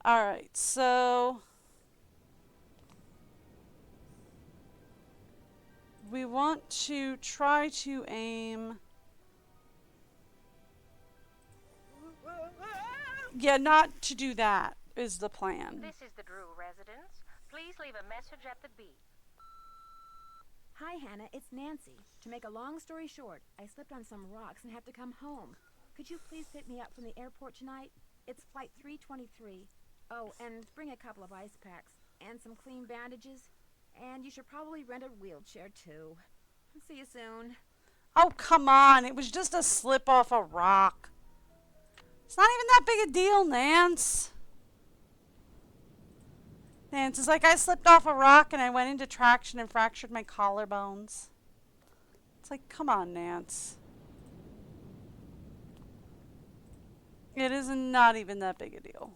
Alright, so... we want to try to aim... yeah, not to do that is the plan. This is the Drew residence. Please leave a message at the beep. Hi, Hannah. It's Nancy. To make a long story short, I slipped on some rocks and have to come home. Could you please pick me up from the airport tonight? It's flight 323. Oh, and bring a couple of ice packs and some clean bandages. And you should probably rent a wheelchair, too. See you soon. Oh, come on. It was just a slip off a rock. It's not even that big a deal, Nance. Nance is like, I slipped off a rock and I went into traction and fractured my collarbones. It's like, come on, Nance. It is not even that big a deal.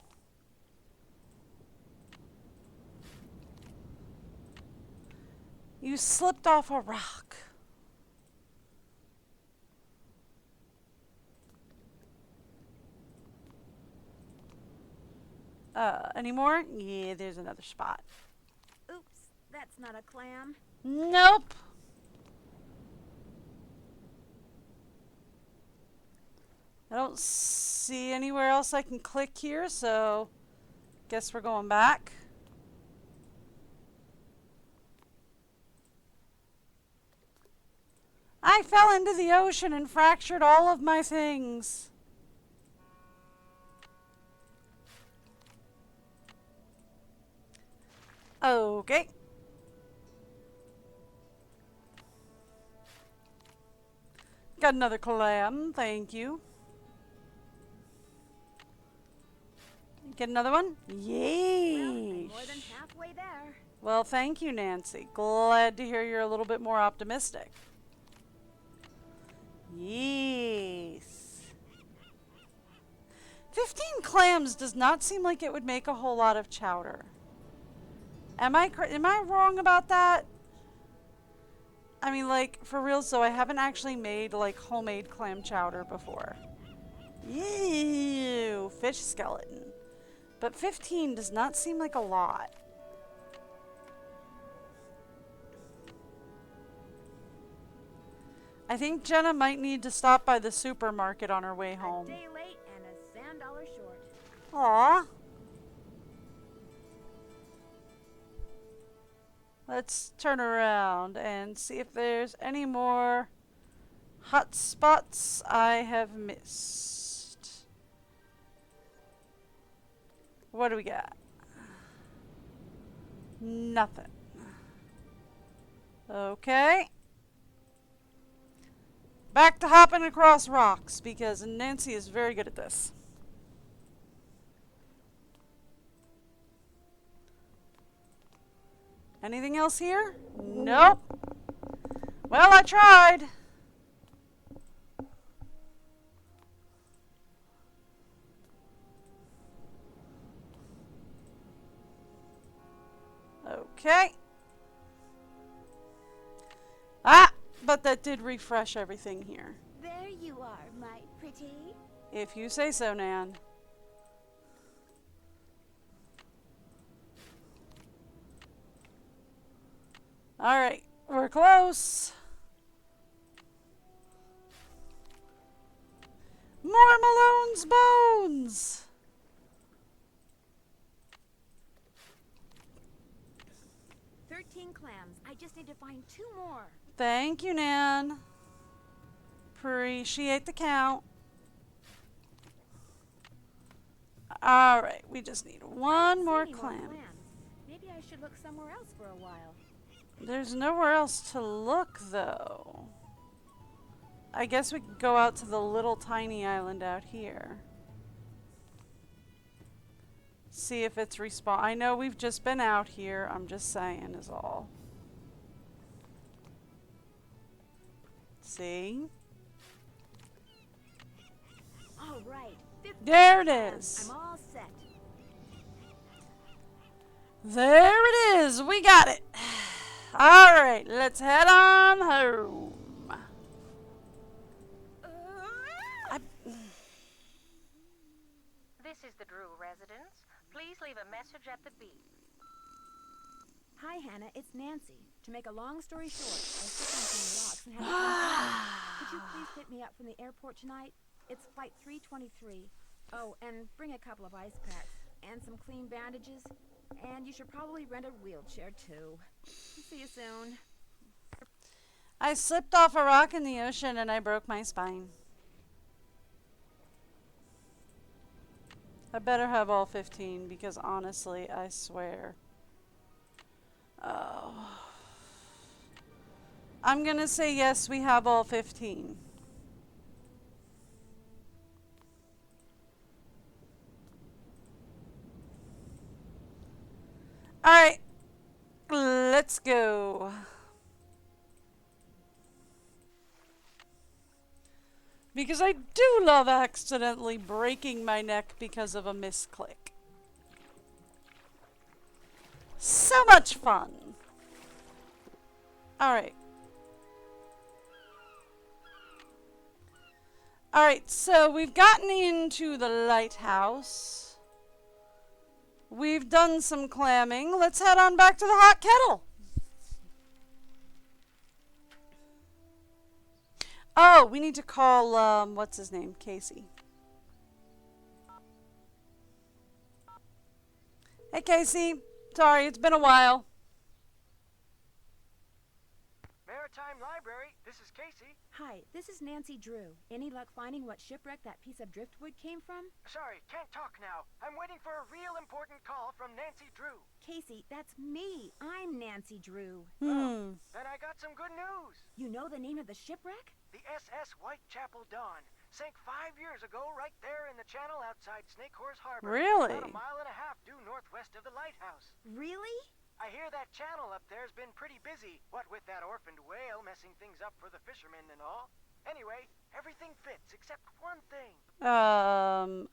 You slipped off a rock. Any more? Yeah, there's another spot. Oops, that's not a clam. Nope. I don't see anywhere else I can click here, so guess we're going back. I fell into the ocean and fractured all of my things. Okay. Got another clam, thank you. Get another one? Yay! Well, I'm more than halfway there. Well, thank you, Nancy. Glad to hear you're a little bit more optimistic. Yes. 15 clams does not seem like it would make a whole lot of chowder. Am I wrong about that? I mean, like, for real, so I haven't actually made, like, homemade clam chowder before. Ew, fish skeleton. But 15 does not seem like a lot. I think Jenna might need to stop by the supermarket on her way home. A day late and a sand dollar short. Aw. Let's turn around and see if there's any more hot spots I have missed. What do we got? Nothing. Okay. Back to hopping across rocks because Nancy is very good at this. Anything else here? Nope. Well, I tried. Okay. Ah, but that did refresh everything here. There you are, my pretty. If you say so, Nan. Alright, we're close. More Malone's bones! 13 clams. I just need to find 2 more. Thank you, Nan. Appreciate the count. Alright, we just need one more clam. Maybe I should look somewhere else for a while. There's nowhere else to look, though. I guess we could go out to the little tiny island out here. See if it's respawn. I know we've just been out here. I'm just saying is all. See? All right. There it is. I'm all set. There it is. We got it. All right, let's head on home. This is the Drew residence. Please leave a message at the beep. Hi, Hannah. It's Nancy. To make a long story short, I slipped on some rocks and had to Could you please pick me up from the airport tonight? It's flight 323. Oh, and bring a couple of ice packs and some clean bandages. And you should probably rent a wheelchair, too. See you soon. I slipped off a rock in the ocean and I broke my spine. I better have all 15 because honestly, I swear. Oh. I'm gonna say yes, we have all 15. Alright, let's go. Because I do love accidentally breaking my neck because of a misclick. So much fun. Alright. Alright, so we've gotten into the lighthouse. We've done some clamming. Let's head on back to the hot kettle. Oh, we need to call, what's his name? Casey. Hey, Casey. Sorry, it's been a while. Maritime Library, this is Casey. Hi, this is Nancy Drew. Any luck finding what shipwreck that piece of driftwood came from? Sorry, can't talk now. I'm waiting for a real important call from Nancy Drew. Casey, that's me. I'm Nancy Drew. Oh, then I got some good news. You know the name of the shipwreck? The SS Whitechapel Dawn sank 5 years ago right there in the channel outside Snakehorse Harbor. Really? About a mile and a half due northwest of the lighthouse. Really? I hear that channel up there's been pretty busy, what with that orphaned whale messing things up for the fishermen and all. Anyway, everything fits except one thing.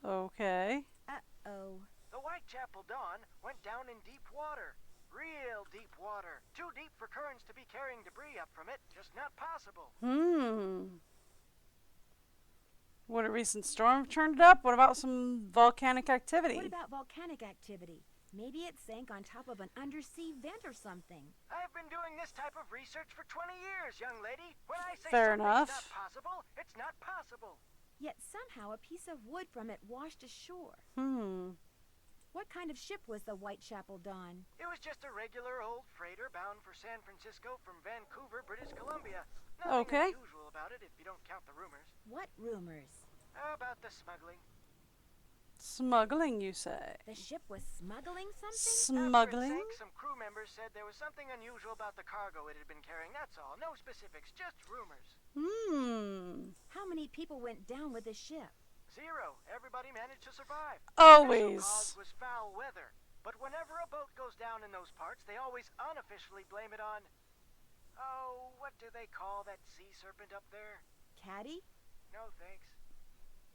Okay. Uh-oh. The Whitechapel Dawn went down in deep water. Real deep water. Too deep for currents to be carrying debris up from it. Just not possible. Would a recent storm turned it up? What about some volcanic activity? What about volcanic activity? Maybe it sank on top of an undersea vent or something. I've been doing this type of research for 20 years, young lady. When I say Fair something's enough. not possible, it's not possible. Yet somehow a piece of wood from it washed ashore. What kind of ship was the Whitechapel Dawn? It was just a regular old freighter bound for San Francisco from Vancouver, British Columbia. Nothing Okay. unusual about it if you don't count the rumors. What rumors? About the smuggling. Smuggling, you say? The ship was smuggling something? Smuggling? After it sank, some crew members said there was something unusual about the cargo it had been carrying. That's all. No specifics, just rumors. How many people went down with the ship? 0. Everybody managed to survive. Always. The cause was foul weather. But whenever a boat goes down in those parts, they always unofficially blame it on... Oh, what do they call that sea serpent up there? Caddy? No, thanks.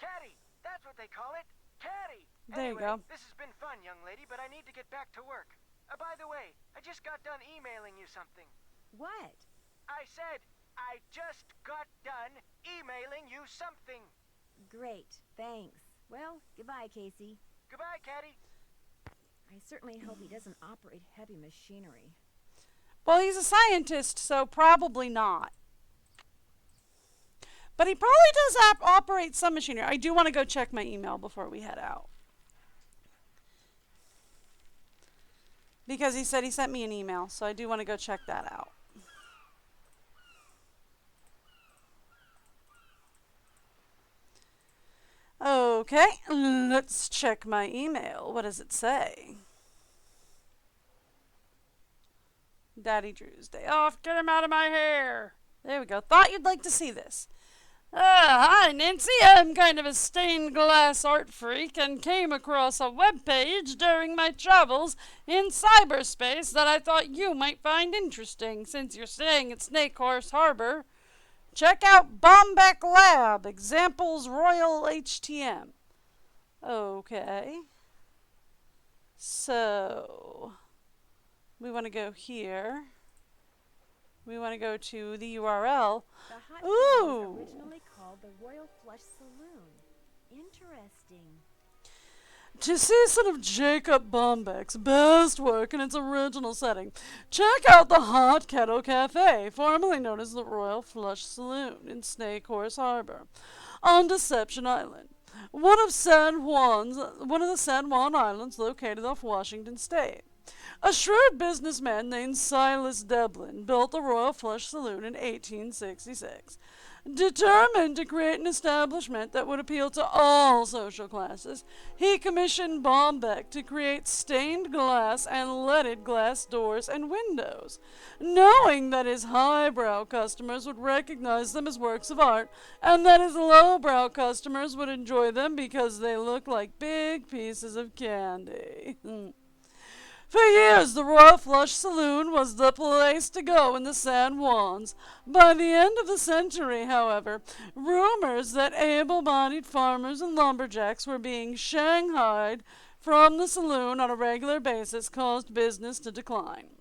Caddy! That's what they call it! Caddy! There you Anyway, go. this has been fun, young lady, but I need to get back to work. By the way, I just got done emailing you something. What? I said, I just got done emailing you something. Great, thanks. Well, goodbye, Casey. Goodbye, Caddy. I certainly hope he doesn't operate heavy machinery. Well, he's a scientist, so probably not. But he probably does operate some machinery. I do want to go check my email before we head out. Because he said he sent me an email, so I do want to go check that out. Okay, let's check my email. What does it say? Daddy Drew's day off. Get him out of my hair. There we go. Thought you'd like to see this. Hi, Nancy. I'm kind of a stained glass art freak and came across a web page during my travels in cyberspace that I thought you might find interesting since you're staying at Snake Horse Harbor. Check out Bombeck Lab, Examples Royal HTM. Okay. So, we want to go here. We want to go to the URL. The hot tub Ooh! was originally called the Royal Flush Saloon. Interesting. To see some of Jacob Bombeck's best work in its original setting, check out the Hot Kettle Cafe, formerly known as the Royal Flush Saloon in Snake Horse Harbor, on Deception Island, one of the San Juan Islands located off Washington State. A shrewd businessman named Silas Devlin built the Royal Flush Saloon in 1866. Determined to create an establishment that would appeal to all social classes, he commissioned Bombeck to create stained glass and leaded glass doors and windows. Knowing that his highbrow customers would recognize them as works of art, and that his lowbrow customers would enjoy them because they looked like big pieces of candy. For years, the Royal Flush Saloon was the place to go in the San Juans. By the end of the century, however, rumors that able-bodied farmers and lumberjacks were being shanghaied from the saloon on a regular basis caused business to decline.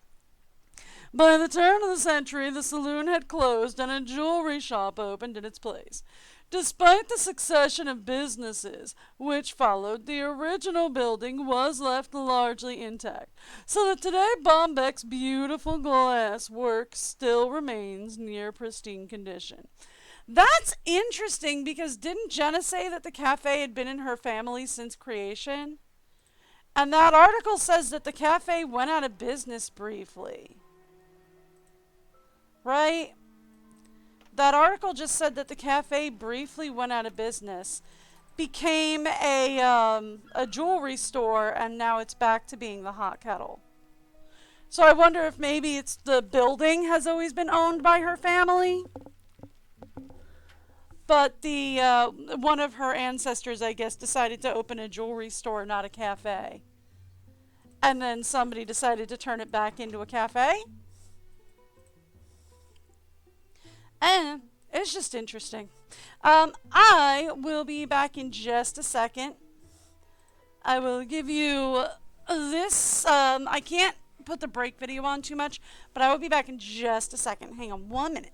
By the turn of the century, the saloon had closed and a jewelry shop opened in its place. Despite the succession of businesses which followed, the original building was left largely intact, so that today Bombeck's beautiful glass work still remains near pristine condition. That's interesting because didn't Jenna say that the cafe had been in her family since creation? And that article says that the cafe went out of business briefly. Right? That article just said that the cafe briefly went out of business, became a jewelry store, and now it's back to being the Hot Kettle. So I wonder if maybe it's the building has always been owned by her family, but the one of her ancestors, I guess, decided to open a jewelry store, not a cafe. And then somebody decided to turn it back into a cafe. And it's just interesting. I will be back in just a second. I will give you this. I can't put the break video on too much, but I will be back in just a second. Hang on 1 minute.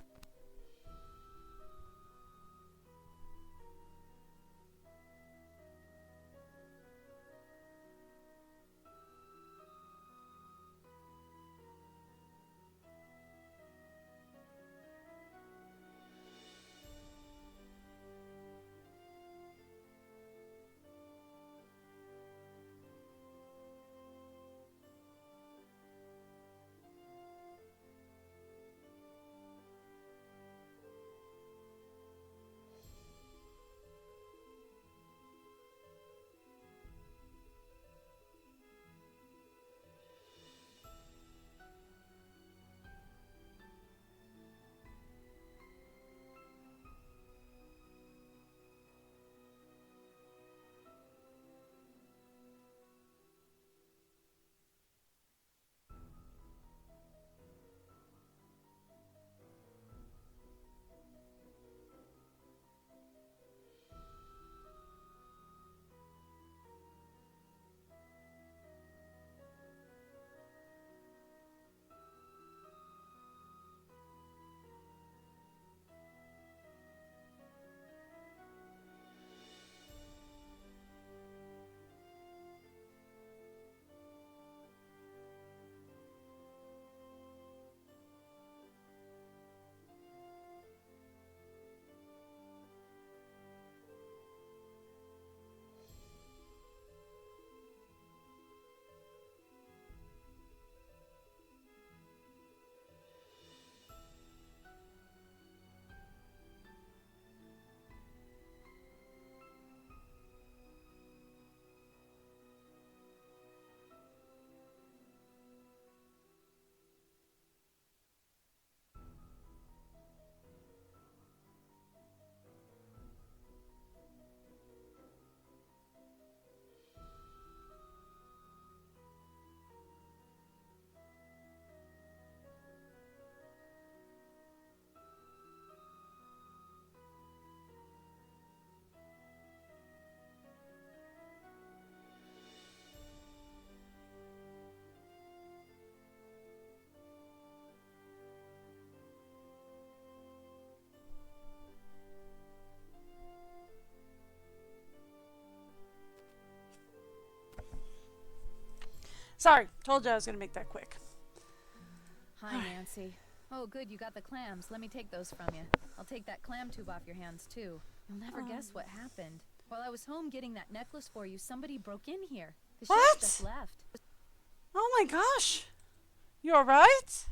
Sorry, told you I was going to make that quick. Hi, Nancy. Oh, good, you got the clams. Let me take those from you. I'll take that clam tube off your hands, too. You'll never guess what happened. While I was home getting that necklace for you, somebody broke in here. The sheriff just left. Oh my gosh. You alright?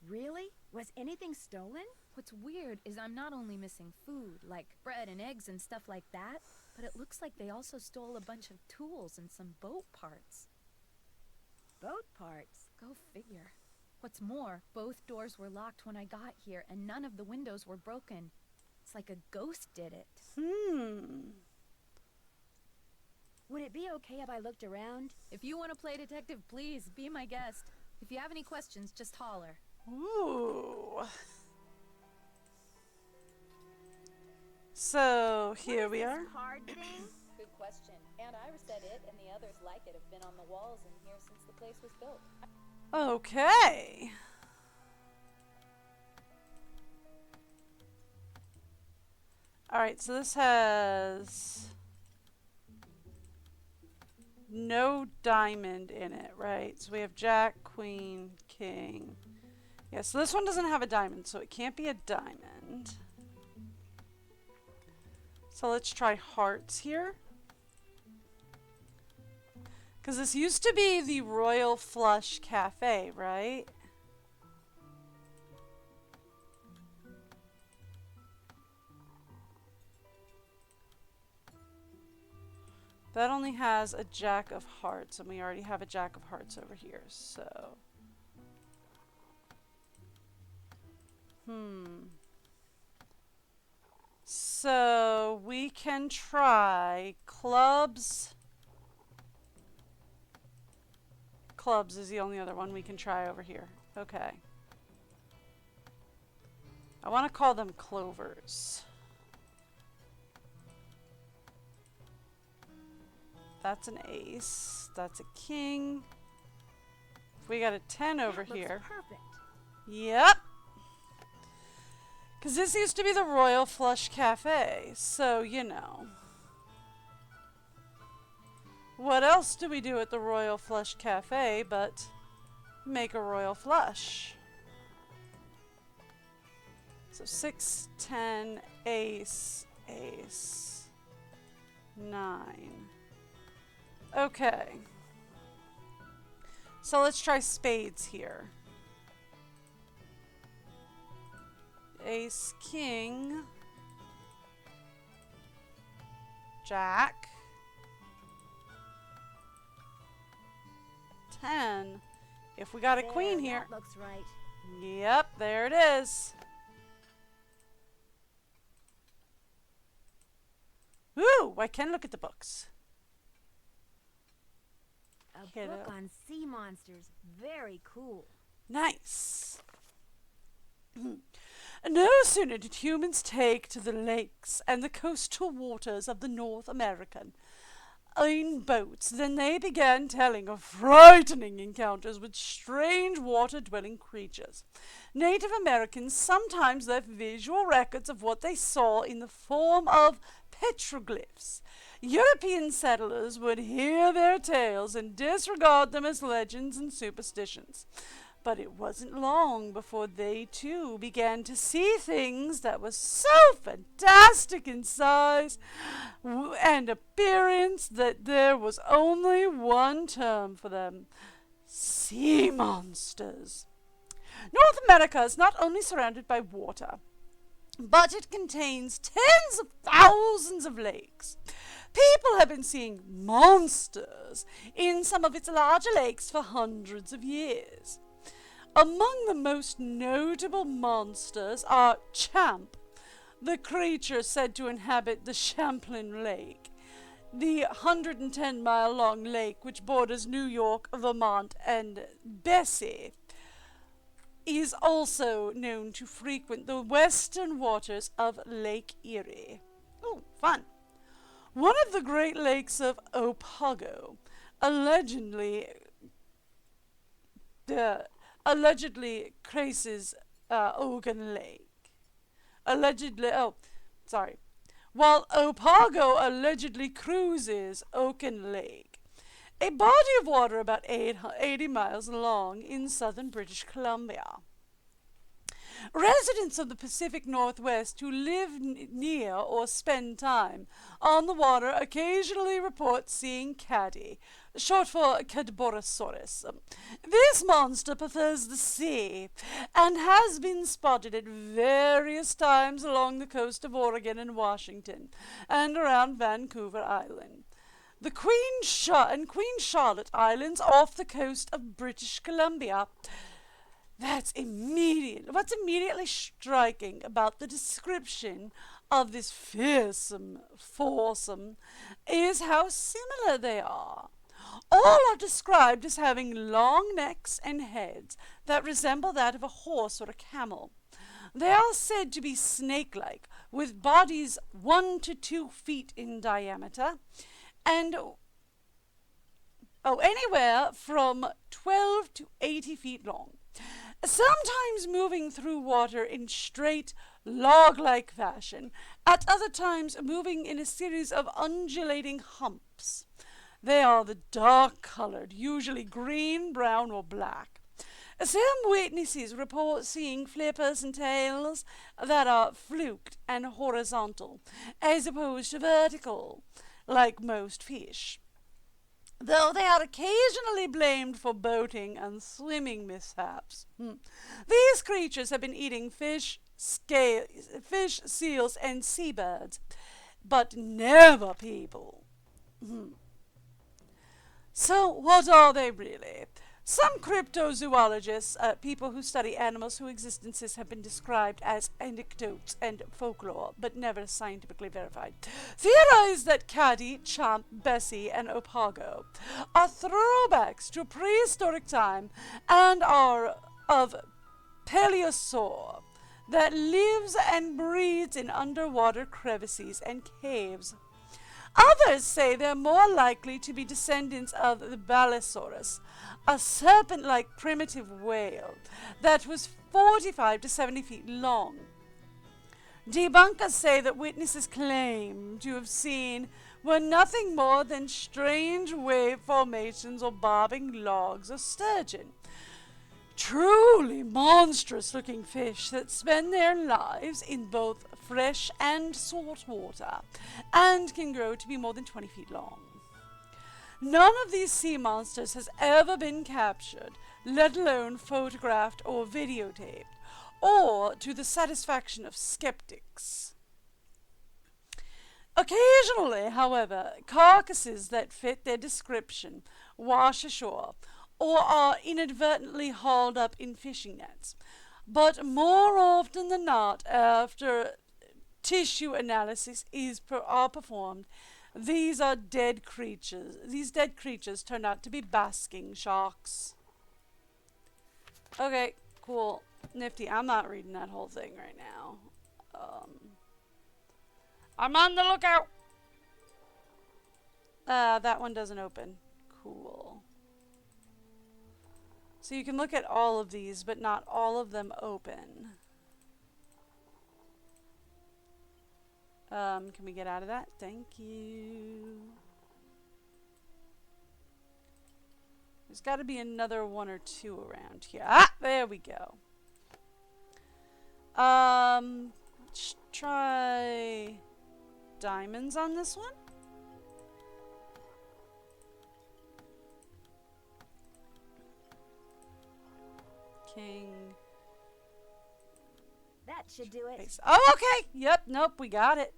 Really? Was anything stolen? What's weird is I'm not only missing food, like bread and eggs and stuff like that, but it looks like they also stole a bunch of tools and some boat parts. Boat parts? Go figure. What's more, both doors were locked when I got here, and none of the windows were broken. It's like a ghost did it. Would it be okay if I looked around? If you want to play detective, please, be my guest. If you have any questions, just holler. Ooh. So, here we are. Hard thing? Good question. Aunt Ira said it and the others like it have been on the walls in here since the place was built. Okay. Alright, so this has no diamond in it, right? So we have Jack, Queen, King. Yeah, so this one doesn't have a diamond, so it can't be a diamond. So let's try hearts here. Because this used to be the Royal Flush Cafe, right? That only has a Jack of Hearts, and we already have a Jack of Hearts over here, so... So, we can try clubs. Clubs is the only other one we can try over here. Okay. I want to call them clovers. That's an ace. That's a king. We got a 10 over here. Perfect. Yep. Because this used to be the Royal Flush Cafe. So, you know. What else do we do at the Royal Flush Cafe but make a Royal Flush? So 6, 10, ace, ace, 9. Okay. So let's try spades here. Ace, king, jack, 10. If we got a queen here. That looks right. Yep, there it is. Ooh, I can look at the books. A book on sea monsters. Very cool. Nice. No sooner did humans take to the lakes and the coastal waters of the North American in boats than they began telling of frightening encounters with strange water-dwelling creatures. Native Americans sometimes left visual records of what they saw in the form of petroglyphs. European settlers would hear their tales and disregard them as legends and superstitions. But it wasn't long before they too began to see things that were so fantastic in size and appearance that there was only one term for them: sea monsters. North America is not only surrounded by water, but it contains tens of thousands of lakes. People have been seeing monsters in some of its larger lakes for hundreds of years. Among the most notable monsters are Champ, the creature said to inhabit the Champlain Lake, the 110-mile-long lake which borders New York, Vermont, and Bessie, is also known to frequent the western waters of Lake Erie. Oh, fun. One of the Great Lakes of Opago allegedly crazes Ogun Lake. While Opago allegedly cruises Ogun Lake, a body of water about 80 miles long in southern British Columbia. Residents of the Pacific Northwest who live near or spend time on the water occasionally report seeing caddy, short for Cadborosaurus. This monster prefers the sea and has been spotted at various times along the coast of Oregon and Washington and around Vancouver Island. The Queen Charlotte Islands off the coast of British Columbia. What's immediately striking about the description of this fearsome foursome is how similar they are. All are described as having long necks and heads that resemble that of a horse or a camel. They are said to be snake-like, with bodies 1 to 2 feet in diameter, and anywhere from 12 to 80 feet long, sometimes moving through water in straight, log-like fashion, at other times moving in a series of undulating humps. They are the dark-colored, usually green, brown, or black. Some witnesses report seeing flippers and tails that are fluked and horizontal, as opposed to vertical, like most fish, though they are occasionally blamed for boating and swimming mishaps. These creatures have been eating fish, seals, and seabirds, but never people. So, what are they really? Some cryptozoologists, people who study animals whose existences have been described as anecdotes and folklore, but never scientifically verified, theorize that Caddy, Champ, Bessie, and Opago are throwbacks to prehistoric time and are of Paleosaur that lives and breeds in underwater crevices and caves. Others say they're more likely to be descendants of the Balasaurus, a serpent-like primitive whale that was 45 to 70 feet long. Debunkers say that witnesses claim to have seen were nothing more than strange wave formations or bobbing logs of sturgeon. Truly monstrous-looking fish that spend their lives in both fresh and salt water and can grow to be more than 20 feet long. None of these sea monsters has ever been captured, let alone photographed or videotaped, or to the satisfaction of skeptics. Occasionally, however, carcasses that fit their description wash ashore or are inadvertently hauled up in fishing nets. But more often than not, after tissue analysis are performed, these dead creatures turn out to be basking sharks. Okay, cool. Nifty. I'm not reading that whole thing right now. I'm on the lookout. That one doesn't open. Cool. So you can look at all of these, but not all of them open. Can we get out of that? Thank you. There's got to be another one or two around here. Ah, there we go. Let's try diamonds on this one. King. That should do it. Face. Oh, okay. Yep. Nope. We got it.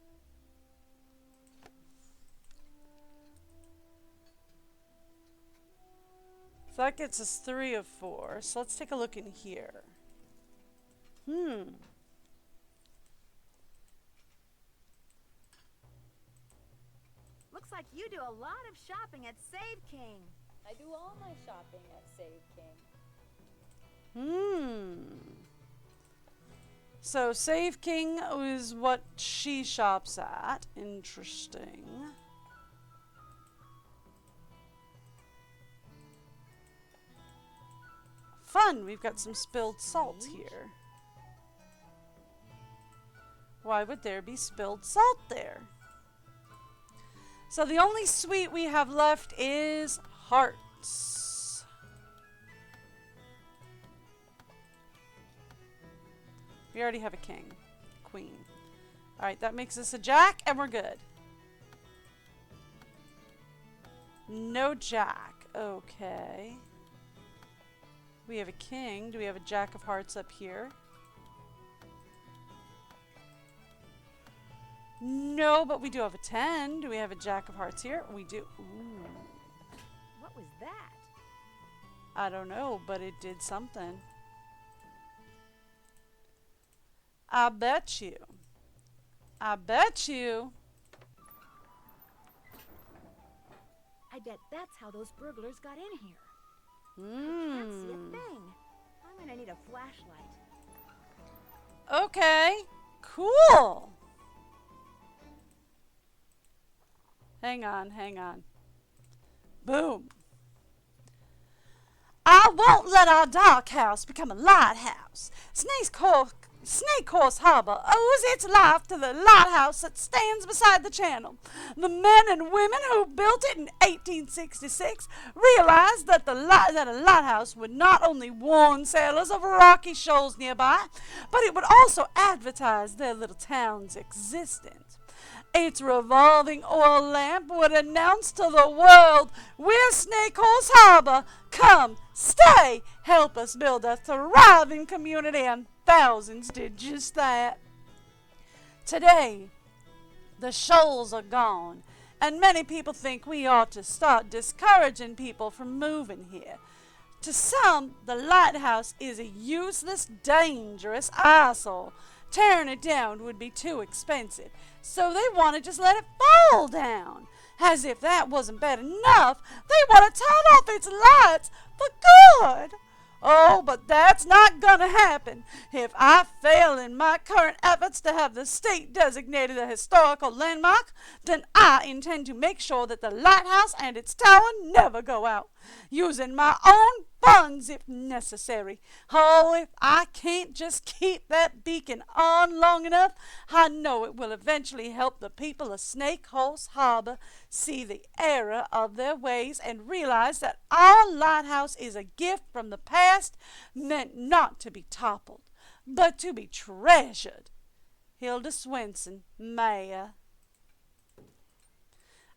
So that gets us 3 of 4. So let's take a look in here. Looks like you do a lot of shopping at Save King. I do all my shopping at Save King. So Save King is what she shops at. Interesting. Fun, we've got some spilled salt here. Why would there be spilled salt there? So the only sweet we have left is hearts. We already have a king. Queen. Alright, that makes us a jack, and we're good. No jack. Okay. We have a king. Do we have a jack of hearts up here? No, but we do have a 10. Do we have a jack of hearts here? We do. Ooh. What was that? I don't know, but it did something. I bet you. I bet you. I bet that's how those burglars got in here. I can't see a thing. I'm gonna need a flashlight. Okay. Cool. Hang on, hang on. Boom. I won't let our dark house become a lighthouse. Snake Horse Harbor owes its life to the lighthouse that stands beside the channel. The men and women who built it in 1866 realized that that a lighthouse would not only warn sailors of rocky shoals nearby, but it would also advertise their little town's existence. Its revolving oil lamp would announce to the world, "We're Snake Horse Harbor. Come, stay, help us build a thriving community," and thousands did just that. Today, the shoals are gone, and many people think we ought to start discouraging people from moving here. To some, the lighthouse is a useless, dangerous eyesore. Tearing it down would be too expensive, so they want to just let it fall down. As if that wasn't bad enough, they want to turn off its lights for good. Oh, but that's not gonna happen. If I fail in my current efforts to have the state designated a historical landmark, then I intend to make sure that the lighthouse and its tower never go out, using my own funds if necessary. Oh, if I can't just keep that beacon on long enough, I know it will eventually help the people of Snake Horse Harbor see the error of their ways and realize that our lighthouse is a gift from the past, meant not to be toppled, but to be treasured. Hilda Swenson, Mayor.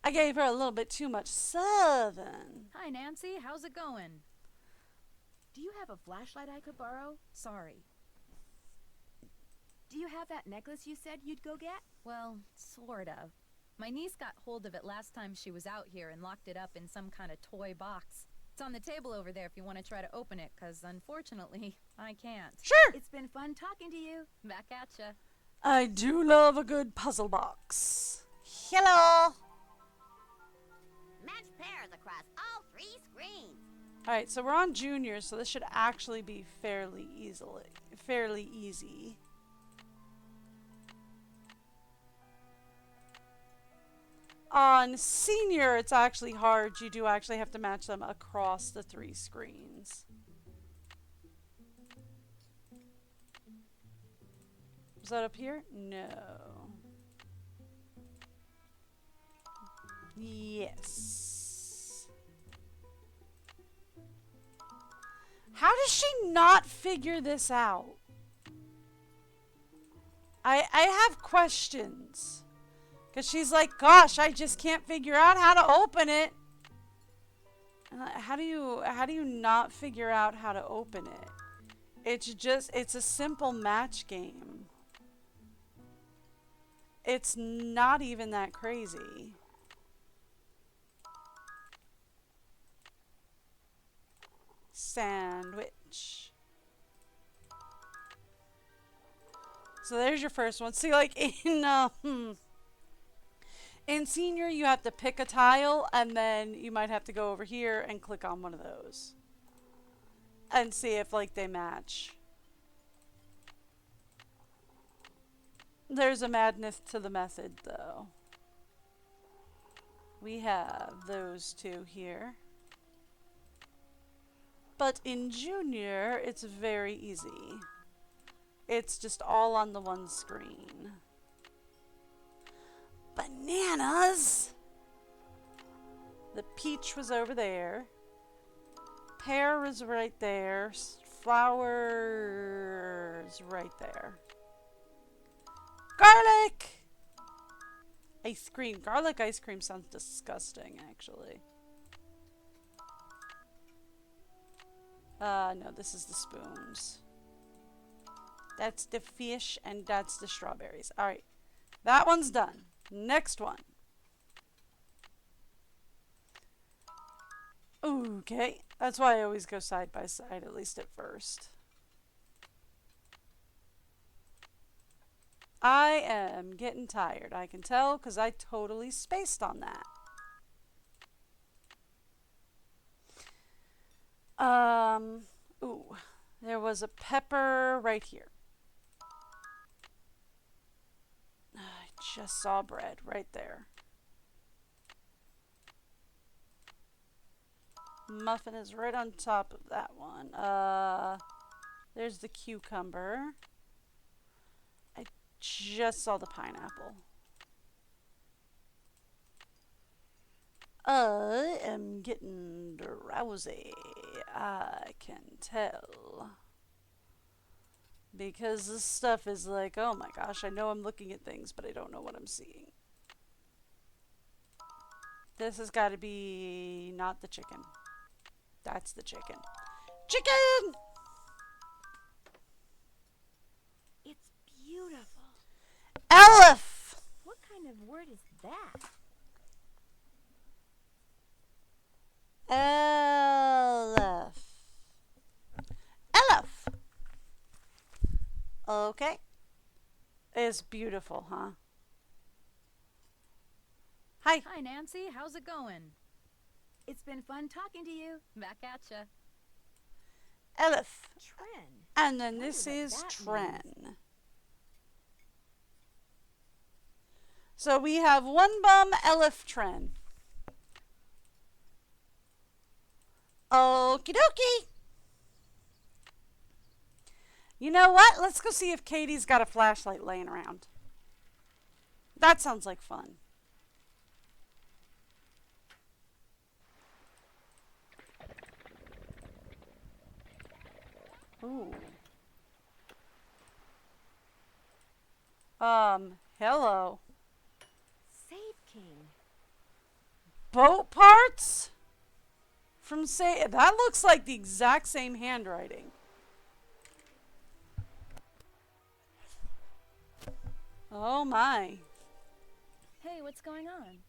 I gave her a little bit too much Southern. Hi, Nancy. How's it going? Do you have a flashlight I could borrow? Sorry. Do you have that necklace you said you'd go get? Well, sort of. My niece got hold of it last time she was out here and locked it up in some kind of toy box. It's on the table over there if you want to try to open it, because unfortunately, I can't. Sure. It's been fun talking to you. Back at ya. I do love a good puzzle box. Hello. Match pairs across all 3 screens. Alright, so we're on Junior, so this should actually be fairly easy. On Senior, it's actually hard. You do actually have to match them across the 3 screens. Is that up here? No. Yes. How does she not figure this out? I have questions. Because she's like, gosh, I just can't figure out how to open it. How do you not figure out how to open it? It's a simple match game. It's not even that crazy. Sandwich. So there's your first one. See, like in Senior, you have to pick a tile, and then you might have to go over here and click on one of those. And see if, like, they match. There's a madness to the method, though. We have those 2 here. But in Junior, it's very easy. It's just all on the one screen. Bananas! The peach was over there. Pear is right there. Flowers right there. Garlic! Ice cream. Garlic ice cream sounds disgusting, actually. No, this is the spoons. That's the fish and that's the strawberries. Alright. That one's done. Next one. Okay. That's why I always go side by side, at least at first. I am getting tired. I can tell because I totally spaced on that. Ooh. There was a pepper right here. I just saw bread right there. Muffin is right on top of that one. There's the cucumber. I just saw the pineapple. I am getting drowsy. I can tell. Because this stuff is like, oh my gosh, I know I'm looking at things, but I don't know what I'm seeing. This has got to be not the chicken. That's the chicken. Chicken! It's beautiful. Elf! What kind of word is that? Elf. Elf. Okay. It's beautiful, huh? Hi. Hi, Nancy. How's it going? It's been fun talking to you. Back at ya. Elf. Tren. And then this is Tren. So we have one bum, Elf, Tren. Okie dokie. You know what? Let's go see if Katie's got a flashlight laying around. That sounds like fun. Ooh. Hello. Save King. Boat parts? From that looks like the exact same handwriting. Oh my. Hey, what's going on?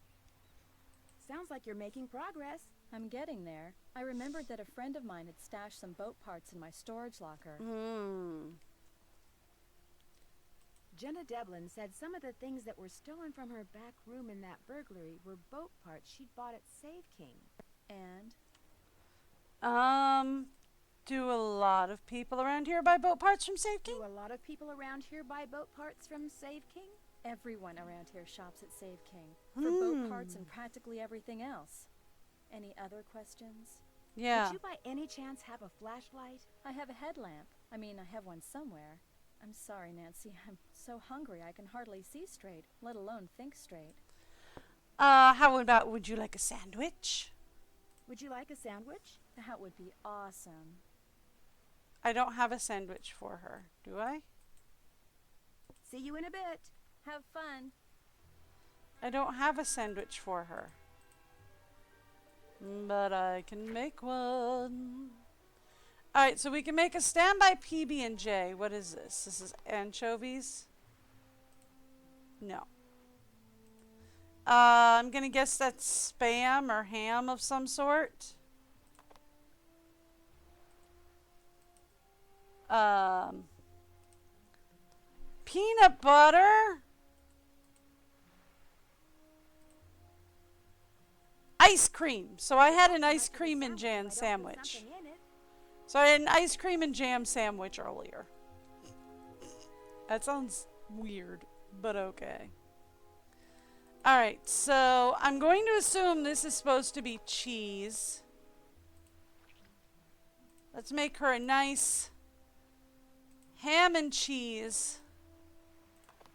Sounds like you're making progress. I'm getting there. I remembered that a friend of mine had stashed some boat parts in my storage locker. Jenna Devlin said some of the things that were stolen from her back room in that burglary were boat parts she'd bought at Save King. And? Do a lot of people around here buy boat parts from Save King? Do a lot of people around here buy boat parts from Save King? Everyone around here shops at Save King. For boat parts and practically everything else. Any other questions? Yeah. Would you by any chance have a flashlight? I have a headlamp. I mean, I have one somewhere. I'm sorry, Nancy. I'm so hungry I can hardly see straight, let alone think straight. How about, would you like a sandwich? Would you like a sandwich? That would be awesome. I don't have a sandwich for her, do I? See you in a bit. Have fun. I don't have a sandwich for her. But I can make one. Alright, so we can make a standby PB&J. What is this? This is anchovies? No. I'm gonna guess that's Spam or ham of some sort. Peanut butter? Ice cream. So I had an ice cream and jam sandwich. So I had an ice cream and jam sandwich earlier. That sounds weird, but okay. Alright, so I'm going to assume this is supposed to be cheese. Let's make her a nice ham and cheese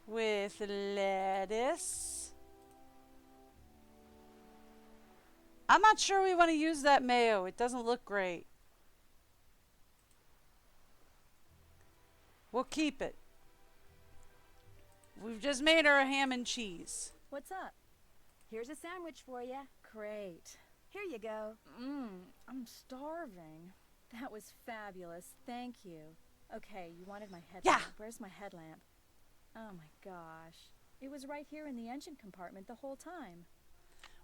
with lettuce. I'm not sure we want to use that mayo. It doesn't look great. We'll keep it. We've just made her a ham and cheese. What's up? Here's a sandwich for you. Great. Here you go. I'm starving. That was fabulous. Thank you. Okay, you wanted my headlamp. Yeah. Where's my headlamp? Oh my gosh. It was right here in the engine compartment the whole time.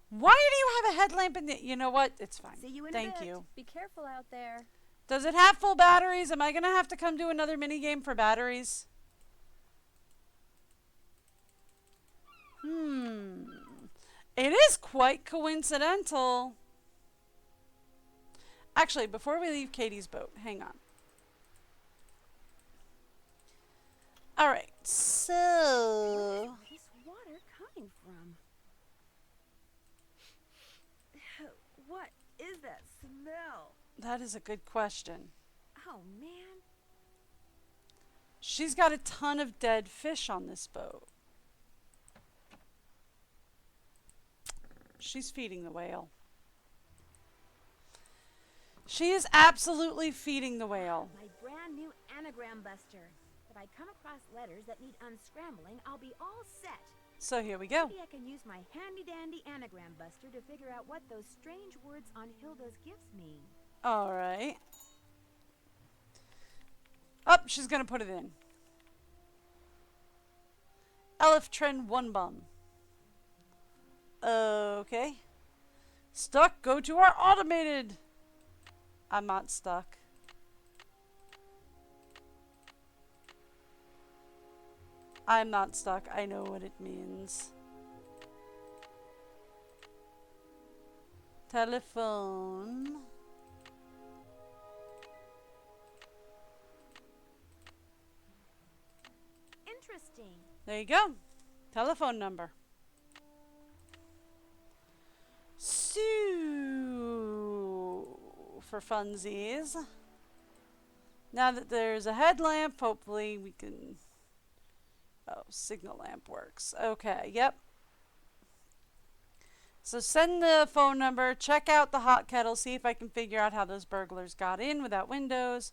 Why do you have a headlamp in the... You know what? It's fine. See you in Thank a bit. you. Be careful out there. Does it have full batteries? Am I going to have to come do another mini game for batteries? It is quite coincidental. Actually, before we leave Katie's boat, hang on. Alright, so... Where is this water coming from? What is that smell? That is a good question. Oh, man. She's got a ton of dead fish on this boat. She's feeding the whale. She is absolutely feeding the whale. My brand new anagram buster. If I come across letters that need unscrambling, I'll be all set. So here we go. Maybe I can use my handy-dandy anagram buster to figure out what those strange words on Hilda's gifts mean. Alright. Oh, she's going to put it in. Elif Tren One Bum. Okay. Stuck, go to our automated. I'm not stuck. I'm not stuck. I know what it means. Telephone. Interesting. There you go. Telephone number. So, for funsies. Now that there's a headlamp, hopefully we can... Oh, signal lamp works. Okay, yep. So send the phone number, check out the hot kettle, see if I can figure out how those burglars got in without windows.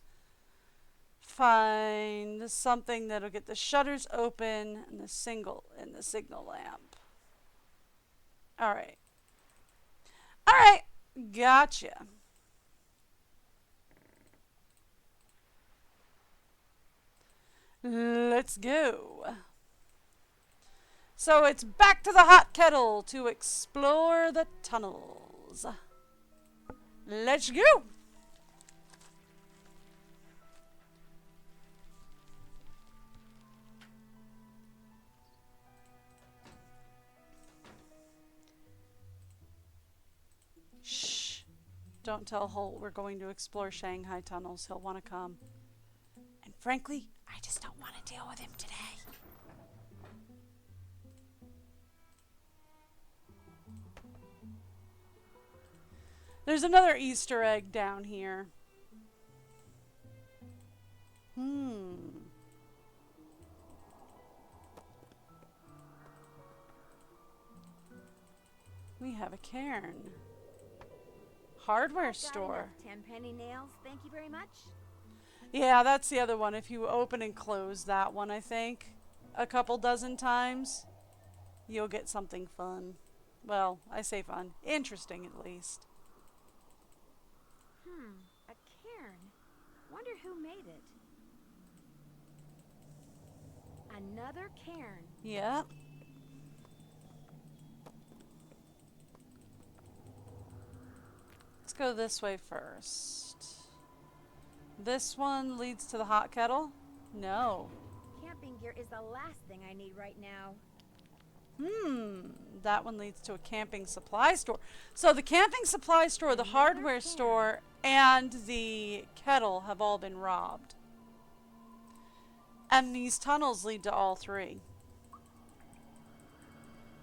Find something that'll get the shutters open and the signal lamp. Alright. Alright, gotcha. Let's go. So it's back to the hot kettle to explore the tunnels. Let's go. Shh. Don't tell Holt we're going to explore Shanghai tunnels. He'll want to come. And frankly, I just don't want to deal with him today. There's another Easter egg down here. We have a cairn. Hardware store. 10-penny nails, thank you very much. Yeah, that's the other one. If you open and close that one, I think, a couple dozen times, you'll get something fun. Well, I say fun. Interesting, at least. A cairn. Wonder who made it. Another cairn. Yep. Let's go this way first. This one leads to the hot kettle? No. Camping gear is the last thing I need right now. That one leads to a camping supply store. So the camping supply store, the hardware store, and the kettle have all been robbed. And these tunnels lead to all three.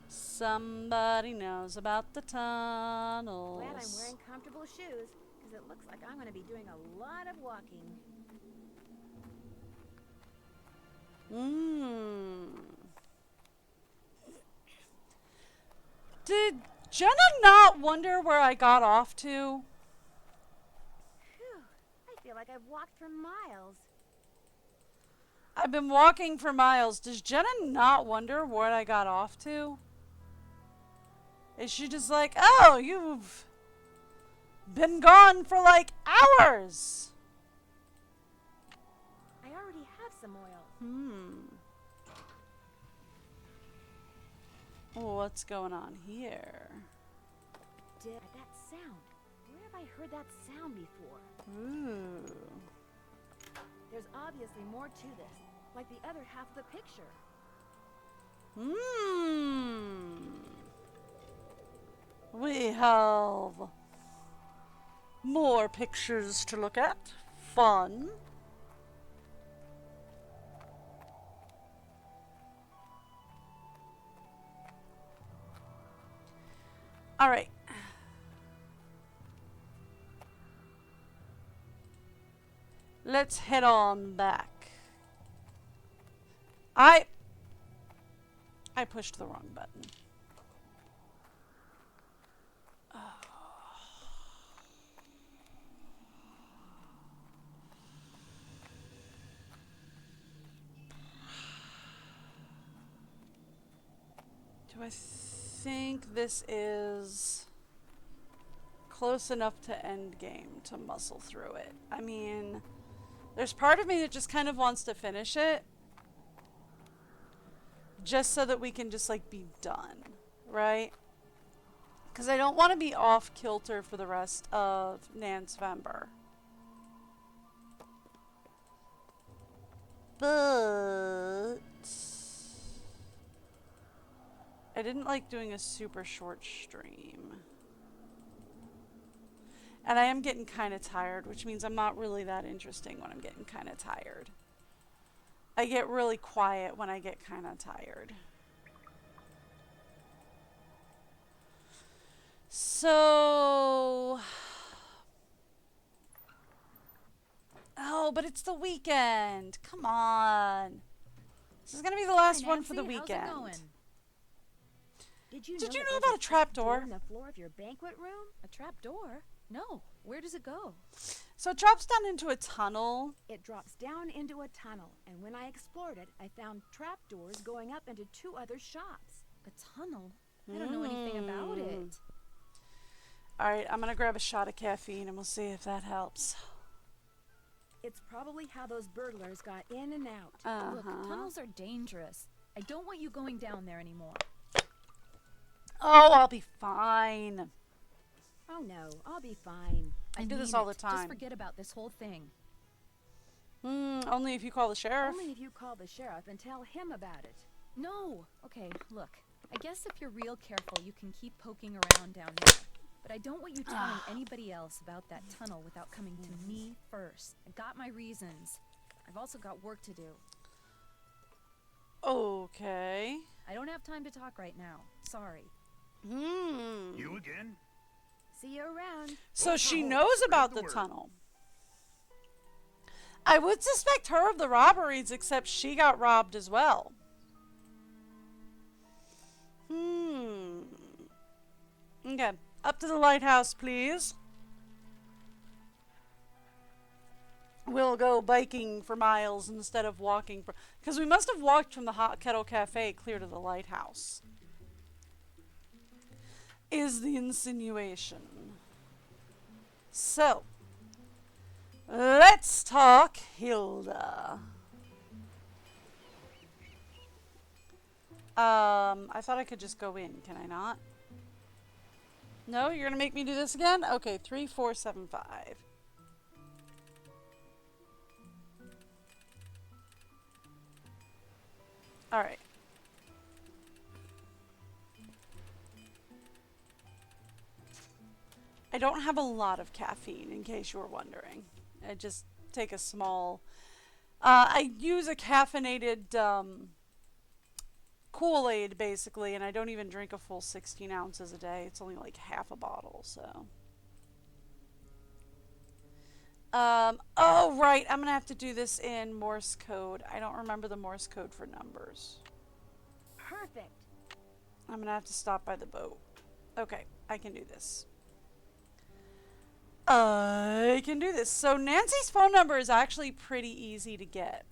Somebody knows about the tunnels. Glad I'm wearing comfortable shoes, because it looks like I'm going to be doing a lot of walking. Did Jenna not wonder where I got off to? Phew, I feel like I've walked for miles. I've been walking for miles. Does Jenna not wonder what I got off to? Is she just like, oh, you've been gone for like hours? I already have some oil. What's going on here? That sound. Where have I heard that sound before? Ooh. There's obviously more to this, like the other half of the picture. We have more pictures to look at. Fun. All right. Let's head on back. I pushed the wrong button. Do I think this is close enough to end game to muscle through it? I mean, there's part of me that just kind of wants to finish it. Just so that we can just like be done, right? Because I don't want to be off kilter for the rest of Nancvember. But I didn't like doing a super short stream. And I am getting kind of tired, which means I'm not really that interesting when I'm getting kind of tired. I get really quiet when I get kind of tired. So... Oh, but it's the weekend. Come on. This is going to be the last one for the weekend. How's it going? Did you know there's about a trapdoor? in the floor of your banquet room? A trap door? No. Where does it go? So it drops down into a tunnel. It drops down into a tunnel, and when I explored it, I found trapdoors going up into 2 other shops. A tunnel? I don't know anything about it. Alright, I'm going to grab a shot of caffeine and we'll see if that helps. It's probably how those burglars got in and out. Look, tunnels are dangerous. I don't want you going down there anymore. Oh, I'll be fine. Oh no, I'll be fine. I do this all the time. Just forget about this whole thing. Only if you call the sheriff. Only if you call the sheriff and tell him about it. No. Okay, look. I guess if you're real careful, you can keep poking around down there. But I don't want you telling anybody else about that tunnel without coming to me first. I got my reasons. I've also got work to do. Okay. I don't have time to talk right now. Sorry. You again? See you around. So she knows about the tunnel. I would suspect her of the robberies, except she got robbed as well. Okay. Up to the lighthouse, please. We'll go biking for miles instead of walking for... Because we must have walked from the Hot Kettle Cafe clear to the lighthouse. Is the insinuation. So, let's talk Hilda. I thought I could just go in. Can I not? No, you're gonna make me do this again? Okay, 3, 4, 7, 5. Alright. I don't have a lot of caffeine, in case you were wondering. I just take a small... I use a caffeinated Kool-Aid, basically, and I don't even drink a full 16 ounces a day. It's only like half a bottle, so... oh, right. I'm going to have to do this in Morse code. I don't remember the Morse code for numbers. Perfect. I'm going to have to stop by the boat. Okay, I can do this. I can do this. So Nancy's phone number is actually pretty easy to get,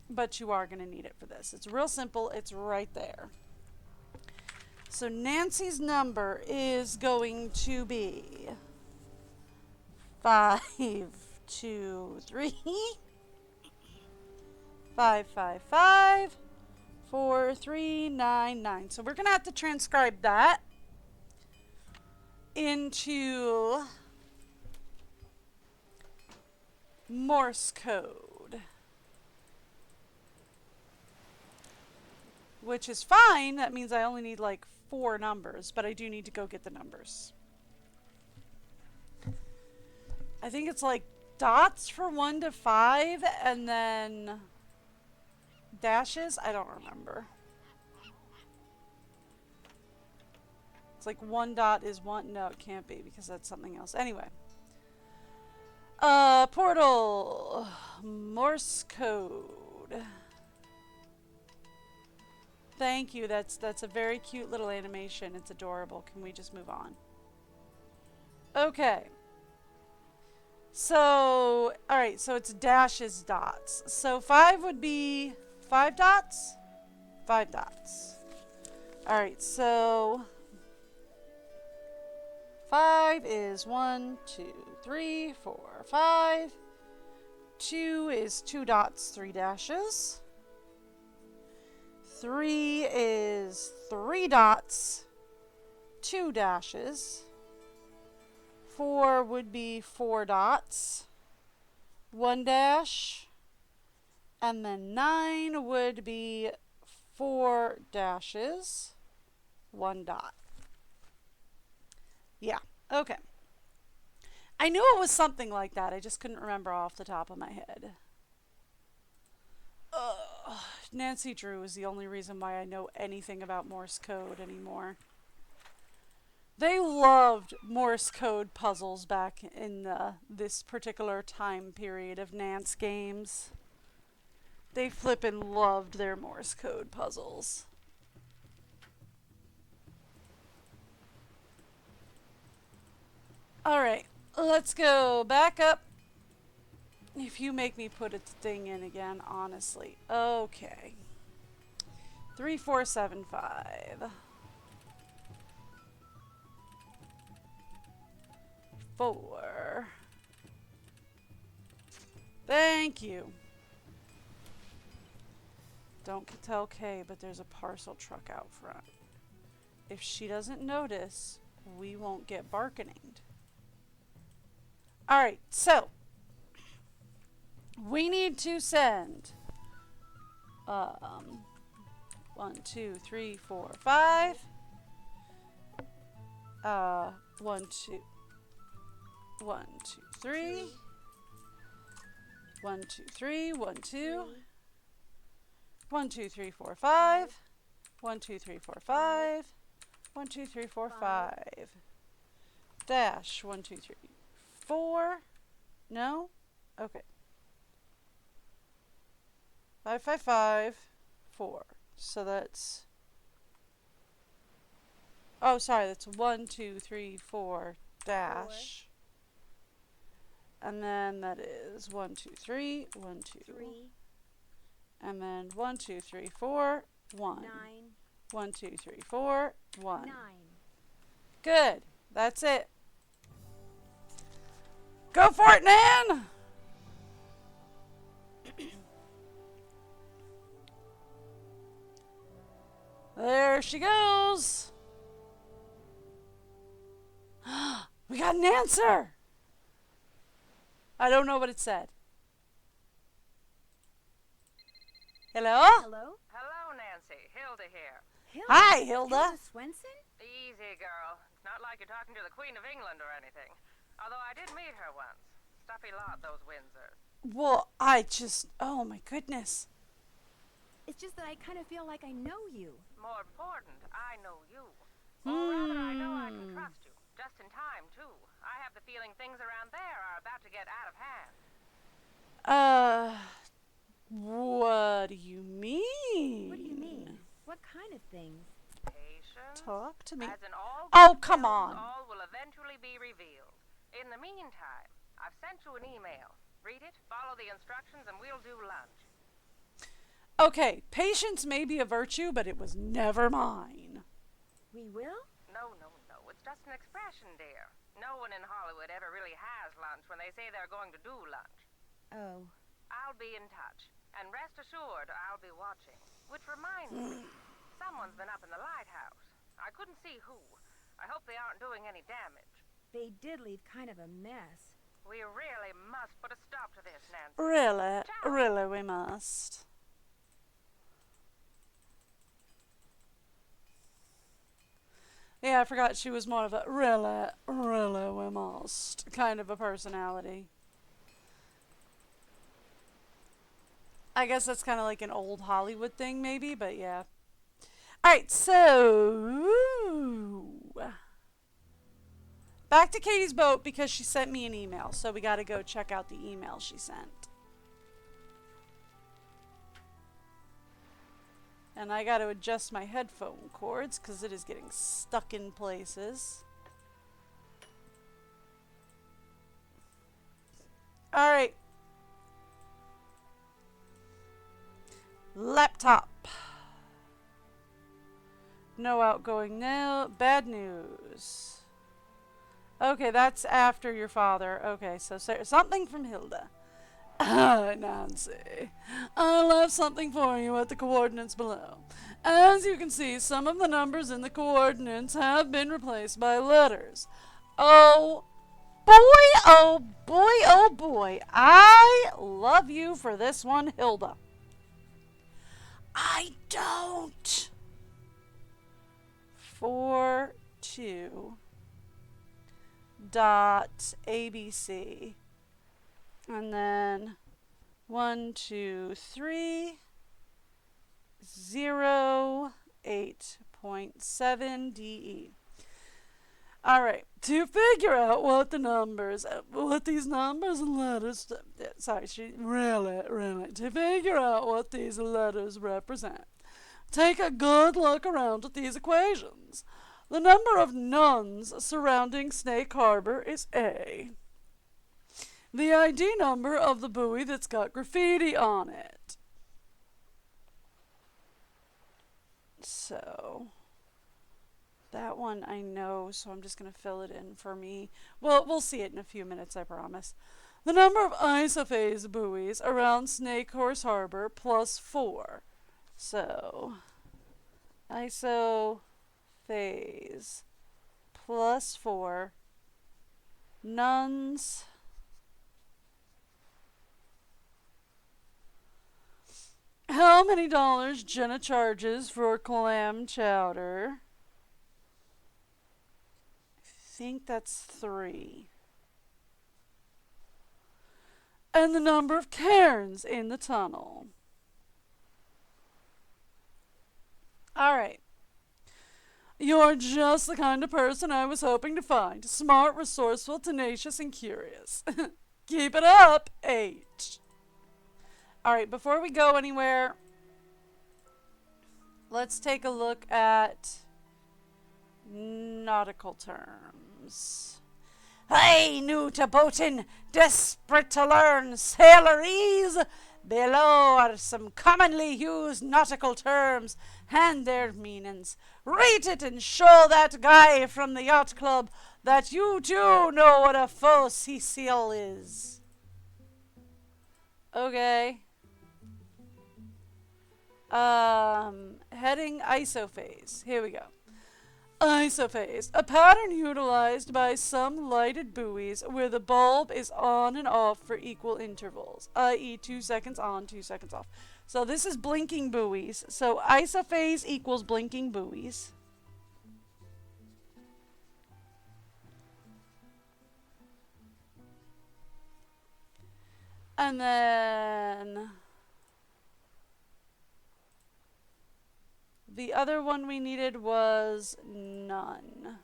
but you are going to need it for this. It's real simple. It's right there. So Nancy's number is going to be 523 555 4399. So we're going to have to transcribe that into Morse code, which is fine. That means I only need like 4 numbers, but I do need to go get the numbers. I think it's like dots for 1 to 5 and then dashes. I don't remember. It's like 1 dot is 1. No, it can't be because that's something else. Anyway. Portal. Morse code. Thank you. That's a very cute little animation. It's adorable. Can we just move on? Okay. So, alright, so it's dashes, dots. So 5 would be 5 dots? 5 dots. Alright, so 5 is 1, 2, 3, 4, 5. 2 is 2 dots, 3 dashes. 3 is 3 dots, 2 dashes. 4 would be 4 dots, 1 dash. And then 9 would be 4 dashes, 1 dot. Yeah, okay. I knew it was something like that. I just couldn't remember off the top of my head. Ugh. Nancy Drew is the only reason why I know anything about Morse code anymore. They loved Morse code puzzles back in this particular time period of Nance games. They flippin' loved their Morse code puzzles. Alright, let's go back up. If you make me put a thing in again, honestly. Okay. 3475. 4. Thank you. Don't tell Kay, but there's a parcel truck out front. If she doesn't notice, we won't get bargaining. Alright, so we need to send 1, 2, 3, 4, 5. 1, 2. 1, 2, 3. 1, 2, 3. 1, 2. 1, 2, 3, 4, 5. 1, 2, 3, 4, 5. 1, 2, 3, 4, 5. Dash 1, 2, 3, 4. No? Okay. 5, 5, 5, 4. So that's. Oh, sorry. That's 1, 2, 3, 4 dash. And then that is 1, 2, 3, 1, 2. 3. And then 1, 2, 3, 4, 1. 9. 1, 2, 3, 4, 1. 9. Good. That's it. Go for it, Nan! There she goes. We got an answer. I don't know what it said. Hello? Hello? Hello, Nancy. Hilda here. Hilda? Hi, Hilda. Hilda Swenson? Easy, girl. It's not like you're talking to the Queen of England or anything. Although I did meet her once. Stuffy lot, those Windsors. Well, oh my goodness. It's just that I kind of feel like I know you. More important, I know you. Or rather, I know I can trust you. Just in time, too. I have the feeling things around there are about to get out of hand. What do you mean? What do you mean? What kind of things? Patience. questions? Talk to me. As in all Oh, good come films, on. all will eventually be revealed. In the meantime, I've sent you an email. Read it, follow the instructions, and we'll do lunch. Okay, patience may be a virtue, but it was never mine. We will? No. It's just an expression, dear. No one in Hollywood ever really has lunch when they say they're going to do lunch. Oh. I'll be in touch. And rest assured, I'll be watching. Which reminds me, someone's been up in the lighthouse. I couldn't see who. I hope they aren't doing any damage. They did leave kind of a mess. We really must put a stop to this, Nancy. Really, we must. Yeah, I forgot she was more of a really, we must kind of a personality. I guess that's kind of like an old Hollywood thing, maybe, but yeah. Alright, so back to Katie's boat because she sent me an email. So we got to go check out the email she sent. And I got to adjust my headphone cords because it is getting stuck in places. Alright. Laptop. No outgoing now. Bad news. Okay, that's after your father. Okay, so something from Hilda. Nancy, I left something for you at the coordinates below. As you can see, some of the numbers in the coordinates have been replaced by letters. Oh boy, oh boy, oh boy. I love you for this one, Hilda. I don't. 42.abc. And then 1, 2, 3, 0, 8.7 DE. Alright, to figure out what these numbers and letters, to figure out what these letters represent, take a good look around at these equations. The number of nuns surrounding Snake Harbor is A. The ID number of the buoy that's got graffiti on it. So, that one I know, so I'm just going to fill it in for me. Well, we'll see it in a few minutes, I promise. The number of isophase buoys around Snake Horse Harbor plus 4. So, isophase plus 4. Nuns. How many dollars Jenna charges for clam chowder? I think that's 3. And the number of cairns in the tunnel. Alright. You're just the kind of person I was hoping to find. Smart, resourceful, tenacious, and curious. Keep it up, H. Alright, before we go anywhere, let's take a look at nautical terms. Hey, new to boating, desperate to learn sailorese? Below are some commonly used nautical terms and their meanings. Read it and show that guy from the yacht club that you too know what a faux seal is. Okay. Heading isophase. Here we go. Isophase, a pattern utilized by some lighted buoys where the bulb is on and off for equal intervals, i.e. 2 seconds on, 2 seconds off. So this is blinking buoys. So isophase equals blinking buoys. And then the other one we needed was none.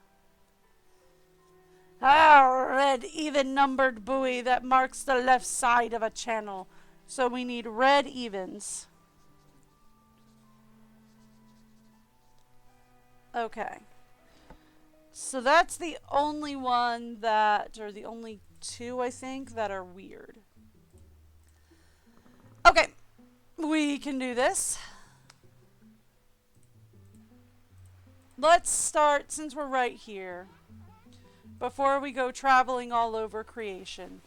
Red even numbered buoy that marks the left side of a channel. So we need red evens. Okay. So that's the only one that, or the only two, I think, that are weird. Okay. We can do this. Let's start, since we're right here, before we go traveling all over creation.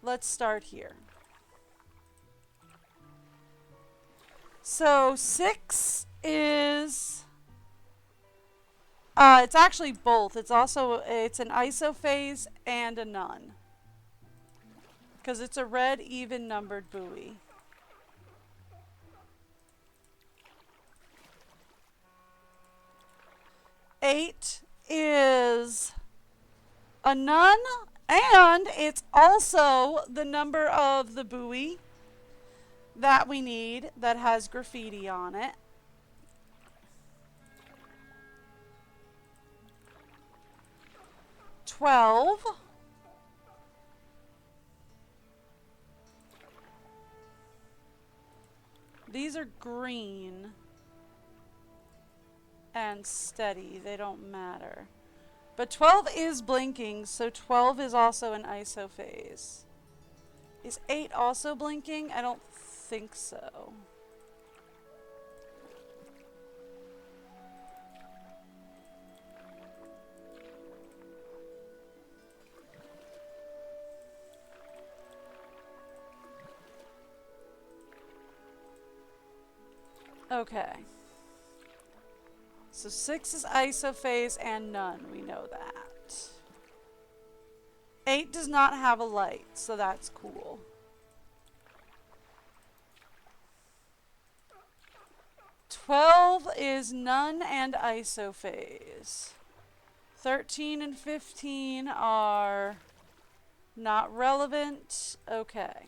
Let's start here. So 6 is, it's actually both. It's an isophase and a nun. Because it's a red even numbered buoy. Eight is a nun, and it's also the number of the buoy that we need that has graffiti on it. $12. These are green and steady. They don't matter. But 12 is blinking, so 12 is also an isophase. Is 8 also blinking? I don't think so. Okay. So 6 is isophase and none. We know that. 8 does not have a light, so that's cool. $12 is none and isophase. 13 and 15 are not relevant. Okay.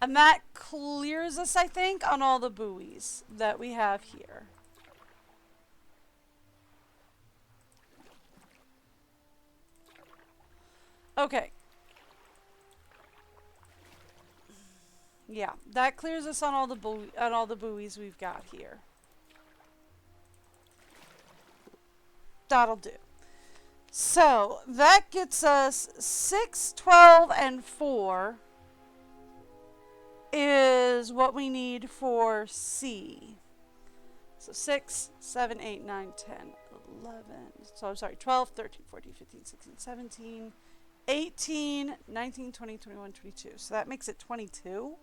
And that clears us, I think, on all the buoys that we have here. Okay. Yeah, that clears us on all the buoys we've got here. That'll do. So that gets us 6, 12, and 4 is what we need for C. So 6, 7, 8, 9, 10, 11. So I'm sorry, 12, 13, 14, 15, 16, 17, 18, 19, 20, 21, 22. So that makes it 22.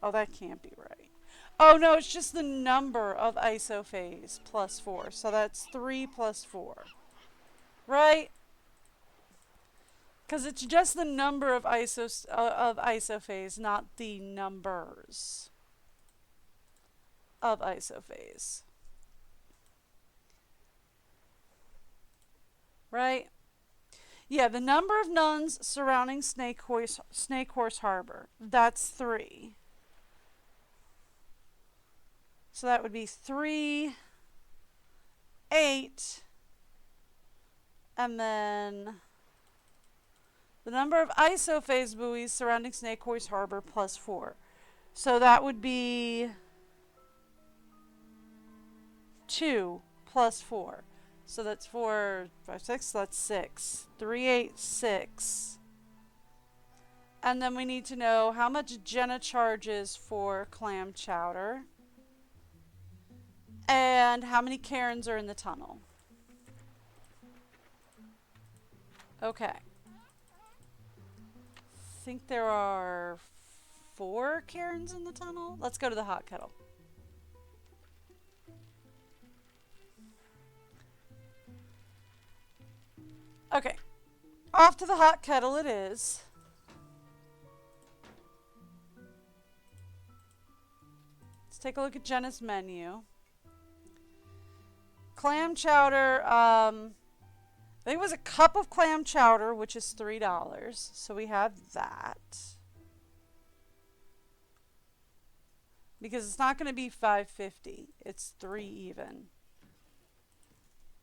Oh, that can't be right. Oh, no, it's just the number of isophase plus 4. So that's 3 plus 4. Right? Because it's just the number of isophase, not the numbers of isophase. Right? Yeah, the number of nuns surrounding Snake Horse Harbor. That's 3. So that would be 3, 8, and then the number of isophase buoys surrounding Snake Horse Harbor plus 4. So that would be 2 plus 4. So that's 4, 5, 6, that's 6. 3, 8, 6. And then we need to know how much Jenna charges for clam chowder. And how many Karens are in the tunnel. Okay. I think there are 4 Karens in the tunnel. Let's go to the hot kettle. Okay. Off to the hot kettle it is. Let's take a look at Jenna's menu. Clam chowder, I think it was a cup of clam chowder, which is $3. So we have that. Because it's not going to be $5.50. It's 3 even.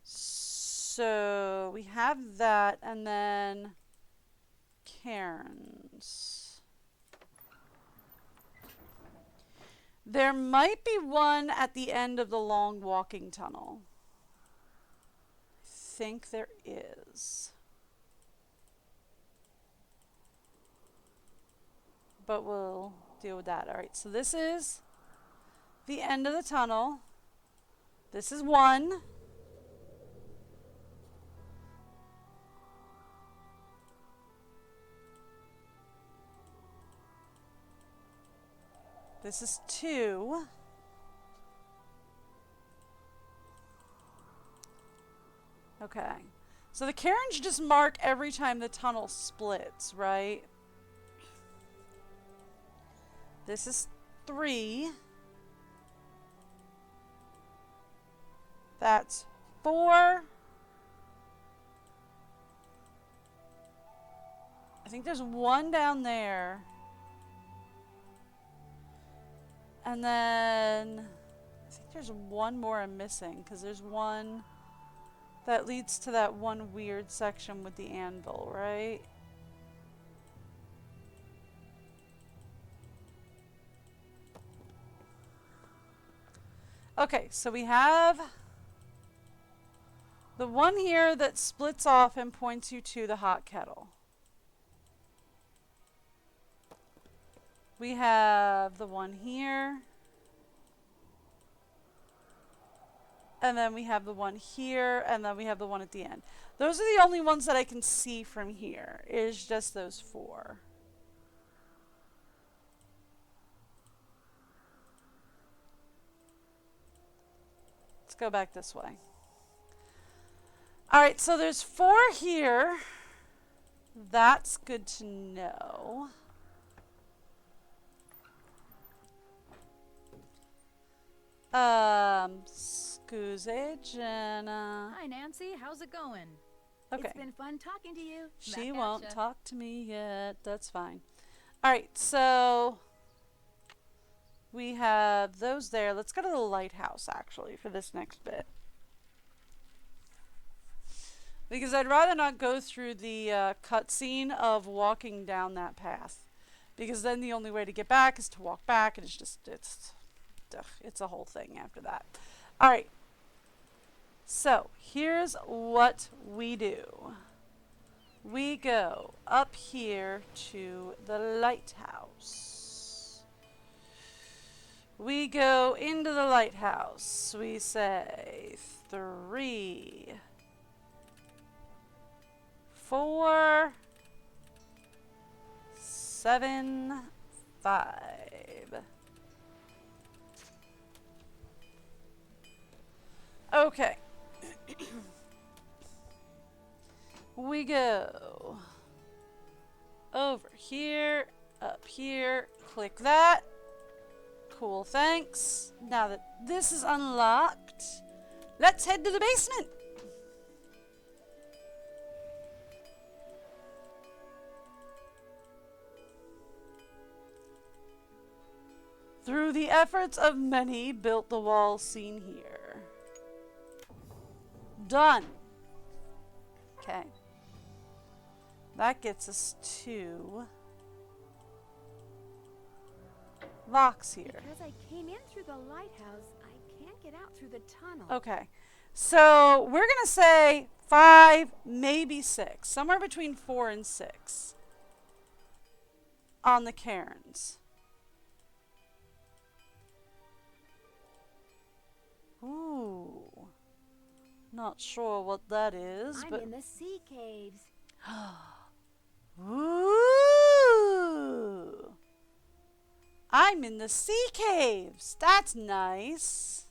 So we have that, and then Karen's. There might be one at the end of the long walking tunnel. I think there is. But we'll deal with that. Alright, so this is the end of the tunnel. This is one. This is two. Okay. So the cairns just mark every time the tunnel splits, right? This is three. That's four. I think there's one down there. And then I think there's one more I'm missing because there's one that leads to that one weird section with the anvil, right? Okay, so we have the one here that splits off and points you to the hot kettle. We have the one here. And then we have the one here, and then we have the one at the end. Those are the only ones that I can see from here, is just those four. Let's go back this way. Alright, so there's four here. That's good to know. Scusi, Jenna. Hi, Nancy. How's it going? Okay. It's been fun talking to you. She Back won't at ya. talk to me yet. That's fine. Alright, so we have those there. Let's go to the lighthouse, actually, for this next bit. Because I'd rather not go through the cutscene of walking down that path. Because then the only way to get back is to walk back, and it's a whole thing after that. Alright. So, here's what we do. We go up here to the lighthouse. We go into the lighthouse. We say 3, 4, 7, 5. Okay. We go over here, up here, click that. Cool, thanks. Now that this is unlocked, let's head to the basement. Through the efforts of many, built the wall seen here. Done. Okay. That gets us to locks here. Because I came in through the lighthouse, I can't get out through the tunnel. Okay. So we're going to say 5, maybe 6. Somewhere between 4 and 6 on the cairns. Ooh. Not sure what that is, I'm but in the sea caves. Ooh. I'm in the sea caves. That's nice.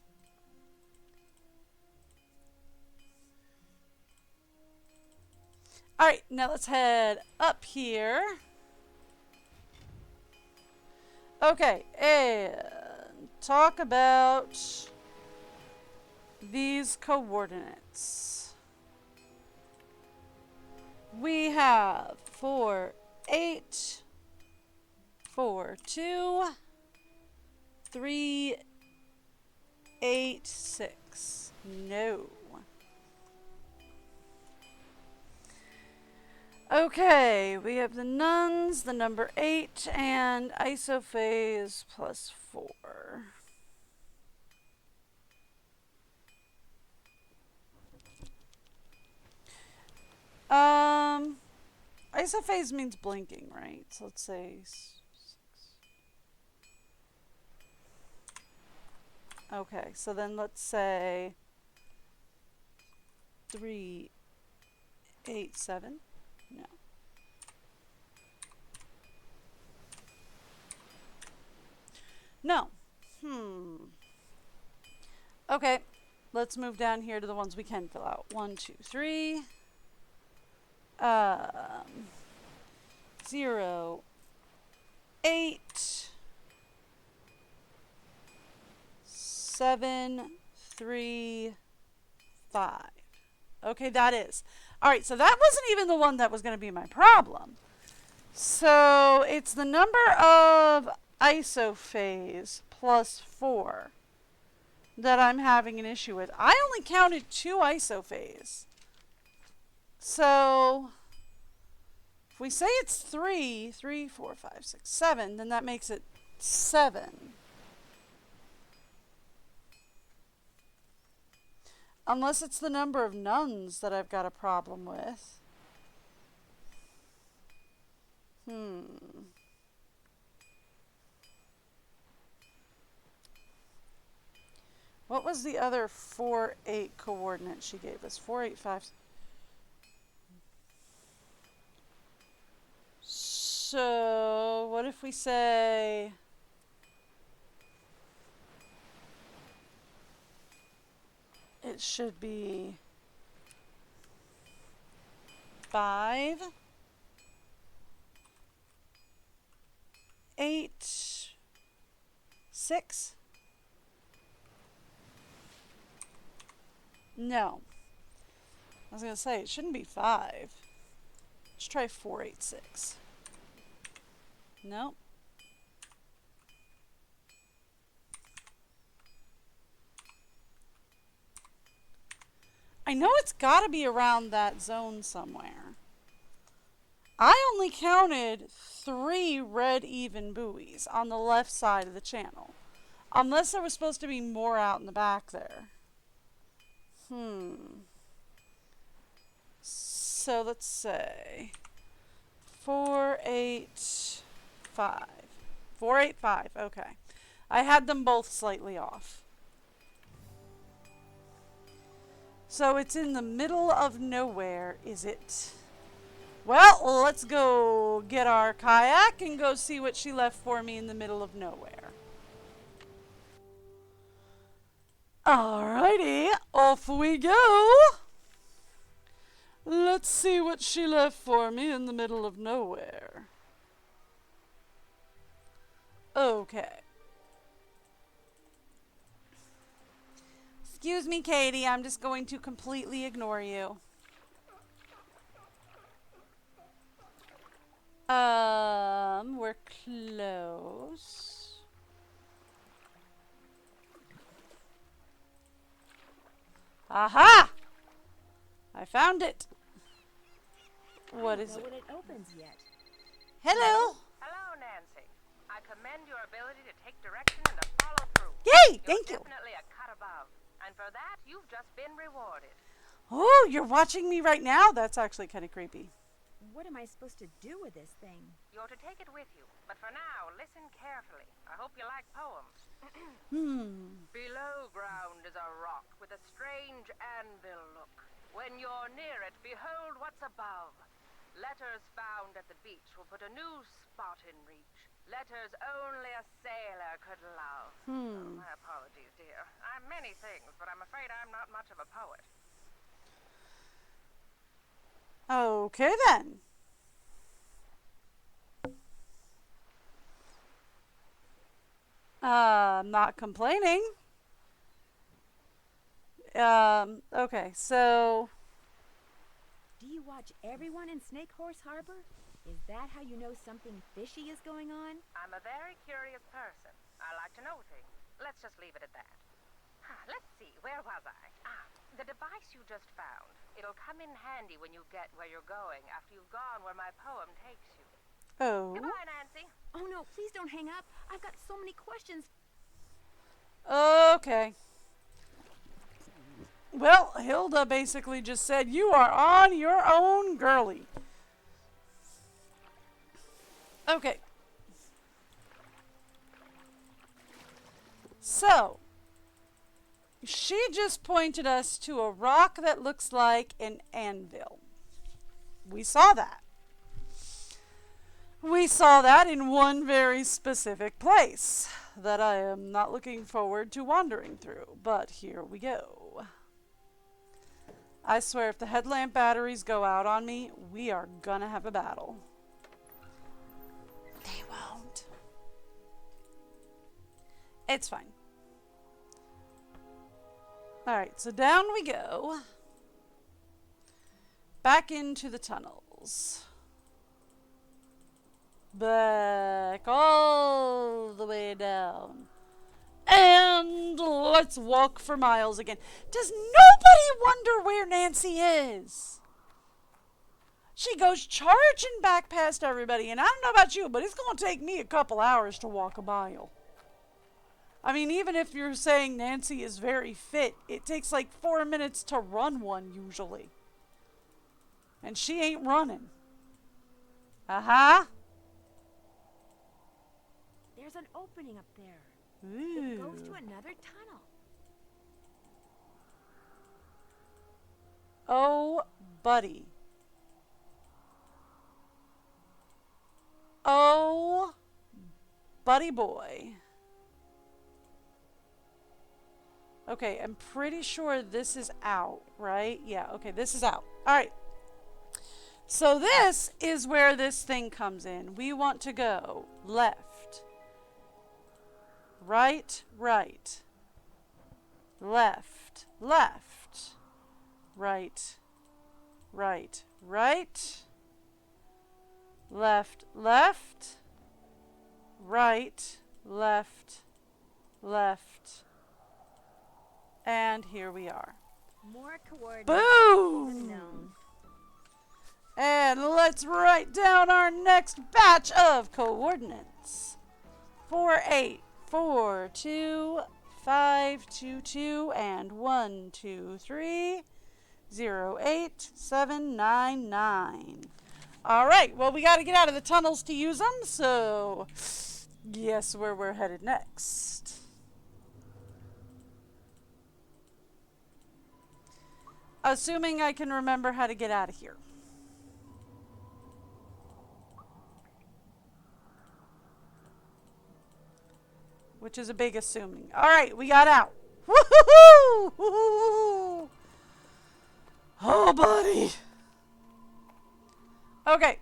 Alright, now let's head up here. Okay, and talk about these coordinates. We have 4, 8, 4, 2, 3, 8, 6. No. Okay, we have the nuns, the number 8, and isophase plus 4. Isophase means blinking, right? So let's say 6. Okay, so then let's say 3, 8, 7. No. No. Okay, let's move down here to the ones we can fill out. 1, 2, 3. 0, 8, 7, 3, 5. Okay, that is. Alright, so that wasn't even the one that was going to be my problem. So it's the number of isophase plus 4 that I'm having an issue with. I only counted 2 isophase. So if we say it's 3, 4, 5, 6, 7, then that makes it 7. Unless it's the number of nuns that I've got a problem with. What was the other 4, 8 coordinate she gave us? 4, 8, 5. So, what if we say it should be 5, 8, 6? No. I was going to say, it shouldn't be 5. Let's try 4, 8, 6. Nope. I know it's got to be around that zone somewhere. I only counted 3 red even buoys on the left side of the channel. Unless there was supposed to be more out in the back there. So let's say 4, 8, 5. 4, 8, 5. Okay. I had them both slightly off. So it's in the middle of nowhere, is it? Well, let's go get our kayak and go see what she left for me in the middle of nowhere. Alrighty, off we go. Let's see what she left for me in the middle of nowhere. Okay. Excuse me, Katie, I'm just going to completely ignore you. We're close. Aha! I found it. What is it? I don't know when it opens yet. Hello. Hello, Nancy. I commend your ability to take direction and to follow through. Yay! Thank you. You're definitely a cut above. And for that, you've just been rewarded. Oh, you're watching me right now? That's actually kind of creepy. What am I supposed to do with this thing? You're to take it with you. But for now, listen carefully. I hope you like poems. Below ground is a rock with a strange anvil look. When you're near it, behold what's above. Letters found at the beach will put a new spot in reach. Letters only a sailor could love. Oh, my apologies, dear. I'm many things, but I'm afraid I'm not much of a poet. Okay then. I'm not complaining. Okay, so Do you watch everyone in Snake Horse Harbor? Is that how you know something fishy is going on? I'm a very curious person. I like to know things. Let's just leave it at that. Let's see, where was I? The device you just found, it'll come in handy when you get where you're going after you've gone where my poem takes you. Oh. Goodbye, Nancy. Oh no, please don't hang up. I've got so many questions. Okay. Well, Hilda basically just said, you are on your own, girly. Okay. So, she just pointed us to a rock that looks like an anvil. We saw that. We saw that in one very specific place that I am not looking forward to wandering through, but here we go. I swear if the headlamp batteries go out on me, we are gonna have a battle. They won't. It's fine. Alright, so down we go. Back into the tunnels. Back all the way down. And let's walk for miles again. Does nobody wonder where Nancy is? She goes charging back past everybody, and I don't know about you, but it's going to take me a couple hours to walk a mile. I mean, even if you're saying Nancy is very fit, it takes like 4 minutes to run one usually. And she ain't running. Uh-huh. There's an opening up there. Ooh. It goes to another tunnel. Oh, buddy. Oh, buddy boy. Okay, I'm pretty sure this is out, right? Yeah, okay, this is out. All right. So this is where this thing comes in. We want to go left, right, right, left, left, right, right, right, left, left, right, left, left, and here we are. More coordinates. Boom! Known. And let's write down our next batch of coordinates. 484252 and 123087999. All right, well, we got to get out of the tunnels to use them, so guess where we're headed next. Assuming I can remember how to get out of here. Which is a big assuming. All right, we got out. Woohoo! Woohoo! Oh, buddy. Okay.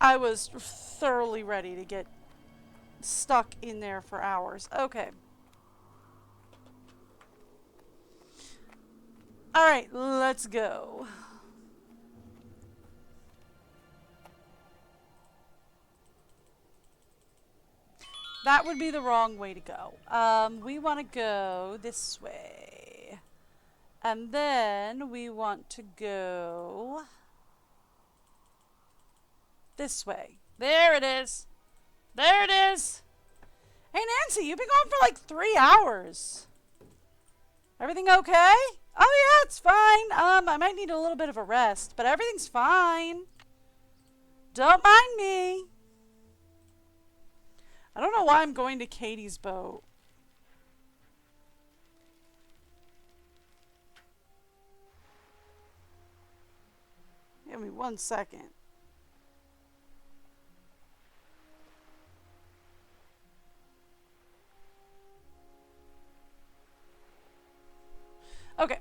I was thoroughly ready to get stuck in there for hours. Okay. All right, let's go. That would be the wrong way to go. We want to go this way. And then we want to go this way. There it is. There it is. Hey, Nancy, you've been gone for like 3 hours. Everything okay? Oh, yeah, it's fine. I might need a little bit of a rest, but everything's fine. Don't mind me. I don't know why I'm going to Katie's boat. Give me 1 second. Okay.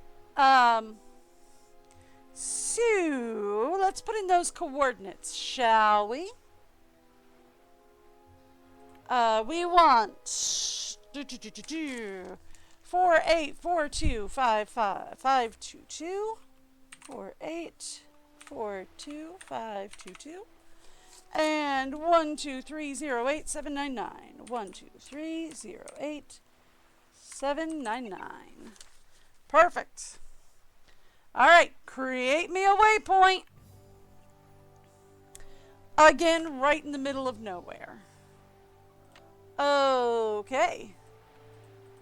So let's put in those coordinates, shall we? We want 484255 4842 and 123087999 123087999. Perfect. Alright, create me a waypoint. Again, right in the middle of nowhere. Okay.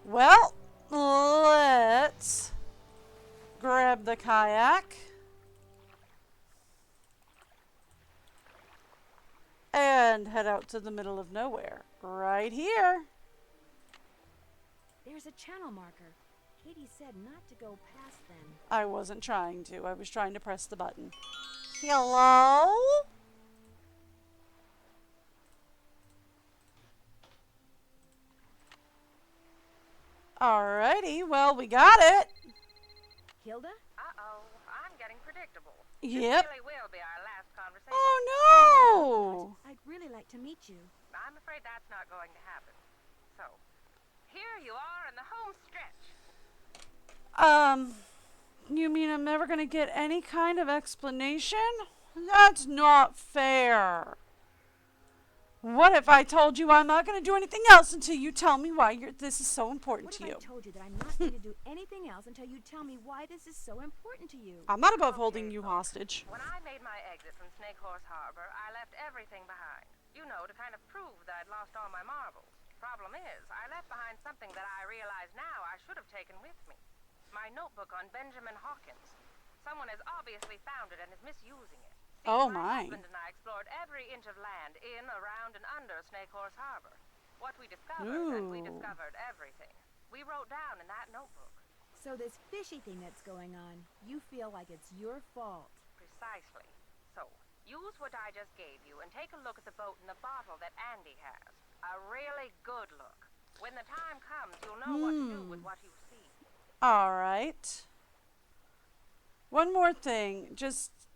Well, let's grab the kayak. And head out to the middle of nowhere. Right here. There's a channel marker. Katie said not to go past them. I wasn't trying to. I was trying to press the button. Hello? Alrighty, well, we got it. Hilda? Uh-oh, I'm getting predictable. Yep. This really will be our last conversation. Oh, no. I'd really like to meet you. I'm afraid that's not going to happen. So, here you are in the home stretch. You mean I'm never gonna get any kind of explanation? That's not fair. What if I told you I'm not gonna do anything else until you tell me why this is so important to you? What if I told you that I'm not going to do anything else until you tell me why this is so important to you? I'm not above holding you hostage. When I made my exit from Snake Horse Harbor, I left everything behind. You know, to kind of prove that I'd lost all my marbles. Problem is, I left behind something that I realize now I should have taken with me. My notebook on Benjamin Hawkins. Someone has obviously found it and is misusing it. See, Oh my my. husband and I explored every inch of land in, around, and under Snake Horse Harbor. What we discovered, and we Ooh. discovered everything. We wrote down in that notebook. So this fishy thing that's going on, you feel like it's your fault. Precisely. So, use what I just gave you and take a look at the boat and the bottle that Andy has. A really good look. When the time comes, you'll know what to do with what you see. Alright. One more thing,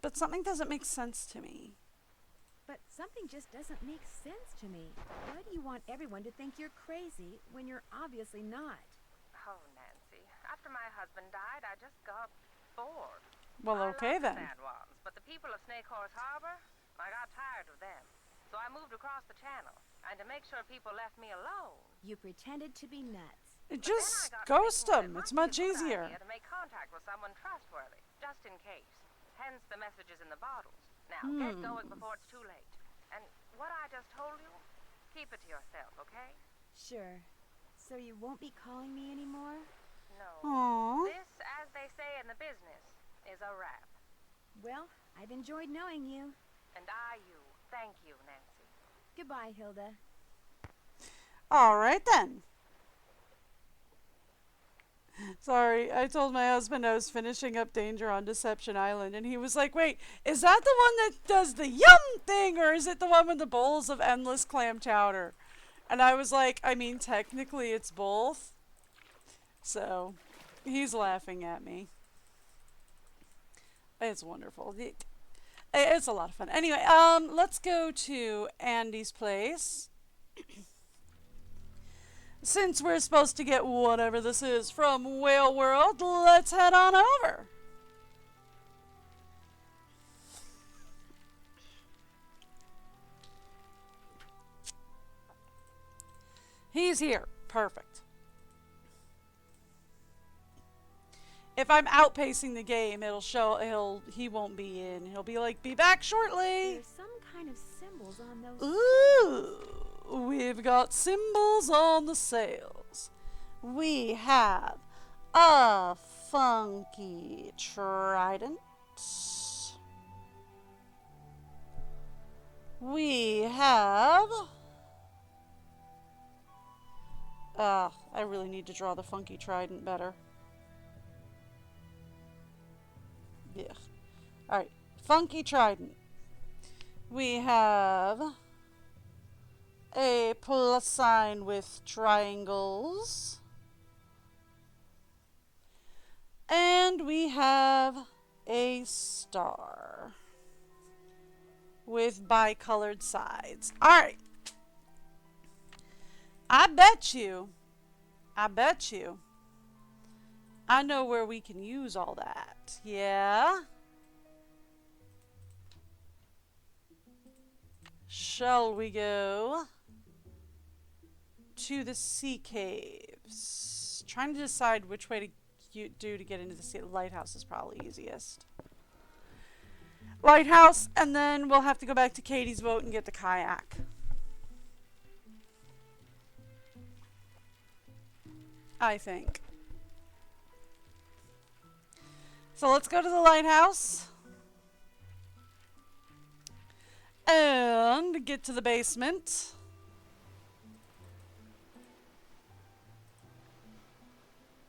but something doesn't make sense to me. But something just doesn't make sense to me. Why do you want everyone to think you're crazy when you're obviously not? Oh, Nancy. After my husband died, I just got bored. Well, okay I love then. the San Juans, but the people of Snake Horse Harbor, I got tired of them. So I moved across the channel. And to make sure people left me alone. You pretended to be nuts. Just ghost them. It's much easier. To make contact with someone trustworthy, just in case. Hence the messages in the bottles. Now, get going before it's too late. And what I just told you, keep it to yourself, okay? Sure. So you won't be calling me anymore? No. Aww. This, as they say in the business, is a wrap. Well, I've enjoyed knowing you. And I you. Thank you, Nancy. Goodbye, Hilda. Alright then. Sorry, I told my husband I was finishing up Danger on Deception Island, and he was like, wait, is that the one that does the yum thing, or is it the one with the bowls of endless clam chowder? And I was like, I mean, technically it's both. So, he's laughing at me. It's wonderful. It's a lot of fun. Anyway, let's go to Andy's place. Since we're supposed to get whatever this is from Whale World, let's head on over. He's here. Perfect. If I'm outpacing the game, it'll show he won't be in. He'll be like, be back shortly. There's some kind of symbols on those. Ooh, we've got symbols on the sails. We have a funky trident. We have... I really need to draw the funky trident better. Yeah. Alright, funky trident. We have a plus sign with triangles. And we have a star with bicolored sides. Alright. I bet you I know where we can use all that. Yeah? Shall we go to the sea caves? Trying to decide which way to do to get into the sea. Lighthouse is probably easiest. Lighthouse, and then we'll have to go back to Katie's boat and get the kayak. I think. So let's go to the lighthouse. And get to the basement.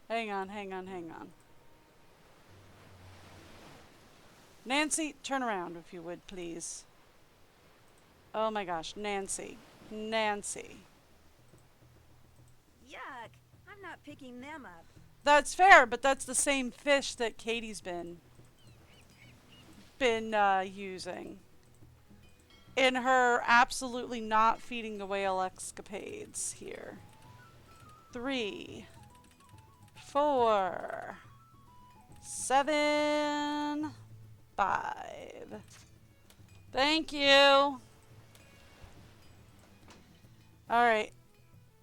Hang on. Nancy, turn around if you would, please. Oh my gosh, Nancy. Yuck! I'm not picking them up. That's fair, but that's the same fish that Katie's been using in her absolutely not feeding the whale escapades here. 3, 4, 7, 5. Thank you. Alright.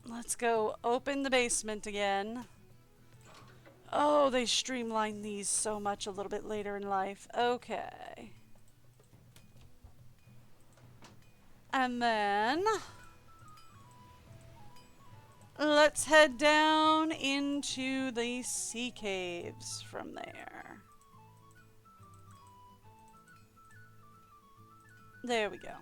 Let's go open the basement again. Oh, they streamlined these so much a little bit later in life. Okay. And then let's head down into the sea caves from there. There we go.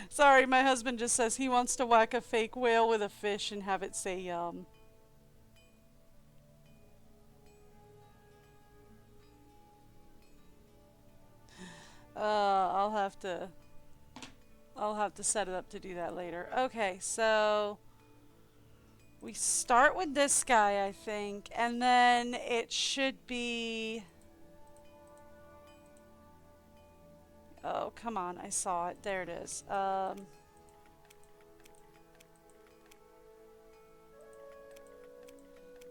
Sorry, my husband just says he wants to whack a fake whale with a fish and have it say yum. I'll have to set it up to do that later. Okay, so we start with this guy, I think, and then it should be... Oh, come on, I saw it. There it is.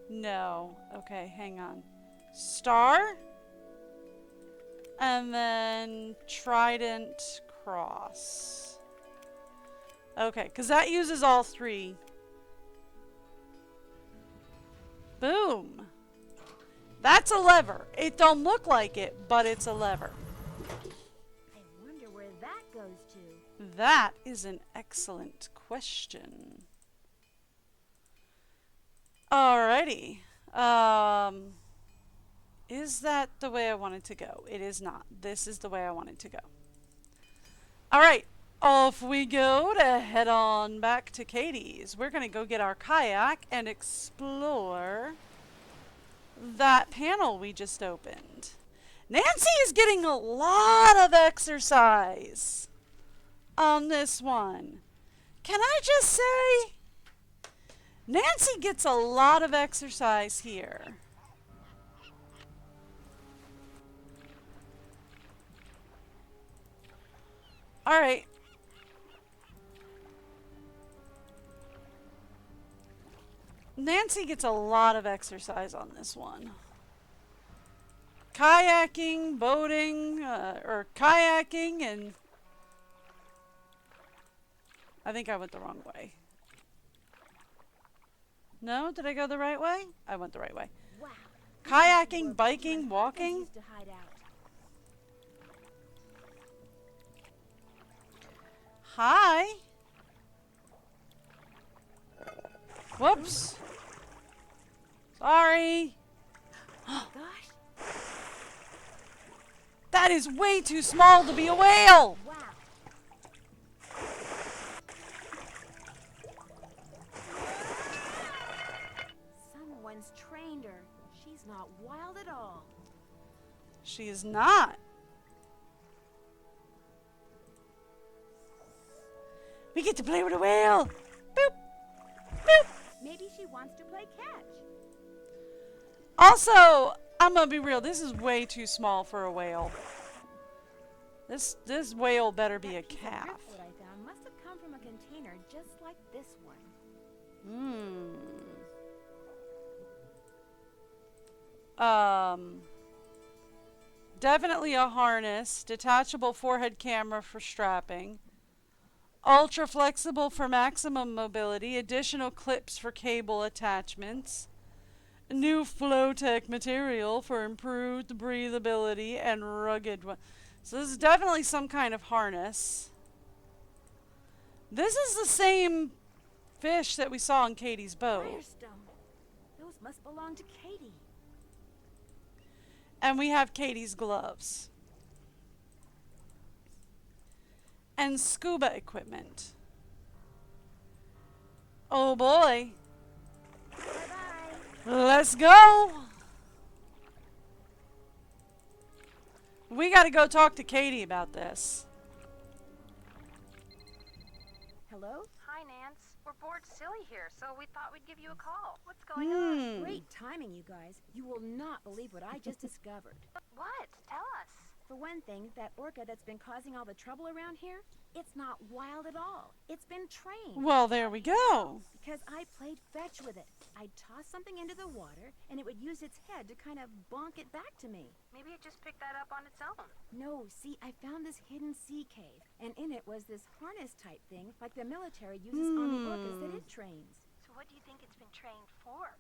No. Okay, hang on. Star? And then Trident Cross. Okay, because that uses all 3. Boom! That's a lever. It don't look like it, but it's a lever. Goes to? That is an excellent question. Alrighty. Is that the way I wanted to go? It is not. This is the way I wanted to go. Alright. Off we go to head on back to Katie's. We're going to go get our kayak and explore that panel we just opened. Nancy is getting a lot of exercise on this one. Can I just say, Nancy gets a lot of exercise here. All right. Nancy gets a lot of exercise on this one. Kayaking, boating, or kayaking, and I think I went the wrong way. No? Did I go the right way? I went the right way. Wow. Kayaking, biking, walking. Used to hide out. Hi. Whoops. Sorry. Gosh. That is way too small to be a whale. Wow. Someone's trained her. She's not wild at all. She is not. We get to play with a whale. Boop. Boop. Maybe she wants to play catch. Also, I'm gonna be real. This is way too small for a whale. This whale better be a calf. That driftwood I found must have come from a container just like this one. Definitely a harness. Detachable forehead camera for strapping. Ultra flexible for maximum mobility. Additional clips for cable attachments. New Flowtech material for improved breathability and rugged. So this is definitely some kind of harness. This is the same fish that we saw on Katie's boat. Firestone. Those must belong to Katie. And we have Katie's gloves. And scuba equipment. Oh boy. Bye-bye. Let's go. We got to go talk to Katie about this. Hello? Hi, Nance. We're bored silly here, so we thought we'd give you a call. What's going on? Great timing, you guys. You will not believe what I just discovered. What? Tell us. For one thing, that orca that's been causing all the trouble around here, it's not wild at all. It's been trained. Well, there we go. Because I played fetch with it. I'd toss something into the water, and it would use its head to kind of bonk it back to me. Maybe it just picked that up on its own. No, see, I found this hidden sea cave, and in it was this harness-type thing like the military uses on the orcas that it trains. So what do you think it's been trained for?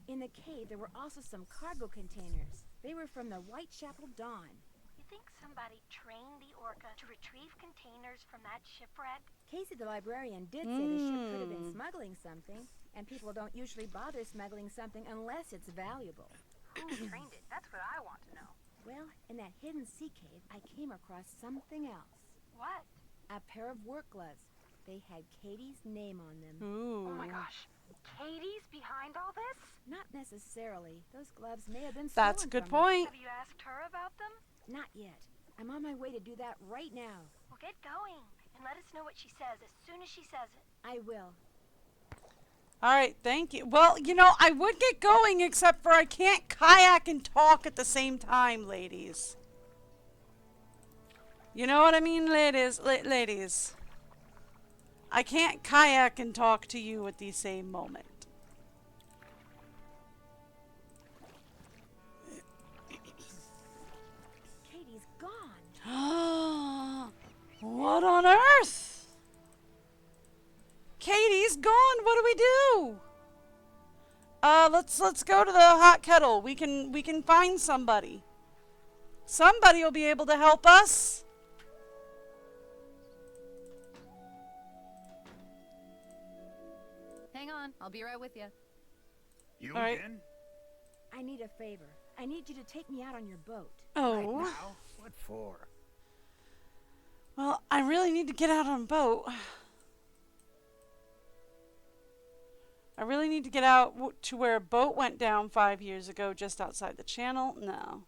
In the cave, there were also some cargo containers. They were from the Whitechapel Dawn. You think somebody trained the orca to retrieve containers from that shipwreck? Casey the librarian did say the ship could have been smuggling something, and people don't usually bother smuggling something unless it's valuable. Who trained it? That's what I want to know. Well, in that hidden sea cave, I came across something else. What? A pair of work gloves. They had Katie's name on them. Ooh. Oh my gosh. Katie's behind all this? Not necessarily. Those gloves may have been stolen That's a good from her. point. Have you asked her about them? Not yet. I'm on my way to do that right now. Well, get going and let us know what she says as soon as she says it. I will. All right, thank you. Well, you know, I would get going, except for I can't kayak and talk at the same time, ladies. You know what I mean, ladies? Ladies. I can't kayak and talk to you at the same moment. Katie's gone. What on earth? Katie's gone. What do we do? Let's go to the hot kettle. We can find somebody. Somebody will be able to help us. Hang on, I'll be right with you. You All right. again? I need a favor. I need you to take me out on your boat. Oh. Right now? What for? Well, I really need to get out on a boat. I really need to get out to where a boat went down 5 years ago just outside the channel. No.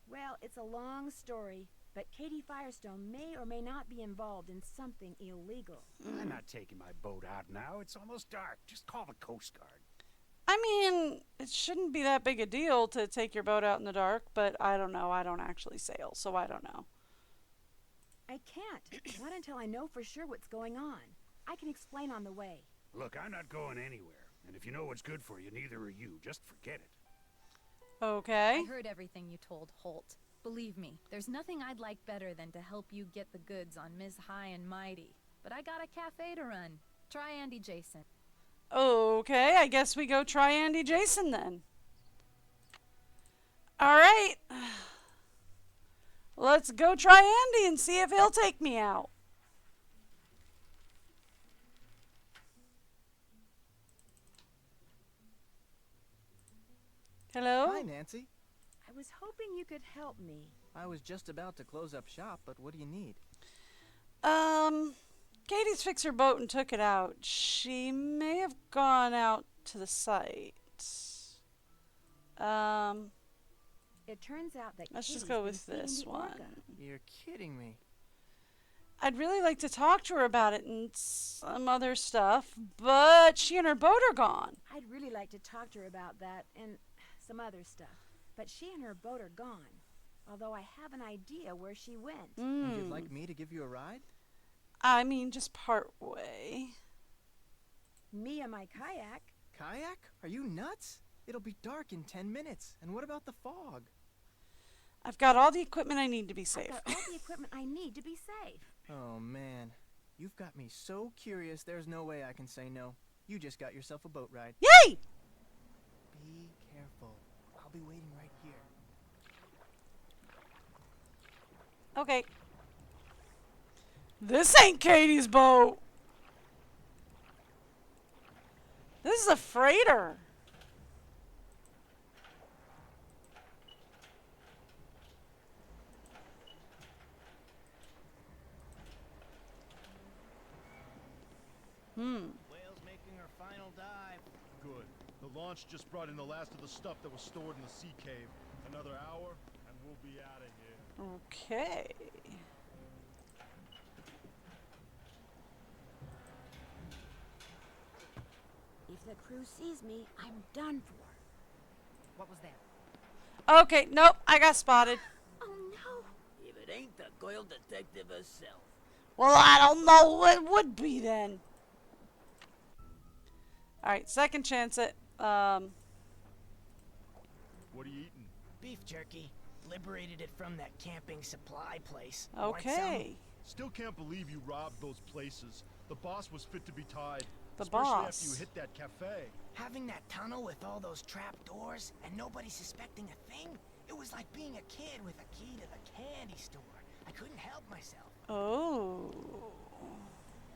Well, it's a long story, but Katie Firestone may or may not be involved in something illegal. I'm not taking my boat out now. It's almost dark. Just call the Coast Guard. I mean, it shouldn't be that big a deal to take your boat out in the dark, but I don't know. I don't actually sail, so I don't know. I can't. Not until I know for sure what's going on. I can explain on the way. Look, I'm not going anywhere. And if you know what's good for you, neither are you. Just forget it. Okay. I heard everything you told Holt. Believe me, there's nothing I'd like better than to help you get the goods on Ms. High and Mighty. But I got a cafe to run. Try Andy Jason. Okay, I guess we go try Andy Jason then. Alright. Let's go try Andy and see if he'll take me out. Hello? Hi, Nancy. I was hoping you could help me. I was just about to close up shop, but what do you need? Katie's fixed her boat and took it out. She may have gone out to the site. It turns out that Let's just Katie's go been with feeding this the one. orca. You're kidding me. I'd really like to talk to her about it and some other stuff, but she and her boat are gone. I'd really like to talk to her about that and some other stuff. But she and her boat are gone. Although I have an idea where she went. And you'd like me to give you a ride? I mean, just part way. Me and my kayak. Kayak? Are you nuts? It'll be dark in 10 minutes. And what about the fog? I've got all the equipment I need to be I've safe. got all the equipment I need to be safe. Oh, man. You've got me so curious, there's no way I can say no. You just got yourself a boat ride. Yay! Be careful. I'll be waiting right here. Okay. This ain't Katie's boat. This is a freighter. Whale's making her final dive. Good. The launch just brought in the last of the stuff that was stored in the sea cave. Another hour, and we'll be out of here. Okay. If the crew sees me, I'm done for. What was that? Okay, nope, I got spotted. Oh no! If it ain't the girl detective herself. Well, I don't know what would be then. Alright, second chance at, What are you eating? Beef jerky. Liberated it from that camping supply place. Want some? okay. Still can't believe you robbed those places. The boss was fit to be tied. The especially boss. after you hit that cafe. Having that tunnel with all those trap doors and nobody suspecting a thing? It was like being a kid with a key to the candy store. I couldn't help myself. Oh.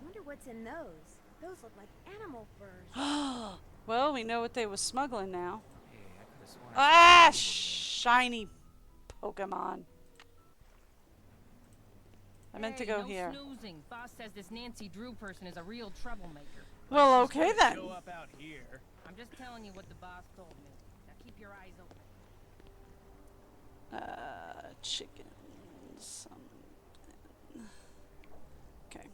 Wonder what's in those. Those look like animal furs. Well, we know what they was smuggling now. Hey, I could have sworn Ah, shiny Pokemon. I meant to go no here. Snoozing. Boss says this Nancy Drew person is a real troublemaker. Well, okay then. Show up out here. I'm just telling you what the boss told me. Now keep your eyes open. Chicken. Something. Okay.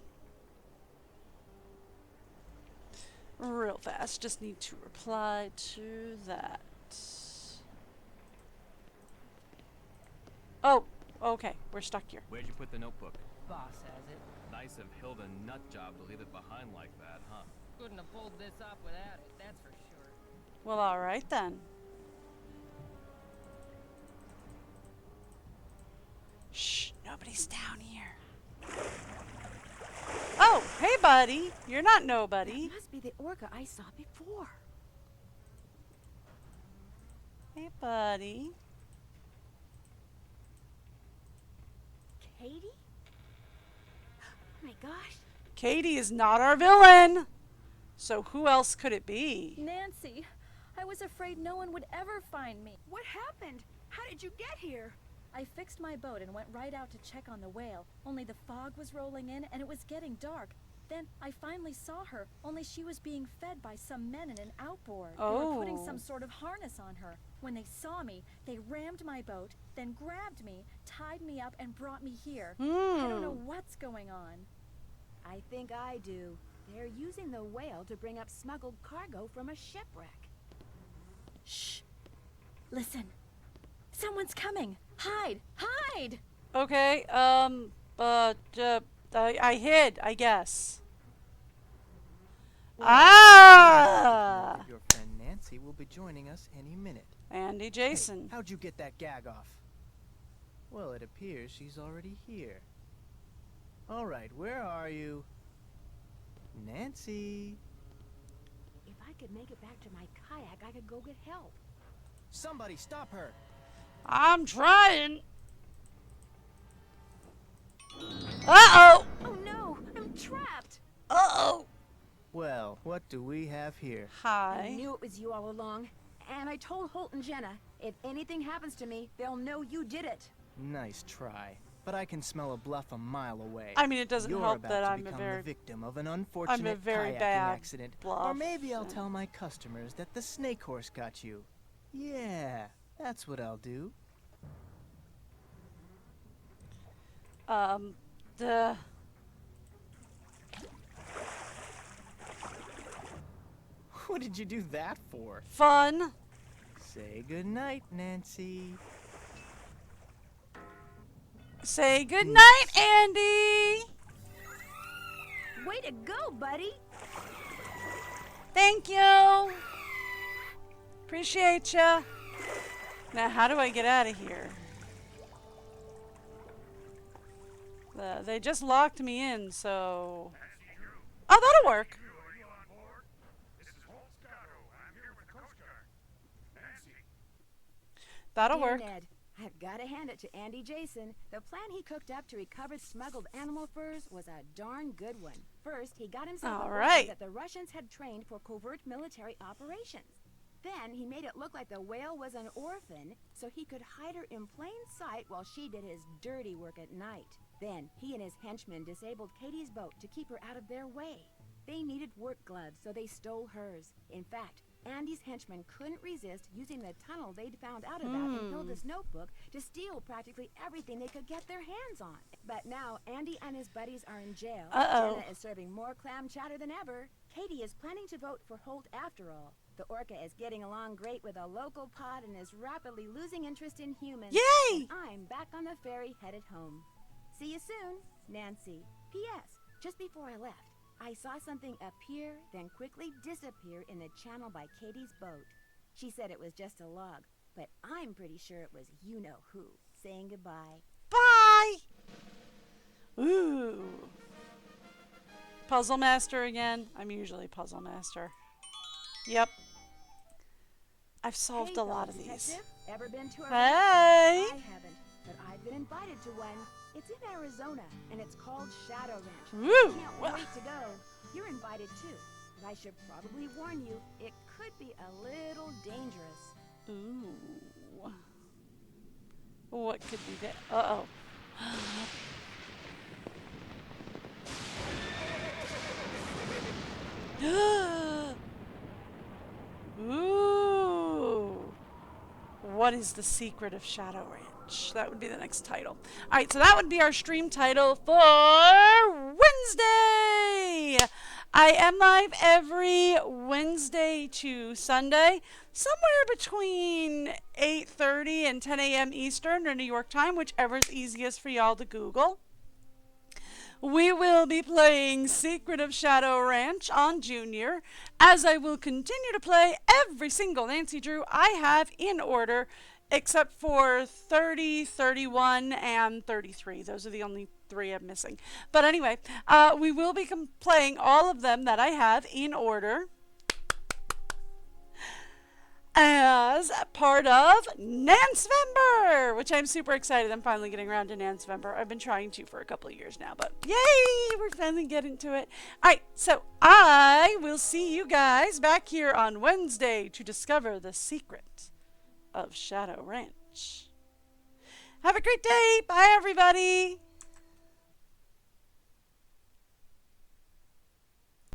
Real fast. Just need to reply to that. Oh, okay. We're stuck here. Where'd you put the notebook? Boss has it. Nice of Hilda nut job to leave it behind like that, huh? Couldn't have pulled this off without it, that's for sure. Well, alright then. Shh, nobody's down here. Oh, hey buddy. You're not nobody. That must be the orca I saw before. Hey buddy. Katie? Oh my gosh. Katie is not our villain. So who else could it be? Nancy, I was afraid no one would ever find me. What happened? How did you get here? I fixed my boat and went right out to check on the whale, only the fog was rolling in and it was getting dark. Then I finally saw her, only she was being fed by some men in an outboard. They were putting some sort of harness on her. When they saw me, they rammed my boat, then grabbed me, tied me up, and brought me here. I don't know what's going on. I think I do. They're using the whale to bring up smuggled cargo from a shipwreck. Shh. Listen. Someone's coming. Hide! Hide! Okay, I hid, I guess. Ah! Your friend Nancy will be joining us any minute. Andy Jason. Hey, how'd you get that gag off? Well, it appears she's already here. All right, where are you? Nancy. If I could make it back to my kayak, I could go get help. Somebody stop her. I'm trying. Uh-oh. Oh no, I'm trapped. Uh-oh. Well, what do we have here? Hi. I knew it was you all along. And I told Holt and Jenna, if anything happens to me, they'll know you did it. Nice try. But I can smell a bluff a mile away. I mean, it doesn't You're help about that to I'm a become very the victim of an unfortunate very kayaking bad accident. bluff. Or maybe I'll tell my customers that the snake horse got you. Yeah, that's what I'll do. What did you do that for? Fun. Say goodnight, Nancy. Say goodnight, Andy. Way to go, buddy. Thank you. Appreciate ya. Now, how do I get out of here? They just locked me in, so... Oh, that'll work. That'll Dear work. Ned, I've got to hand it to Andy Jason. The plan he cooked up to recover smuggled animal furs was a darn good one. First, he got himself All a right. that the Russians had trained for covert military operations. Then he made it look like the whale was an orphan, so he could hide her in plain sight while she did his dirty work at night. Then he and his henchmen disabled Katie's boat to keep her out of their way. They needed work gloves, so they stole hers. In fact, Andy's henchmen couldn't resist using the tunnel they'd found out about in Hilda's notebook to steal practically everything they could get their hands on. But now Andy and his buddies are in jail. Jenna is serving more clam chowder than ever. Katie is planning to vote for Holt after all. The orca is getting along great with a local pod and is rapidly losing interest in humans. Yay! And I'm back on the ferry headed home. See you soon, Nancy. P.S. Just before I left, I saw something appear, then quickly disappear in the channel by Katie's boat. She said it was just a log, but I'm pretty sure it was you-know-who saying goodbye. Bye! Ooh. Puzzle Master again. I'm usually Puzzle Master. Yep. I've solved a lot of these. Detective, ever been to a Hey! I haven't, but I've been invited to one. It's in Arizona, and it's called Shadow Ranch. Woo! Can't wait to go. You're invited too, but I should probably warn you, it could be a little dangerous. Ooh. What could be that? Uh-oh. Ooh. What is the secret of Shadow Ranch? That would be the next title. All right, so that would be our stream title for Wednesday. I am live every Wednesday to Sunday, somewhere between 8:30 and 10 a.m. Eastern or New York time, whichever is easiest for y'all to Google. We will be playing Secret of Shadow Ranch on Junior, as I will continue to play every single Nancy Drew I have in order, except for 30, 31, and 33. Those are the only 3 I'm missing. But anyway, we will be playing all of them that I have in order as part of Nancvember, which I'm super excited. I'm finally getting around to Nancvember. I've been trying to for a couple of years now, but yay, we're finally getting to it. All right, so I will see you guys back here on Wednesday to discover the secret of Shadow Ranch. Have a great day. Bye, everybody.